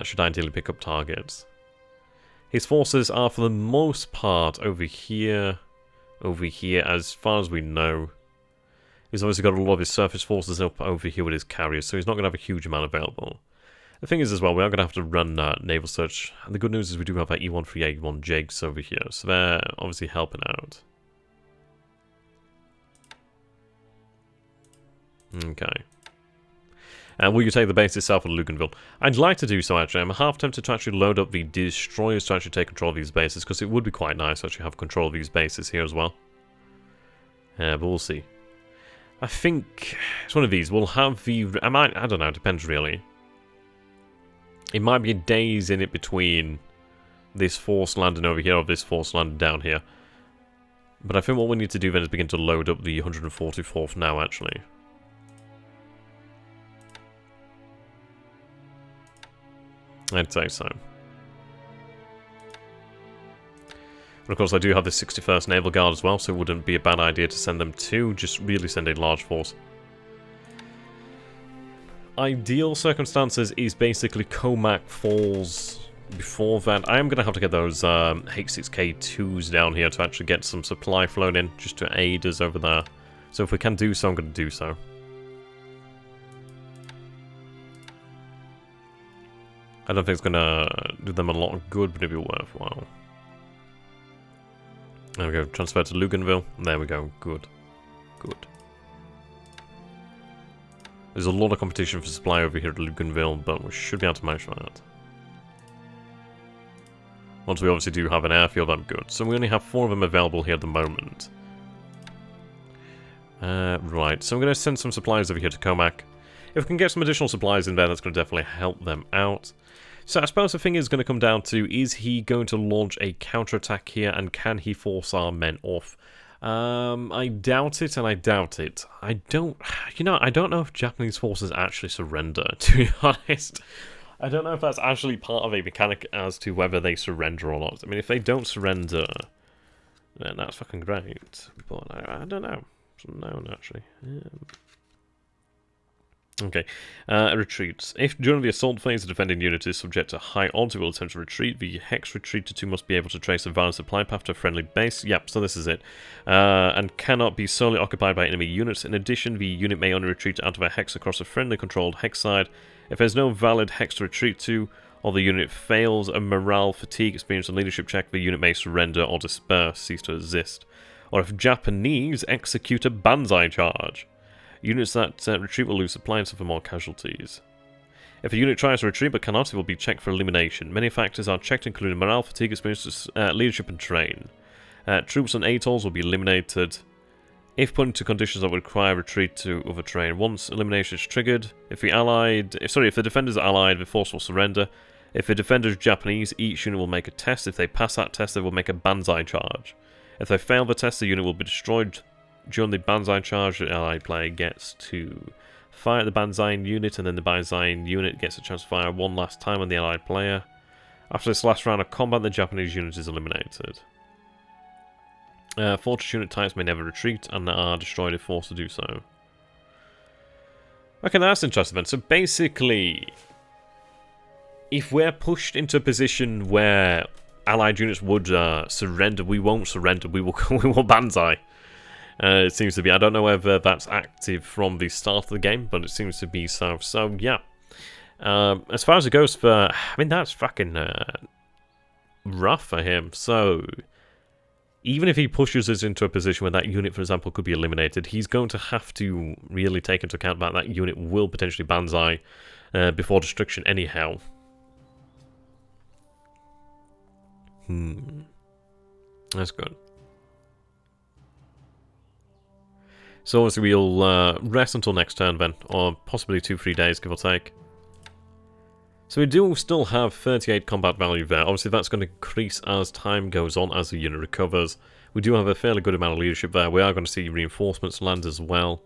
S1: Should ideally pick up targets. His forces are, for the most part, over here, as far as we know. He's obviously got a lot of his surface forces up over here with his carriers, so he's not going to have a huge amount available. The thing is, as well, we are going to have to run naval search, and the good news is we do have our E-13A1 jigs over here, so they're obviously helping out. Okay. And will you take the base itself at Luganville? I'd like to do so, actually. I'm half tempted to actually load up the destroyers to actually take control of these bases, because it would be quite nice to actually have control of these bases here as well. But we'll see. I think it's one of these. We'll have the... I don't know, it depends really. It might be days in it between this force landing over here or this force landing down here. But I think what we need to do then is begin to load up the 144th now, actually. I'd say so. And of course I do have the 61st Naval Guard as well, so it wouldn't be a bad idea to send them too, just really send a large force. Ideal circumstances is basically Commack falls before that. I am going to have to get those H6K2s down here to actually get some supply flown in, just to aid us over there. So if we can do so, I'm going to do so. I don't think it's going to do them a lot of good, but it'll be worthwhile. There we go, transfer to Luganville. There we go, good. Good. There's a lot of competition for supply over here at Luganville, but we should be able to manage that. Once we obviously do have an airfield, I'm good. So we only have 4 of them available here at the moment. Right, so I'm going to send some supplies over here to Commack. If we can get some additional supplies in there, that's going to definitely help them out. So I suppose the thing is going to come down to, is he going to launch a counterattack here, and can he force our men off? I doubt it, and I doubt it. I don't know if Japanese forces actually surrender, to be honest. I don't know if that's actually part of a mechanic as to whether they surrender or not. I mean, if they don't surrender, then that's fucking great. But I don't know. No, actually. Okay. Retreats. If during the assault phase the defending unit is subject to high odds, it will attempt to retreat. The Hex retreater 2 must be able to trace a valid supply path to a friendly base. Yep, so this is it. And cannot be solely occupied by enemy units. In addition, the unit may only retreat out of a Hex across a friendly controlled Hex side. If there's no valid Hex to retreat to, or the unit fails a morale, fatigue, experience, and leadership check, the unit may surrender or disperse, cease to exist. Or if Japanese execute a Banzai charge. Units that retreat will lose supply and suffer more casualties. If a unit tries to retreat but cannot, it will be checked for elimination. Many factors are checked, including morale, fatigue, experience, leadership, and terrain. Troops and ATOLs will be eliminated if put into conditions that would require retreat to other terrain. Once elimination is triggered, if the defenders are allied, the force will surrender. If the defender is Japanese, each unit will make a test. If they pass that test, they will make a Banzai charge. If they fail the test, the unit will be destroyed. During the Banzai charge, the allied player gets to fire at the Banzai unit, and then the Banzai unit gets a chance to fire one last time on the allied player. After this last round of combat, the Japanese unit is eliminated. Fortress unit types may never retreat, and are destroyed if forced to do so. Okay, that's interesting then. So basically, if we're pushed into a position where allied units would surrender, we won't surrender, we will Banzai. It seems to be. I don't know whether that's active from the start of the game, but it seems to be so. So, yeah. As far as it goes for... I mean, that's fucking rough for him. So, even if he pushes us into a position where that unit, for example, could be eliminated, he's going to have to really take into account that unit will potentially Banzai before destruction anyhow. That's good. So obviously we'll rest until next turn then, or possibly 2-3 days, give or take. So we do still have 38 combat value there. Obviously that's going to increase as time goes on, as the unit recovers. We do have a fairly good amount of leadership there. We are going to see reinforcements land as well.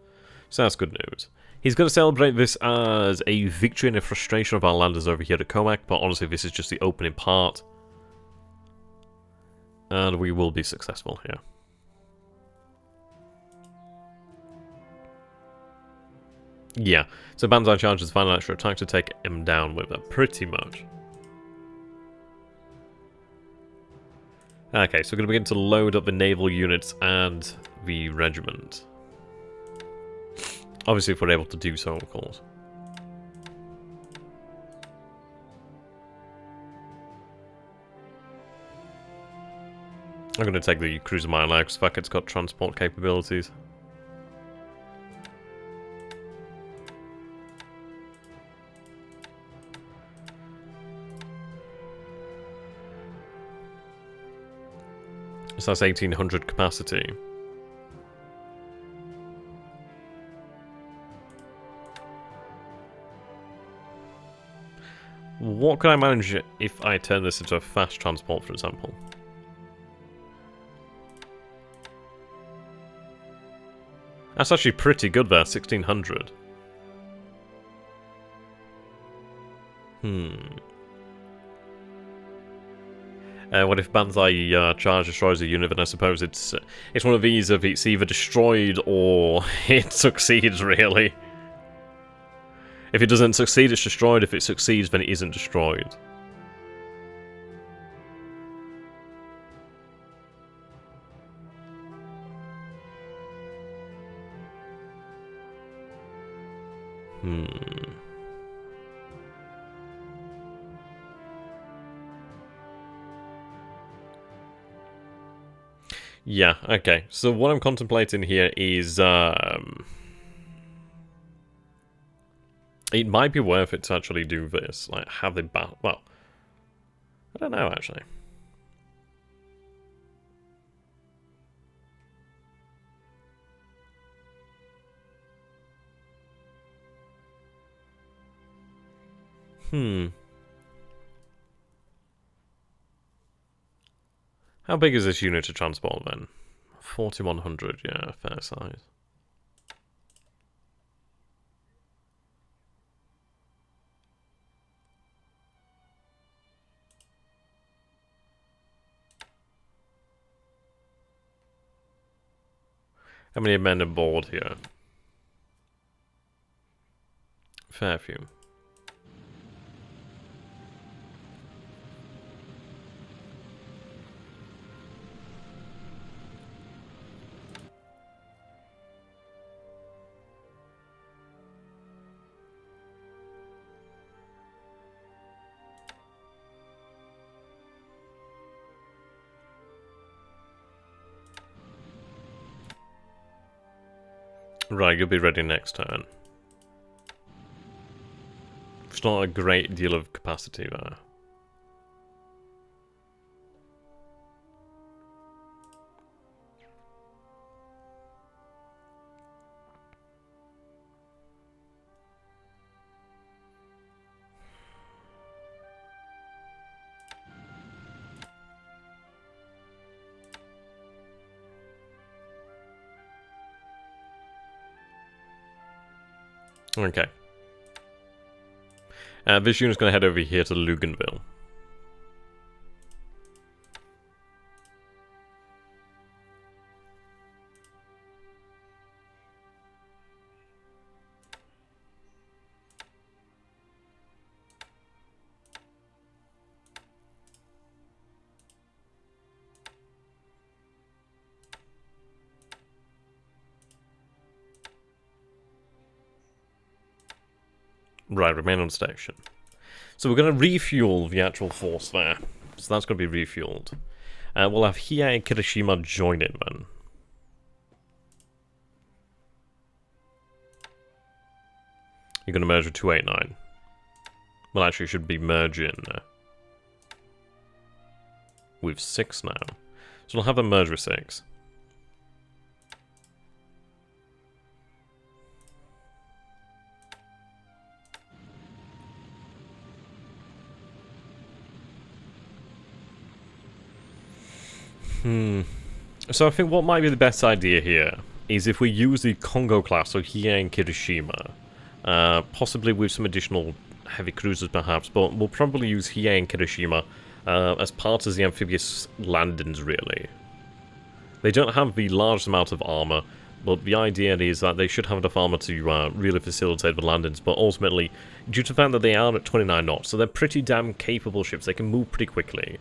S1: So that's good news. He's going to celebrate this as a victory and a frustration of our landers over here at Commack, but honestly this is just the opening part. And we will be successful here. Yeah, so Banzai charges the final extra attack to take him down with it, pretty much. Okay, so we're going to begin to load up the naval units and the regiment. Obviously if we're able to do so, of course. I'm going to take the cruiser mine now, because fuck, it's got transport capabilities. So that's 1800 capacity. What could I manage if I turn this into a fast transport, for example? That's actually pretty good there, 1600. What if Banzai charge destroys a unit? Then I suppose it's one of these of it's either destroyed or it succeeds, really. If it doesn't succeed, it's destroyed. If it succeeds, then it isn't destroyed. Yeah, okay. So what I'm contemplating here is... it might be worth it to actually do this. Like, have the battle... Well, I don't know, actually. How big is this unit to transport, then? 4100, yeah, fair size. How many men aboard here? Fair few. Right, you'll be ready next turn. It's not a great deal of capacity there. Okay. This unit's going to head over here to Luganville. Right, remain on station. So we're going to refuel the actual force there. So that's going to be refueled. We'll have Hiei and Kirishima join in then. You're going to merge with 289. Well, actually, it should be merging with 6 now. So we'll have them merge with 6. So I think what might be the best idea here is if we use the Congo class, so Hiei and Kirishima, possibly with some additional heavy cruisers perhaps, but we'll probably use Hiei and Kirishima as part of the amphibious landings, really. They don't have the largest amount of armor, but the idea is that they should have enough armor to really facilitate the landings, but ultimately, due to the fact that they are at 29 knots, so they're pretty damn capable ships, they can move pretty quickly.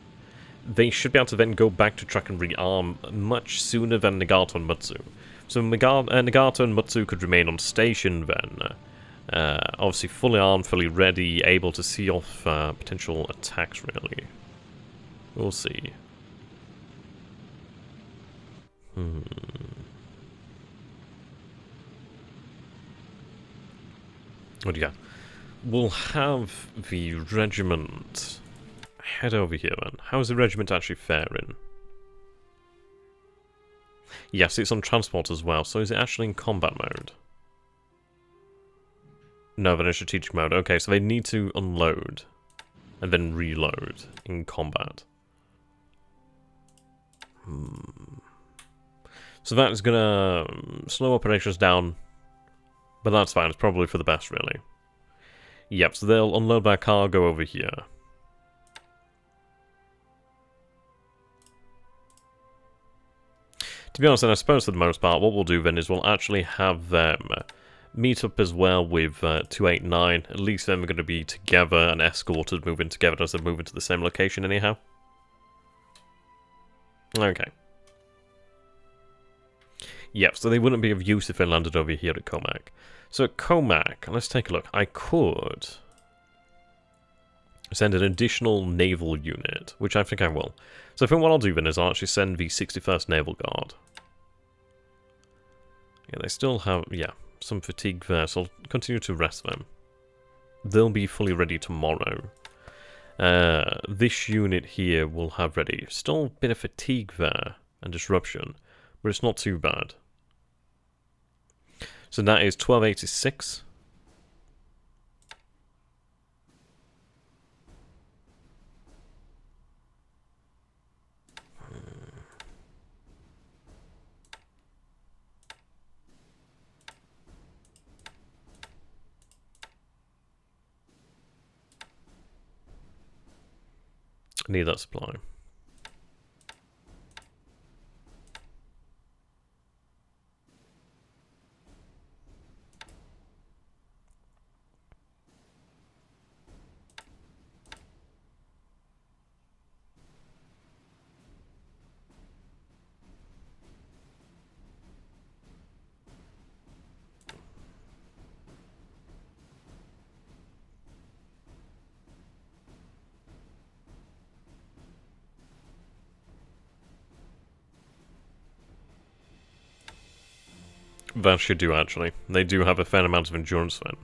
S1: They should be able to then go back to track and rearm much sooner than Nagato and Mutsu. So Nagato and Mutsu could remain on station then. Obviously fully armed, fully ready, able to see off potential attacks, really. We'll see. What do you got? We'll have the regiment head over here then. How's the regiment actually faring? Yes, it's on transport as well, so is it actually in combat mode? No, they're in strategic mode. Okay, so they need to unload and then reload in combat. So that is gonna slow operations down, but that's fine. It's probably for the best, really. Yep, so they'll unload their cargo over here. To be honest, and I suppose for the most part, what we'll do then is we'll actually have them meet up as well with 289. At least then we're going to be together and escorted, moving together as they move into the same location anyhow. Okay. Yep, so they wouldn't be of use if they landed over here at Commack. So at Commack, let's take a look. I could send an additional naval unit, which I think I will. So I think what I'll do then is I'll actually send the 61st Naval Guard. Yeah, they still have, yeah, some fatigue there, so I'll continue to rest them. They'll be fully ready tomorrow. This unit here will have ready. Still a bit of fatigue there, and disruption, but it's not too bad. So that is 1286. Need that supply. That should do, actually. They do have a fair amount of endurance then.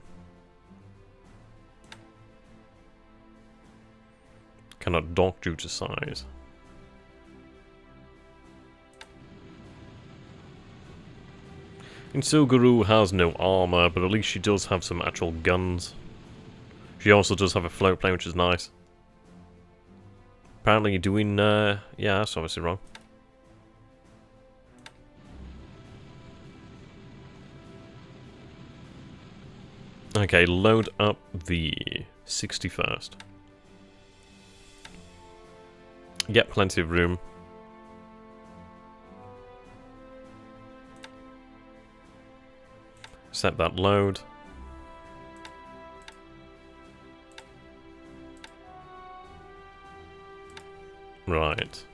S1: Cannot dock due to size. Insuguru has no armor, but at least she does have some actual guns. She also does have a float plane, which is nice. Apparently you're doing, yeah, that's obviously wrong. Okay, load up the 61st. Get plenty of room. Set that load. Right.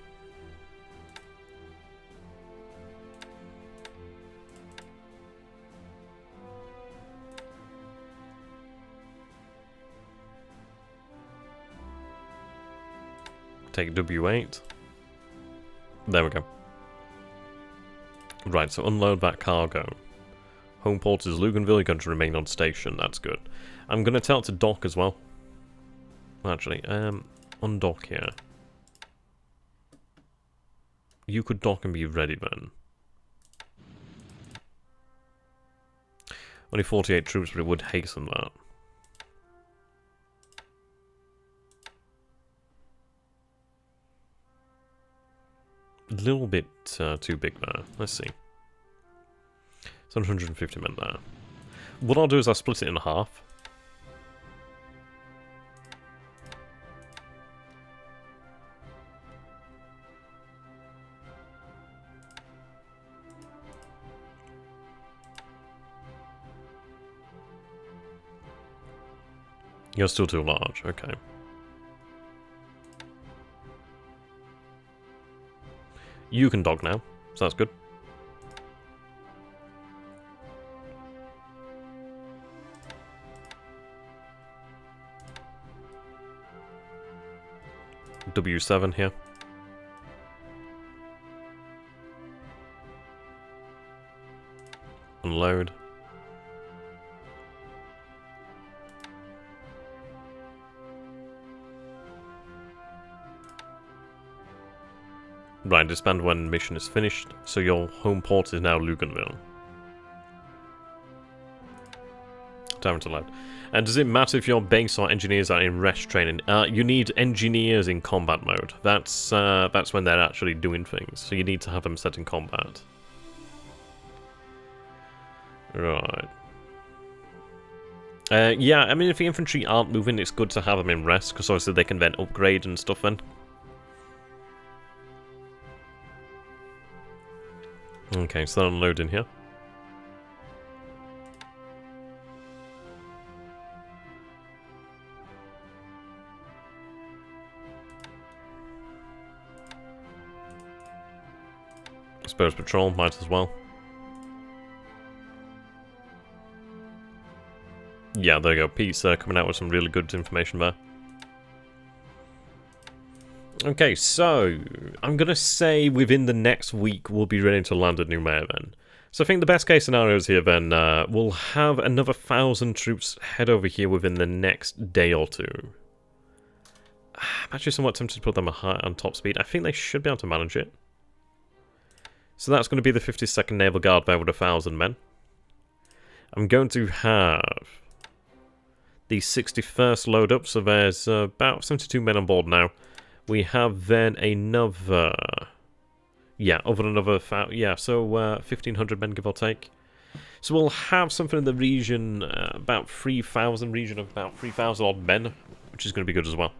S1: Take W8. There we go. Right, so unload that cargo. Home port is Luganville, you're going to remain on station, that's good. I'm going to tell it to dock as well. Actually, undock here. You could dock and be ready then. Only 48 troops, but it would hasten that. A little bit too big there. Let's see. 750 men there. What I'll do is I'll split it in half. You're still too large, okay. You can dock now, so that's good. W7 here. Unload. Right, disband when mission is finished, so your home port is now Luganville. Time to load. And does it matter if your base or engineers are in rest training? You need engineers in combat mode. That's when they're actually doing things, so you need to have them set in combat. Right. Yeah, I mean, if the infantry aren't moving, it's good to have them in rest, because obviously they can then upgrade and stuff then. Okay, so I'm loading here. Suppose patrol, might as well. Yeah, there you go. Pete's coming out with some really good information there. Okay, so I'm going to say within the next week we'll be ready to land at Noumea then. So I think the best case scenarios here then, we'll have another 1,000 troops head over here within the next day or two. I'm actually somewhat tempted to put them on top speed. I think they should be able to manage it. So that's going to be the 52nd Naval Guard there with 1,000 men. I'm going to have the 61st load up, so there's about 72 men on board now. We have then another... Yeah, over another... Yeah, so 1,500 men, give or take. So we'll have something in the region, about 3,000, region of about 3,000 odd men, which is going to be good as well.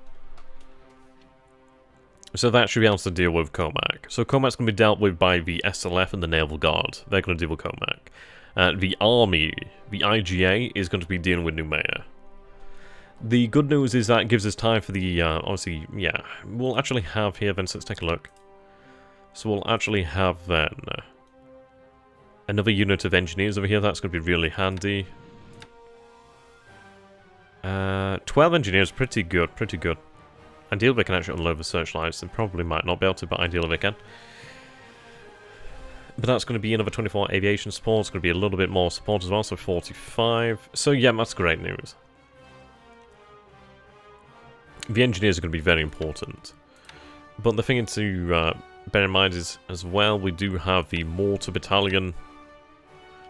S1: So that should be able to deal with Commack. So Commack's going to be dealt with by the SLF and the Naval Guard. They're going to deal with Commack. The Army, the IGA, is going to be dealing with Noumea. The good news is that it gives us time for the, obviously, yeah, we'll actually have here then, so let's take a look. So we'll actually have then another unit of engineers over here, that's going to be really handy. 12 engineers, pretty good, pretty good. Ideally they can actually unload the searchlights, and probably might not be able to, but ideally they can. But that's going to be another 24 aviation support. It's going to be a little bit more support as well, so 45. So yeah, that's great news. The engineers are going to be very important. But the thing to bear in mind is, as well, we do have the mortar battalion.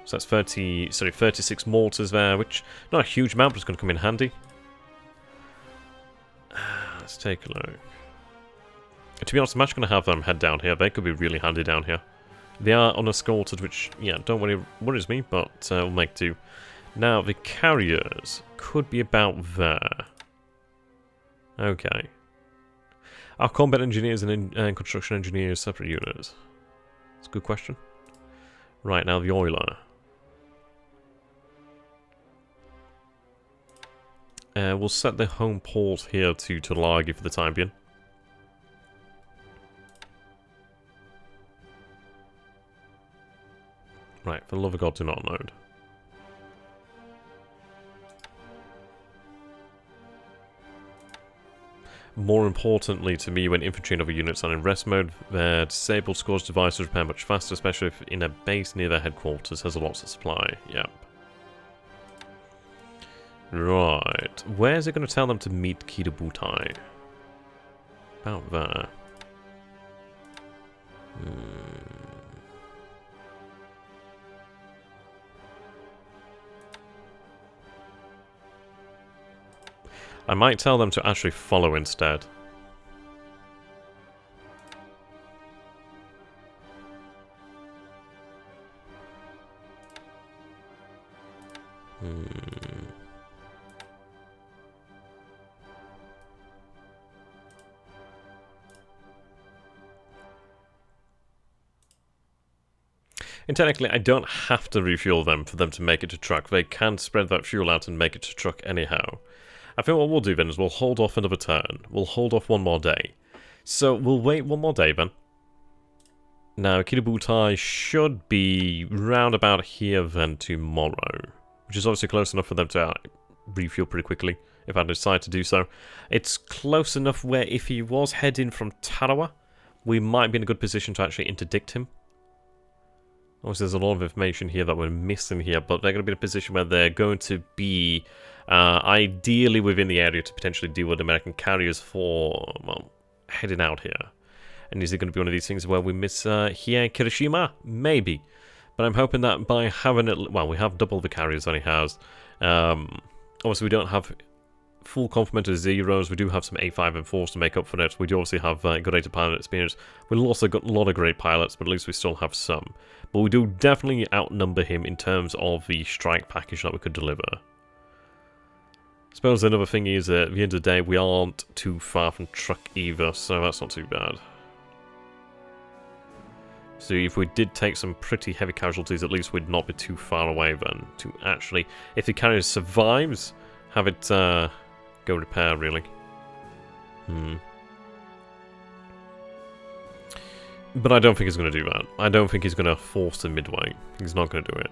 S1: So that's 36 mortars there, which not a huge amount, but it's going to come in handy. Let's take a look. To be honest, I'm actually going to have them head down here. They could be really handy down here. They are unescorted, which, yeah, don't worry, worries me, but we'll make do. Now, the carriers could be about there. Okay. Are combat engineers and construction engineers separate units? That's a good question. Right, now the oiler. We'll set the home port here to Tulagi for the time being. Right, for the love of God, do not load. More importantly to me, when infantry and other units are in rest mode, their disabled scores devices repair much faster, especially if in a base near their headquarters has a lot of supply. Yep. Right. Where's it going to tell them to meet Kidabutai? About there. I might tell them to actually follow instead. And technically, I don't have to refuel them for them to make it to truck. They can spread that fuel out and make it to truck anyhow. I think what we'll do then is we'll hold off another turn. We'll hold off one more day. So we'll wait one more day then. Now, Kidabutai should be round about here then tomorrow. Which is obviously close enough for them to refuel pretty quickly, if I decide to do so. It's close enough where if he was heading from Tarawa, we might be in a good position to actually interdict him. Obviously, there's a lot of information here that we're missing here, but they're going to be in a position where they're going to be ideally within the area to potentially deal with American carriers for, well, heading out here. And is it going to be one of these things where we miss here in Kirishima? Maybe. But I'm hoping that by having it, well, we have double the carriers that he has. Obviously, we don't have full complement of zeros. We do have some A5 and 4s to make up for it. We do obviously have good rated pilot experience. We've also got a lot of great pilots, but at least we still have some. But we do definitely outnumber him in terms of the strike package that we could deliver. I suppose another thing is that at the end of the day, we aren't too far from truck either, so that's not too bad. So if we did take some pretty heavy casualties, at least we'd not be too far away then to actually, if the carrier survives, have it go repair, really. But I don't think he's going to do that. I don't think he's going to force the midway. He's not going to do it.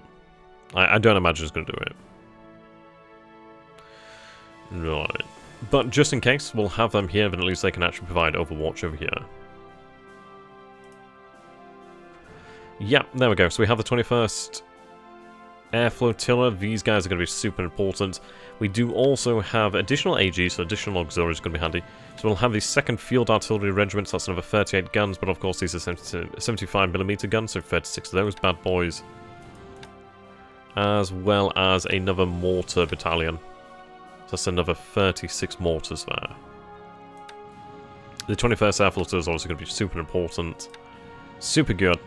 S1: I don't imagine he's going to do it. Right. But just in case, we'll have them here, then at least they can actually provide overwatch over here. Yeah, there we go. So we have the 21st Air Flotilla. These guys are going to be super important. We do also have additional AG, so additional auxiliaries are going to be handy. So we'll have the 2nd Field Artillery Regiment, so that's another 38 guns, but of course these are 75mm guns, so 36 of those bad boys. As well as another mortar battalion. So that's another 36 mortars there. The 21st Air Flotilla is obviously going to be super important. Super good.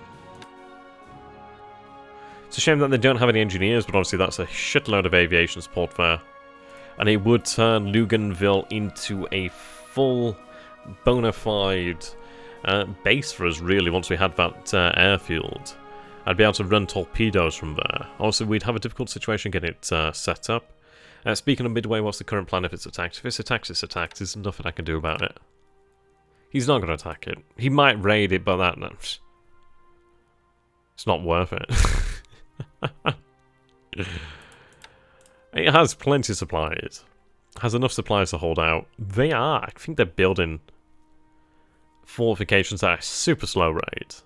S1: It's a shame that they don't have any engineers, but obviously that's a shitload of aviation support there. And it would turn Luganville into a full, bona fide base for us, really, once we had that airfield. I'd be able to run torpedoes from there. Also, we'd have a difficult situation getting it set up. Speaking of Midway, what's the current plan if it's attacked? If it's attacked, it's attacked. There's nothing I can do about it. He's not going to attack it. He might raid it, but that... it's not worth it. It has plenty of supplies. Has enough supplies to hold out. They are. I think they're building fortifications at a super slow rate.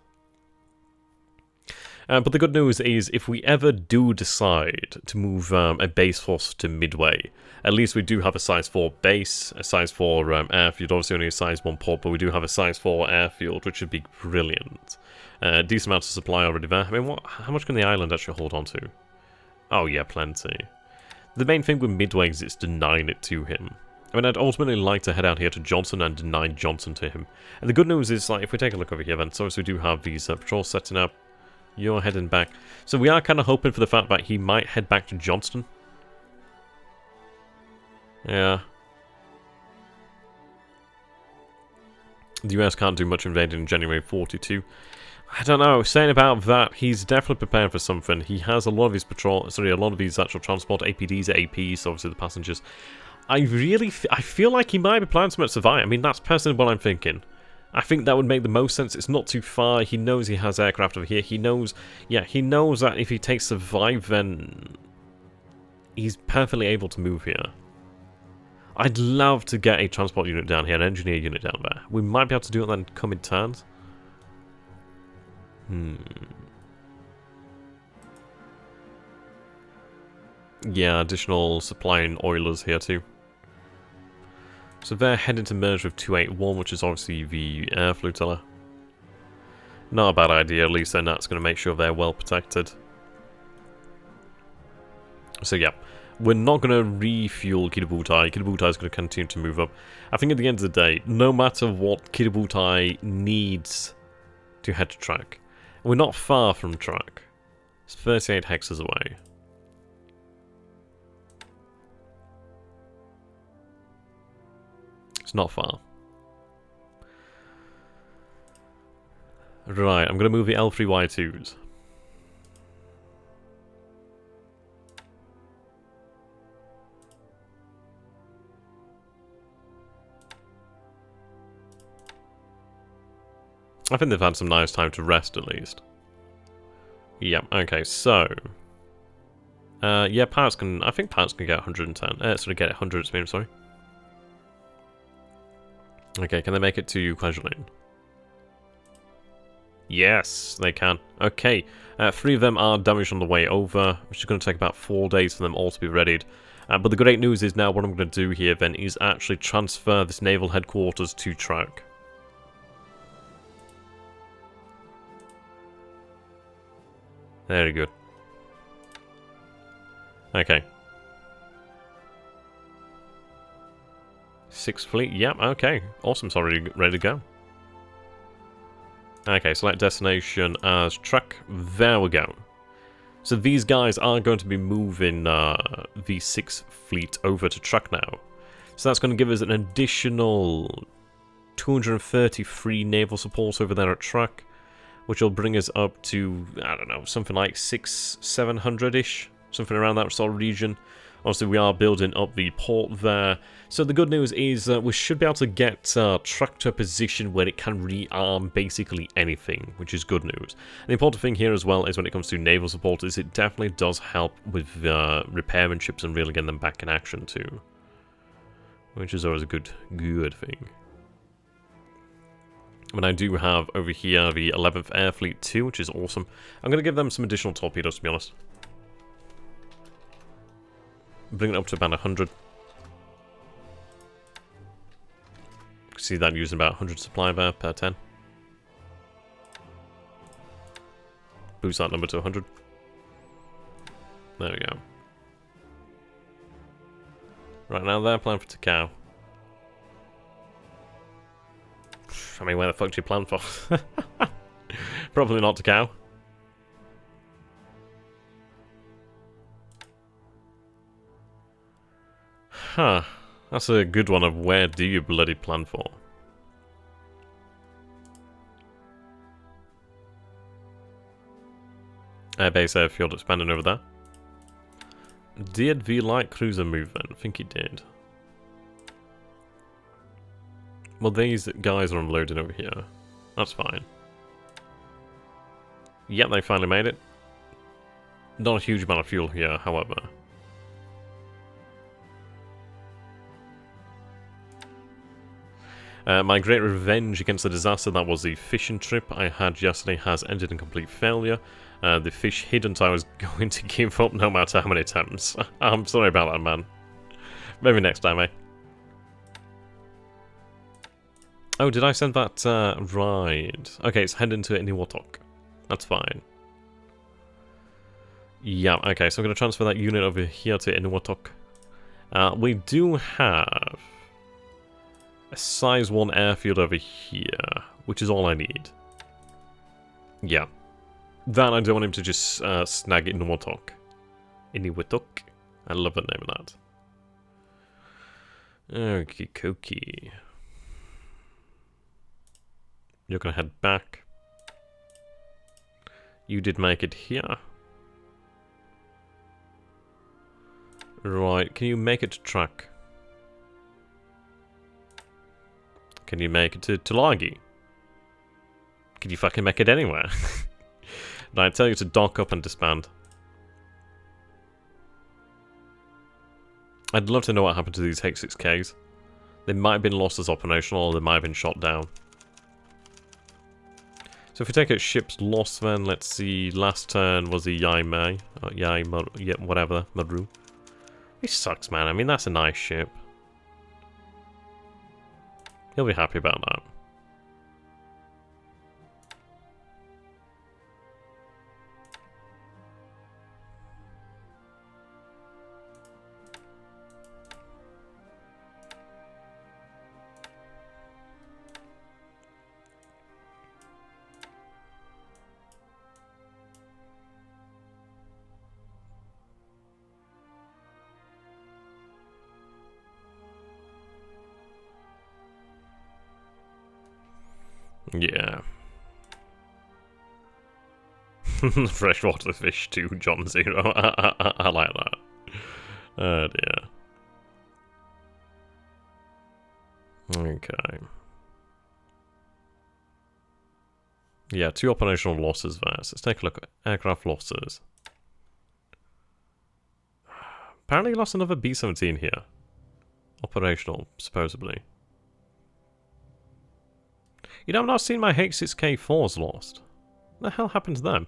S1: But the good news is, if we ever do decide to move a base force to Midway, at least we do have a size 4 base, a size 4 airfield, obviously only a size 1 port, but we do have a size 4 airfield, which would be brilliant. Decent amount of supply already there. I mean, how much can the island actually hold on to? Oh yeah, plenty. The main thing with Midway is it's denying it to him. I mean, I'd ultimately like to head out here to Johnson and deny Johnson to him. And the good news is, like, if we take a look over here, then, so we do have these patrols setting up. You're heading back. So we are kind of hoping for the fact that he might head back to Johnston. Yeah. The US can't do much invading in January 42. I don't know, saying about that, he's definitely preparing for something. He has a lot of his a lot of his actual transport, APDs, APs, obviously the passengers. I feel like he might be planning something to survive. I mean, that's personally what I'm thinking. I think that would make the most sense. It's not too far. He knows he has aircraft over here. He knows, yeah, he knows that if he takes Survive, then he's perfectly able to move here. I'd love to get a transport unit down here, an engineer unit down there. We might be able to do it then come in turns. Yeah, additional supplying oilers here too. So they're heading to merge with 281, which is obviously the air flotilla. Not a bad idea, at least then that's going to make sure they're well protected. So yeah, we're not going to refuel Kitabutai. Kitabutai is going to continue to move up. I think at the end of the day, no matter what, Kitabutai needs to head to track. We're not far from track. It's 38 hexes away. It's not far. Right, I'm going to move the L3Y2s. I think they've had some nice time to rest, at least. Yeah, okay, so... yeah, pilots can... I think pilots can get 110. Sorry, get 100 speed, sorry. Okay, can they make it to Kwajalein? Yes, they can. Okay, 3 of them are damaged on the way over, which is going to take about 4 days for them all to be readied. But the great news is now what I'm going to do here then is actually transfer this naval headquarters to track. Very good. Okay. 6th Fleet, yep, okay. Awesome, it's already ready to go. Okay, select destination as track. There we go. So these guys are going to be moving the 6th Fleet over to track now. So that's going to give us an additional 233 naval support over there at track, which will bring us up to, I don't know, something like 600-700-ish, something around that sort of region. Obviously, we are building up the port there. So the good news is we should be able to get track to a position where it can rearm basically anything, which is good news. The important thing here as well is when it comes to naval support is it definitely does help with repairman ships and really getting them back in action too, which is always a good thing. But I do have over here the 11th Air Fleet 2, which is awesome. I'm going to give them some additional torpedoes, to be honest. Bring it up to about 100. See that using about 100 supply there per 10. Boost that number to 100. There we go. Right now they're planning for Takao. I mean, where the fuck do you plan for? Probably not Takao. Huh. That's a good one of where do you bloody plan for? Airbase airfield expanding over there. Did the light cruiser move then? I think he did. Well, these guys are unloading over here. That's fine. Yep, they finally made it. Not a huge amount of fuel here, however. My great revenge against the disaster that was the fishing trip I had yesterday has ended in complete failure. The fish hid and I was going to give up no matter how many attempts. I'm sorry about that, man. Maybe next time, eh? Oh, did I send that? Right. Okay, it's heading to Iniwatok. That's fine. Yeah, okay, so I'm going to transfer that unit over here to Iniwatok. We do have a size 1 airfield over here, which is all I need. Yeah. That I don't want him to just snag Iniwatok. Iniwatok? I love the name of that. Okie dokie. You're going to head back. You did make it here. Right, can you make it to track? Can you make it to Tulagi? Can you fucking make it anywhere? No, I tell you to dock up and disband. I'd love to know what happened to these H6Ks. They might have been lost as operational, or they might have been shot down. So if we take out ships lost, then let's see. Last turn was the Yaimei, yeah, whatever, Maru. He sucks, man. I mean, that's a nice ship. He'll be happy about that. Yeah. Freshwater fish too, John Zero. I like that. Oh dear. Okay. Yeah, 2 operational losses there. So let's take a look at aircraft losses. Apparently lost another B-17 here. Operational, supposedly. You know, I've not seen my H6K4s lost. What the hell happened to them?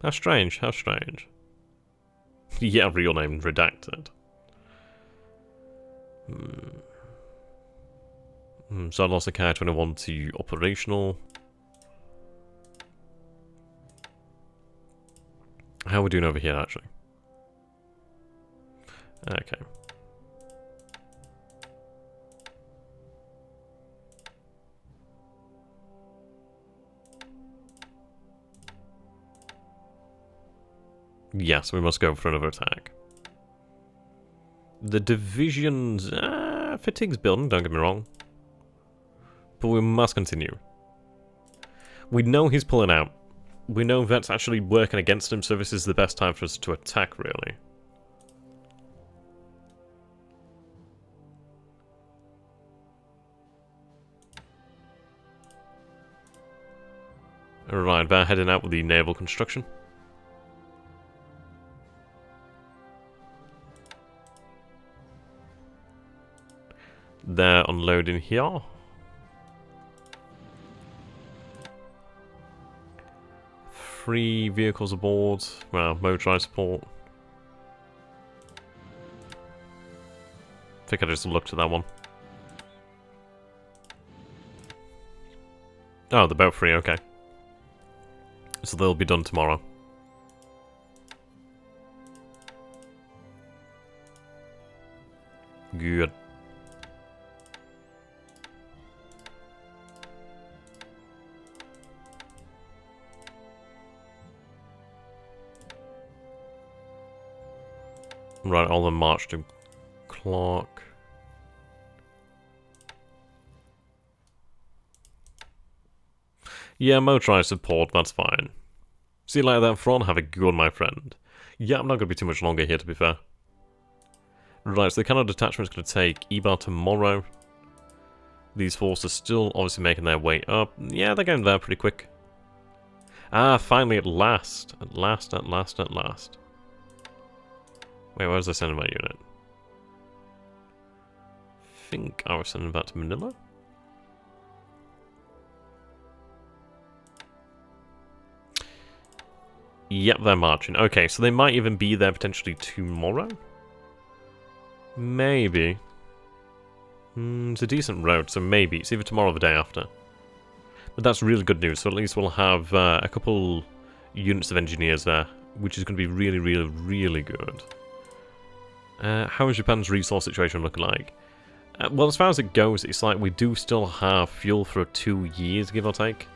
S1: How strange, how strange. Yeah, real name redacted. So I lost the Ki-21 to operational. How are we doing over here, actually? Okay. Yes, we must go for another attack. The division's fatigue's building, don't get me wrong. But we must continue. We know he's pulling out. We know that's actually working against him, so this is the best time for us to attack, really. Right, they're heading out with the naval construction. They're unloading here. Three vehicles aboard. Well, motorized support. I think I just looked at that one. Oh, they're both free, okay. So they'll be done tomorrow. Good. Right, all the march to Clark. Yeah, motorized support, that's fine. See you later then, Fron. Have a good one, my friend. Yeah, I'm not going to be too much longer here, to be fair. Right, so the Canada detachment's going to take Ibar tomorrow. These forces are still obviously making their way up. Yeah, they're getting there pretty quick. Ah, finally, at last. At last, at last, at last. Wait, where was I sending my unit? think I was sending that to Manila. Yep, they're marching. Okay, so they might even be there potentially tomorrow? Maybe. It's a decent road, so maybe. It's either tomorrow or the day after. But that's really good news, so at least we'll have a couple units of engineers there, which is going to be really, really, really good. How is Japan's resource situation looking like? Well, as far as it goes, it's like we do still have fuel for 2 years, give or take.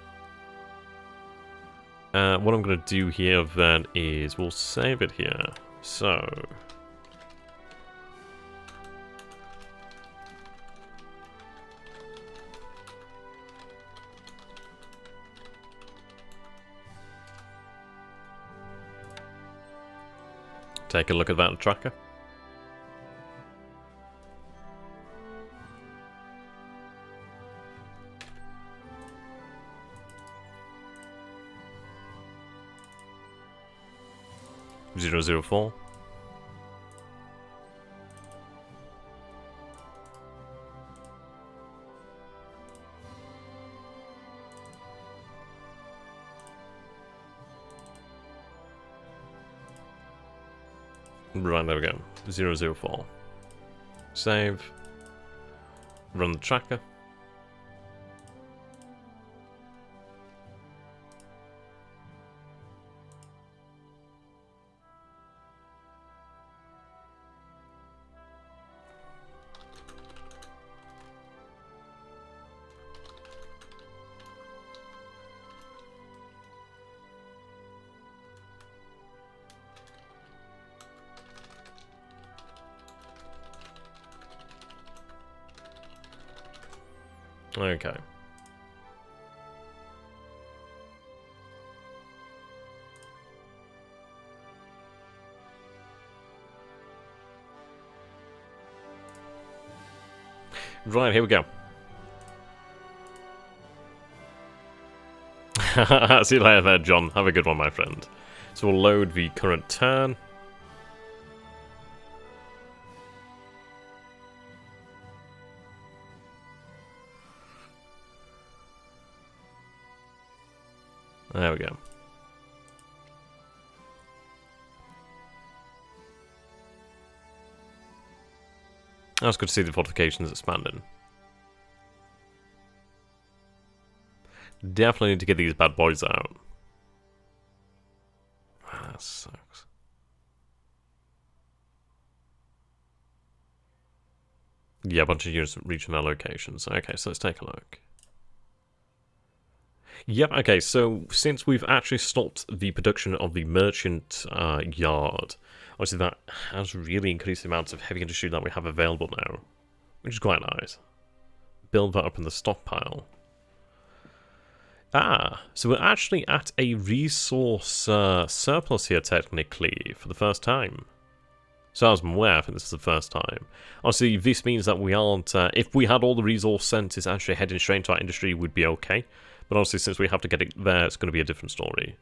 S1: What I'm going to do here then is we'll save it here. So... take a look at that tracker. .004. Right, there we go. 004. Save. Run the tracker. Okay. Right, here we go. See you later there, John. Have a good one, my friend. So we'll load the current turn. There we go. That's good to see the fortifications expanding. Definitely need to get these bad boys out. That sucks. Yeah, a bunch of units reaching their locations. Okay, so let's take a look. Yep, okay, so since we've actually stopped the production of the merchant yard, obviously that has really increased the amount of heavy industry that we have available now, which is quite nice. Build that up in the stockpile. So we're actually at a resource surplus here, technically, for the first time. So as I'm aware, I think this is the first time. Obviously, this means that we aren't... if we had all the resource centers actually heading straight into our industry, we'd be okay. But obviously, since we have to get it there, it's going to be a different story.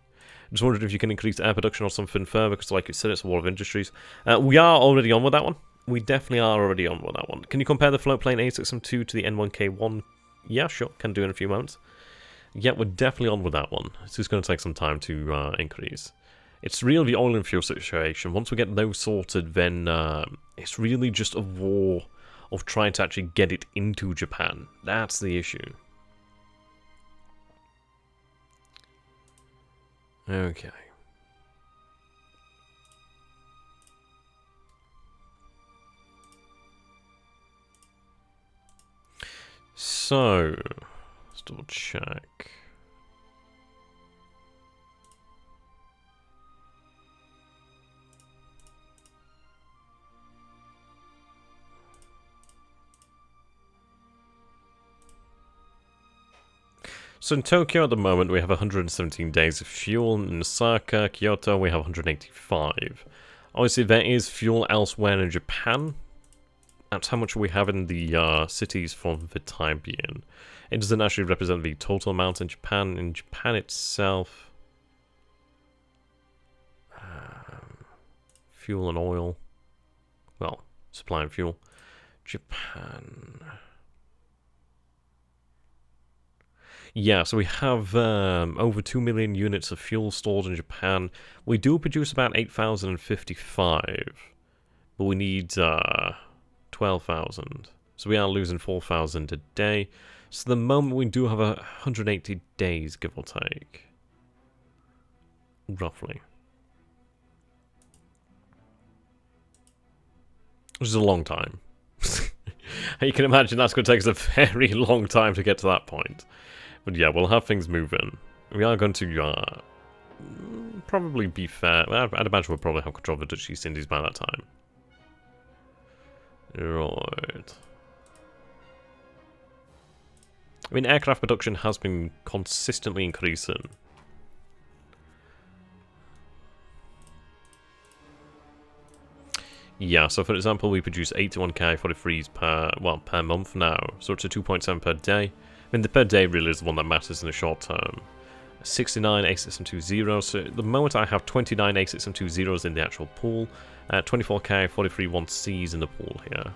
S1: Just wondered if you can increase air production or something further, because like you said, it's a war of industries. We are already on with that one. We definitely are already on with that one. Can you compare the float plane A6M2 to the N1K1? Yeah, sure. Can do in a few moments. Yeah, we're definitely on with that one. It's just going to take some time to increase. It's really the oil and fuel situation. Once we get those sorted, then it's really just a war of trying to actually get it into Japan. That's the issue. Okay. So, let's double check. So in Tokyo at the moment we have 117 days of fuel, in Osaka, Kyoto we have 185. Obviously there is fuel elsewhere in Japan. That's how much we have in the cities for the time being. It doesn't actually represent the total amount in Japan. In Japan itself... fuel and oil. Well, supply and fuel. Japan. Yeah, so we have over 2 million units of fuel stored in Japan. We do produce about 8,055, but we need 12,000. So we are losing 4,000 a day. So the moment we do have 180 days, give or take. Roughly. Which is a long time. You can imagine that's going to take us a very long time to get to that point. But yeah, we'll have things moving. We are going to probably be fair. I'd imagine we'll probably have control of the Dutch East Indies by that time. Right. I mean, aircraft production has been consistently increasing. Yeah, so for example, we produce 81 Ki-43s per month now, so it's a 2.7 per day. I mean, the per day really is the one that matters in the short term. 69 A6M20, so at the moment I have 29 A6M20s in the actual pool, 24 Ki-43 1Cs in the pool here.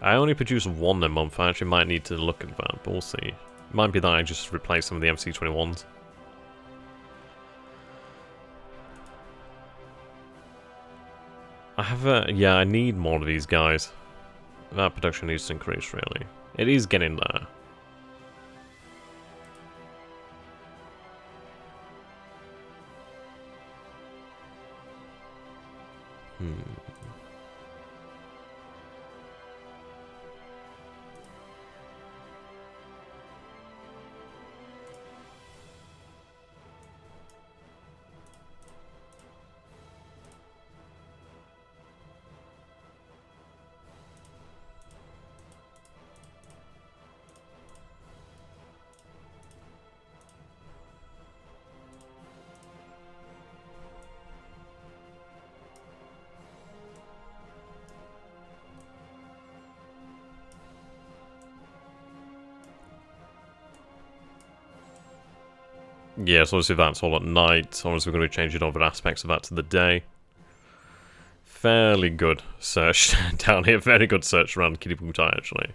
S1: I only produce one a month. I actually might need to look at that, but we'll see. It might be that I just replace some of the MC21s. I have yeah, I need more of these guys. That production needs to increase, really. It is getting there. Yeah, so obviously that's all at night. Obviously we're going to be changing over aspects of that to the day. Fairly good search down here. Very good search around Kiributai, actually.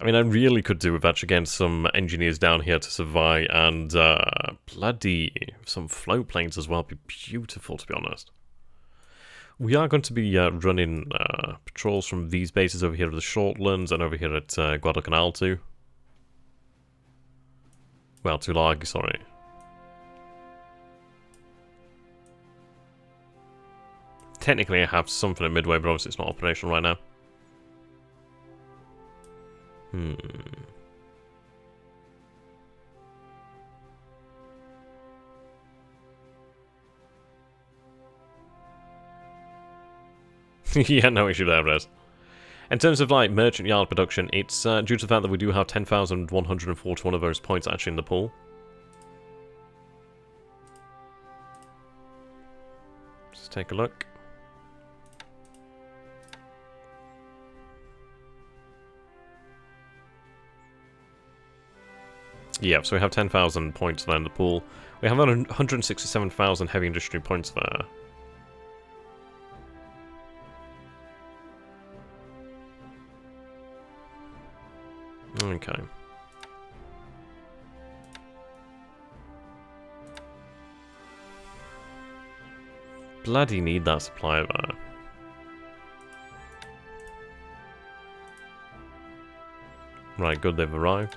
S1: I mean, I really could do with actually getting some engineers down here to survive, and bloody some float planes as well. It'd be beautiful, to be honest. We are going to be running patrols from these bases over here at the Shortlands and over here at Guadalcanal too. Well, Tulagi, sorry. Technically I have something at Midway, but obviously it's not operational right now. Yeah, no issue there, Rez. In terms of like merchant yard production, it's due to the fact that we do have 10,141 of those points actually in the pool. Let's take a look. Yeah, so we have 10,000 points there in the pool. We have 167,000 heavy industry points there. Okay. Bloody need that supply there. Right, good, they've arrived.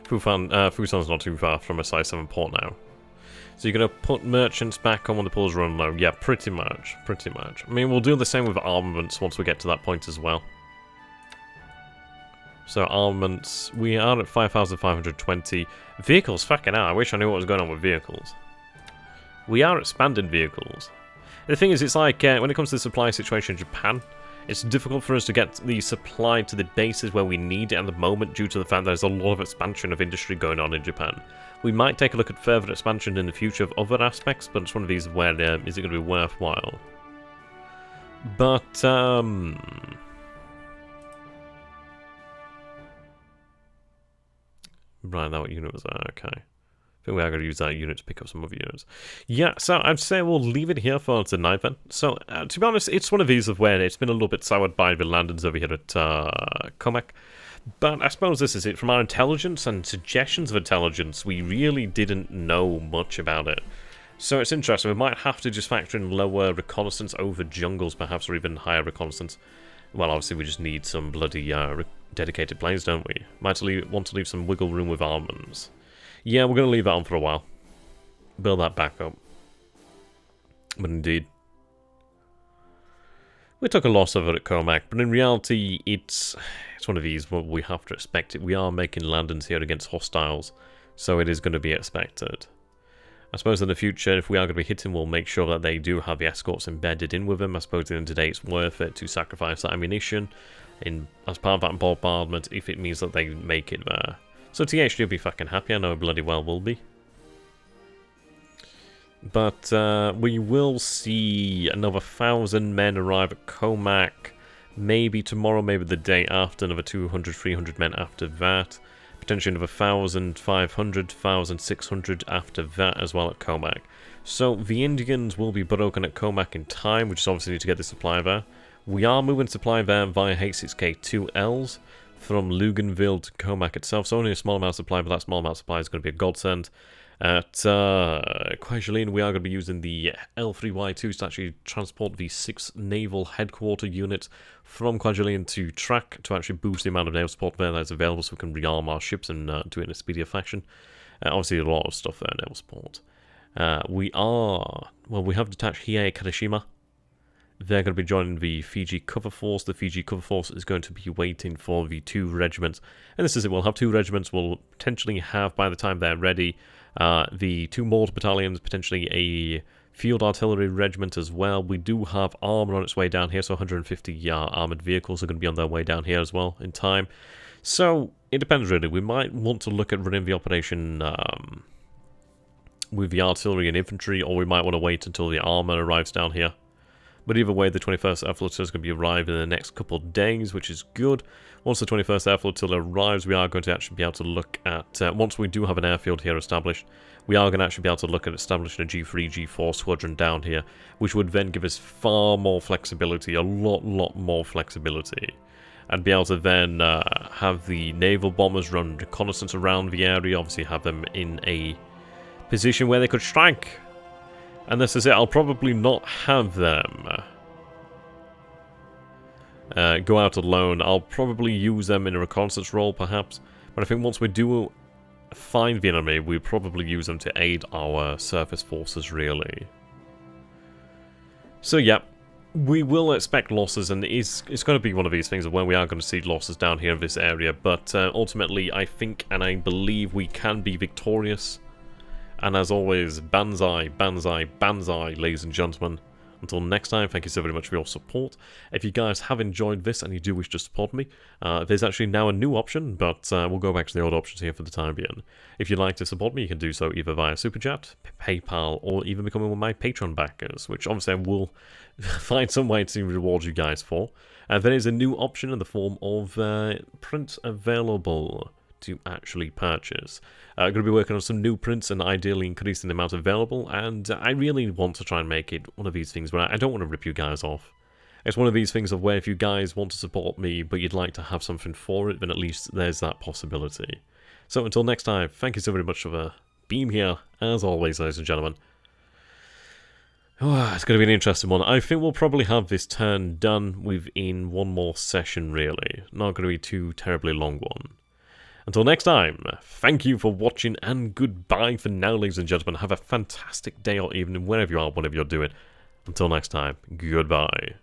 S1: Fusan's not too far from a size 7 port now. So you're going to put merchants back on when the pools run low? Yeah, pretty much. Pretty much. I mean, we'll do the same with armaments once we get to that point as well. So armaments, we are at 5,520. Vehicles, fucking hell, I wish I knew what was going on with vehicles. We are expanding vehicles. The thing is, it's like, when it comes to the supply situation in Japan, it's difficult for us to get the supply to the bases where we need it at the moment due to the fact there's a lot of expansion of industry going on in Japan. We might take a look at further expansion in the future of other aspects, but it's one of these where, is it going to be worthwhile? But, right, that unit was there, okay. I think we are going to use that unit to pick up some other units. Yeah, so I'd say we'll leave it here for tonight then. So, to be honest, it's one of these of where it's been a little bit soured by the landings over here at Commack. But I suppose this is it. From our intelligence and suggestions of intelligence, we really didn't know much about it. So it's interesting. We might have to just factor in lower reconnaissance over jungles, perhaps, or even higher reconnaissance. Well, obviously we just need some bloody dedicated planes, don't we? Might want to leave some wiggle room with armaments. Yeah, we're going to leave that on for a while. Build that back up. But indeed. We took a loss over at Commack, but in reality, it's one of these, well, we have to expect it. We are making landings here against hostiles, so it is going to be expected. I suppose in the future, if we are going to be hitting, we'll make sure that they do have the escorts embedded in with them. I suppose at the end of the day, it's worth it to sacrifice that ammunition as part of that bombardment if it means that they make it there. So THD will be fucking happy, I know bloody well will be. But we will see another 1,000 men arrive at Commack, maybe tomorrow, maybe the day after, another 200, 300 men after that. Potentially another 1,500, 1,600 after that as well at Commack. So the Indians will be broken at Commack in time, which is obviously to get the supply there. We are moving supply there via H6K2Ls from Luganville to Commack itself. So only a small amount of supply, but that small amount of supply is going to be a godsend. At Kwajalein, we are going to be using the L3Y2s to actually transport the 6th Naval Headquarter unit from Kwajalein to Track to actually boost the amount of naval support there that's available so we can rearm our ships and do it in a speedier fashion. Obviously, a lot of stuff there, naval support. We have detached Hiei Kadashima. They're going to be joining the Fiji Cover Force. The Fiji Cover Force is going to be waiting for the 2 regiments. And this is it. We'll have 2 regiments. We'll potentially have, by the time they're ready, the 2 mortar battalions, potentially a field artillery regiment as well. We do have armor on its way down here, so 150 armored vehicles are going to be on their way down here as well in time. So, it depends really. We might want to look at running the operation with the artillery and infantry, or we might want to wait until the armor arrives down here. But either way, the 21st Air Flotilla is going to be arriving in the next couple of days, which is good. Once the 21st Air Flotilla arrives, we are going to actually be able to look at, once we do have an airfield here established, we are going to actually be able to look at establishing a G3, G4 squadron down here, which would then give us far more flexibility, a lot more flexibility. And be able to then have the naval bombers run reconnaissance around the area, obviously have them in a position where they could strike. And this is it. I'll probably not have them go out alone. I'll probably use them in a reconnaissance role, perhaps. But I think once we do find the enemy, we'll probably use them to aid our surface forces, really. So, yeah. We will expect losses, and it's going to be one of these things where we are going to see losses down here in this area. But ultimately, I think and I believe we can be victorious. And as always, banzai, banzai, banzai, ladies and gentlemen. Until next time, thank you so very much for your support. If you guys have enjoyed this and you do wish to support me, there's actually now a new option, but we'll go back to the old options here for the time being. If you'd like to support me, you can do so either via Super Chat, PayPal, or even becoming one of my Patreon backers, which obviously I will find some way to reward you guys for. There is a new option in the form of prints available to actually purchase. I'm going to be working on some new prints and ideally increasing the amount available, and I really want to try and make it one of these things where I don't want to rip you guys off. It's one of these things of where if you guys want to support me but you'd like to have something for it, then at least there's that possibility. So until next time, thank you so very much for being here, as always, ladies and gentlemen. Oh, it's going to be an interesting one. I think we'll probably have this turn done within one more session, really. Not going to be too terribly long one. Until next time, thank you for watching, and goodbye for now, ladies and gentlemen. Have a fantastic day or evening, wherever you are, whatever you're doing. Until next time, goodbye.